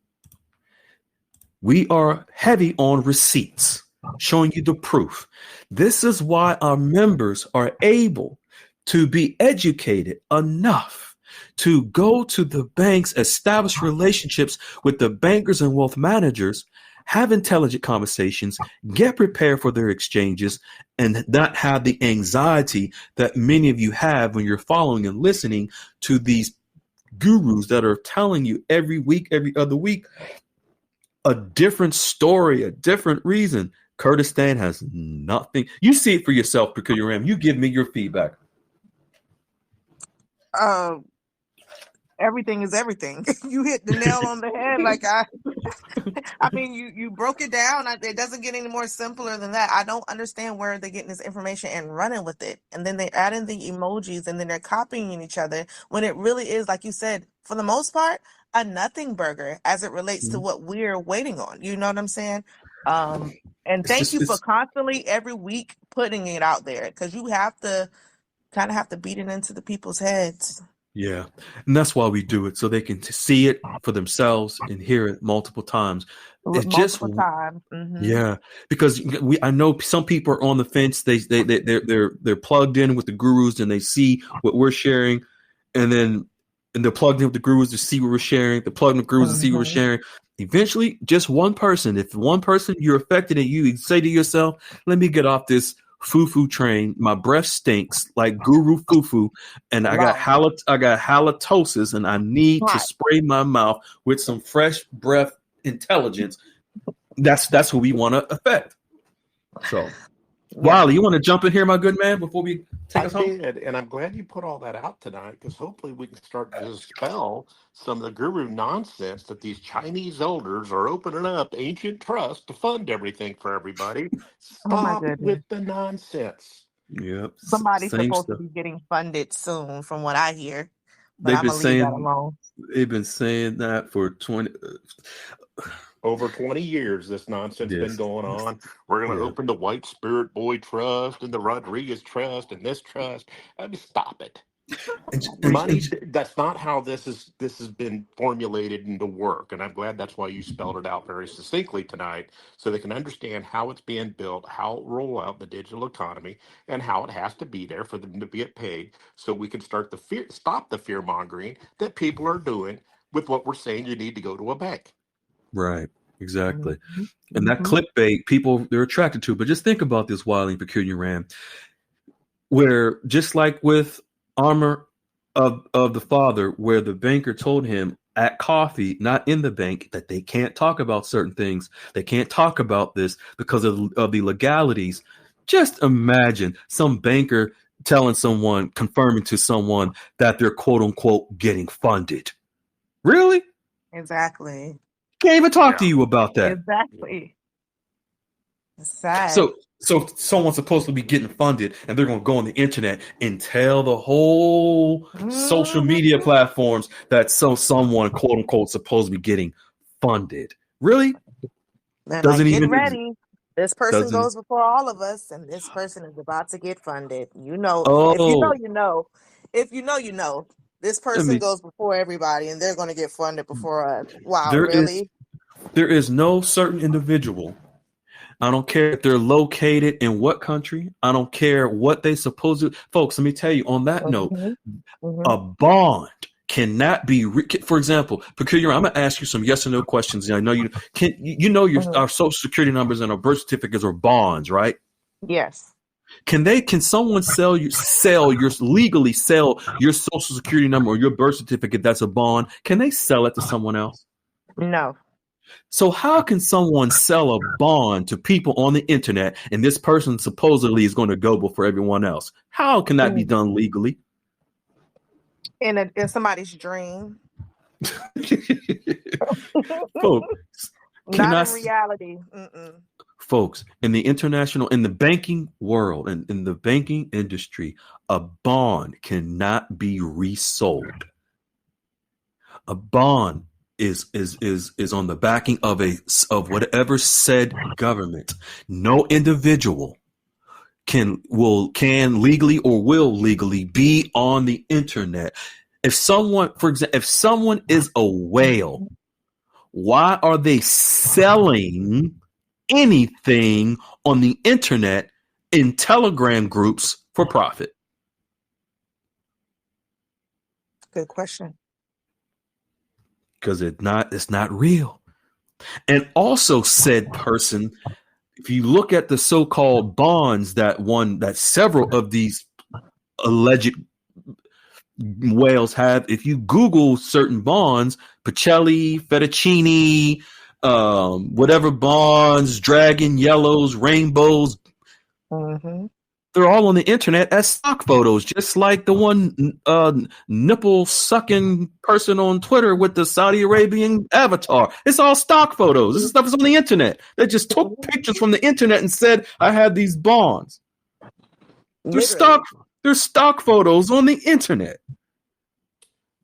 A: We are heavy on receipts, showing you the proof. This is why our members are able to be educated enough to go to the banks, establish relationships with the bankers and wealth managers, have intelligent conversations, get prepared for their exchanges, and not have the anxiety that many of you have when you're following and listening to these gurus that are telling you every week, every other week, a different story, a different reason. Kurdistan has nothing. You see it for yourself, Peculiar Ram. You give me your feedback.
E: Everything is everything. You hit the nail on the head. Like I mean, you broke it down. It doesn't get any more simpler than that. I don't understand where they're getting this information and running with it. And then they add in the emojis and then they're copying each other when it really is, like you said, for the most part, a nothing burger as it relates to what we're waiting on. You know what I'm saying? And thank you for constantly every week putting it out there, because you have to kind of have to beat it into the people's heads.
A: Yeah, and that's why we do it, so they can see it for themselves and hear it multiple times.
E: Mm-hmm.
A: Yeah, because I know some people are on the fence. They're plugged in with the gurus and they see what we're sharing, and they're plugged in with the gurus to see what we're sharing. They're plugged in with the gurus to see what we're sharing. Eventually, just one person. If one person you're affected, and you say to yourself, "Let me get off this foo-foo train. My breath stinks like guru foo-foo, and I got halitosis, and I need to spray my mouth with some fresh breath intelligence." That's who we want to affect. So, Wiley, you want to jump in here, my good man, before we take us home?
C: And I'm glad you put all that out tonight, because hopefully we can start to dispel some of the guru nonsense that these Chinese elders are opening up ancient trusts to fund everything for everybody. Stop with the nonsense.
A: Yep.
E: Somebody's supposed to be getting funded soon, from what I hear. but I'm gonna leave that alone.
A: They've been saying that for 20
C: over 20 years. This nonsense been
A: yes.
C: going on. We're going to
A: Yeah.
C: open the White Spirit Boy Trust and the Rodriguez Trust and this trust. I mean, stop it. Money, that's not how this has been formulated into work, and I'm glad that's why you spelled it out very succinctly tonight, so they can understand how it's being built, how it roll out the digital economy, and how it has to be there for them to get paid, so we can stop the fear mongering that people are doing with what we're saying. You need to go to a bank.
A: Right. Exactly.
E: Mm-hmm.
A: And that clickbait, people, they're attracted to. But just think about this, Wiley and Peculiar Ram, where just like with Armor of the Father, where the banker told him at coffee, not in the bank, that they can't talk about certain things. They can't talk about this because of the legalities. Just imagine some banker telling someone, confirming to someone that they're quote unquote getting funded. Really?
E: Exactly.
A: Can't even talk to you about that.
E: Exactly. It's sad.
A: So someone's supposed to be getting funded, and they're going to go on the internet and tell the whole social media platforms that someone quote unquote supposed to be getting funded. Really?
E: They're
A: Doesn't
E: like, get
A: even
E: ready. This person
A: doesn't.
E: goes before all of us, and this person is about to get funded. You know, if you know,
A: Oh,
E: you know. If you know, you know. This
A: I
E: person
A: mean,
E: goes before everybody, and they're going to get funded before us. Wow,
A: there
E: really?
A: is no certain individual. I don't care if they're located in what country. I don't care what they supposed to. Folks, let me tell you on that note, a bond cannot be. For example, Peculiar, I'm going to ask you some yes or no questions. And I know you can. You know our social security numbers and our birth certificates are bonds, right?
E: Yes.
A: Can someone legally sell your social security number or your birth certificate that's a bond? Can they sell it to someone else?
E: No.
A: So how can someone sell a bond to people on the internet and this person supposedly is going to go before everyone else? How can that be done legally?
E: In somebody's dream.
A: Folks,
E: Not in reality.
A: Folks, in the banking world and in the banking industry, a bond cannot be resold. A bond is on the backing of whatever said government. No individual can legally or will legally be on the internet. If someone, for example, if someone is a whale, why are they selling anything on the internet in Telegram groups for profit?
E: Good question.
A: Because it's not real. And also said person, if you look at the so-called bonds that several of these alleged whales have, if you Google certain bonds, Pacelli, Fettuccine, whatever bonds, dragon, yellows, rainbows, they're all on the internet as stock photos, just like the one nipple sucking person on Twitter with the Saudi Arabian avatar. It's all stock photos. This stuff is on the internet. They just took pictures from the internet and said, I had these bonds. There's stock photos on the internet.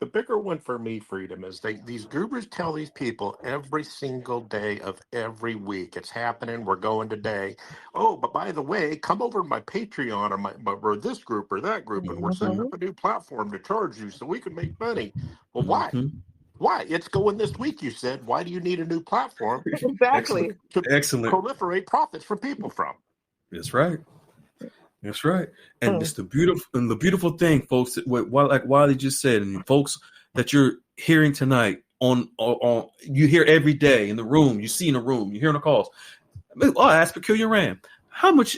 C: The bigger one for me, Freedom, is these gurus tell these people every single day of every week, it's happening, we're going today. Oh, but by the way, come over to my Patreon or this group or that group, and we're setting up a new platform to charge you so we can make money. Well, why? Why? It's going this week, you said. Why do you need a new platform?
E: Exactly.
A: Excellent.
C: Proliferate profits from people from.
A: That's right. That's right. And it's the beautiful thing, folks, like Wiley just said, and folks that you're hearing tonight on you hear every day in the room, you see in the room, you hear on the calls. I'll ask Peculiar Ram, how much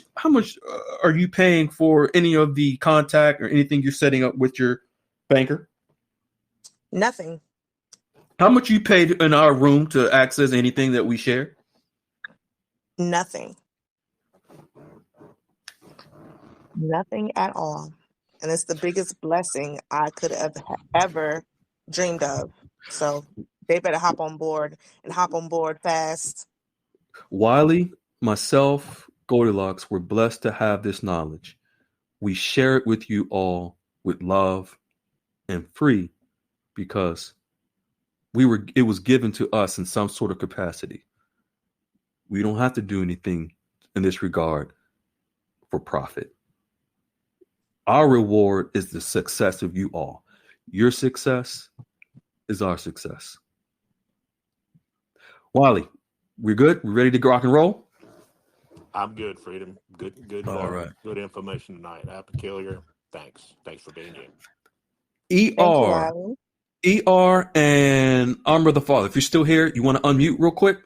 A: are you paying for any of the contact or anything you're setting up with your banker?
E: Nothing.
A: How much you paid in our room to access anything that we share?
E: Nothing. Nothing at all. And it's the biggest blessing I could have ever dreamed of. So they better hop on board and hop on board fast.
A: Wiley, myself, Goldilocks, we're blessed to have this knowledge. We share it with you all with love and free because it was given to us in some sort of capacity. We don't have to do anything in this regard for profit. Our reward is the success of you all. Your success is our success. Wiley, we're good? We ready to rock and roll?
C: I'm good, Freedom. Good,
A: All right.
C: Good information tonight. Peculiar. Thanks for being you.
E: Thank you,
A: ER,
E: Wiley.
A: ER, and Armor of the Father. If you're still here, you want to unmute real quick?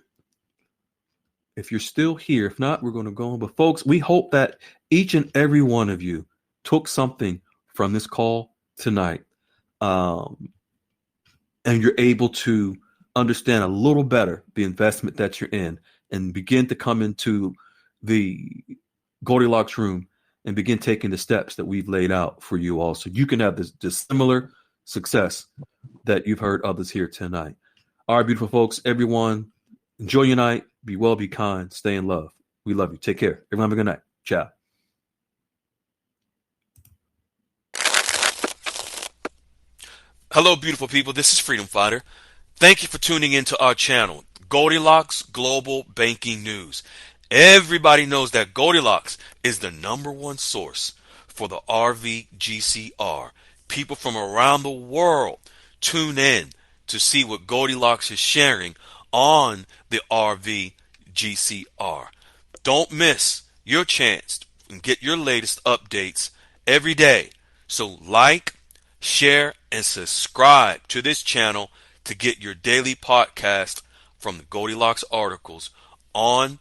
A: If you're still here, if not, we're going to go on. But folks, we hope that each and every one of you took something from this call tonight, and you're able to understand a little better the investment that you're in and begin to come into the Goldilocks room and begin taking the steps that we've laid out for you all so you can have this similar success that you've heard others here tonight. All right, beautiful folks, everyone, enjoy your night. Be well, be kind, stay in love. We love you. Take care. Everyone have a good night. Ciao.
F: Hello, beautiful people. This is Freedom Fighter. Thank you for tuning into our channel, Goldilocks Global Banking News. Everybody knows that Goldilocks is the #1 source for the RV GCR. People from around the world tune in to see what Goldilocks is sharing on the RV GCR. Don't miss your chance and get your latest updates every day. So like, share, and subscribe to this channel to get your daily podcast from the Goldilocks articles on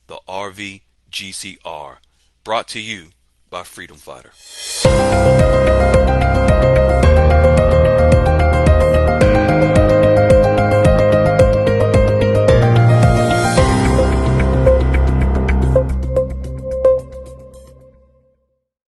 F: the RV GCR. Brought to you by Freedom Fighter.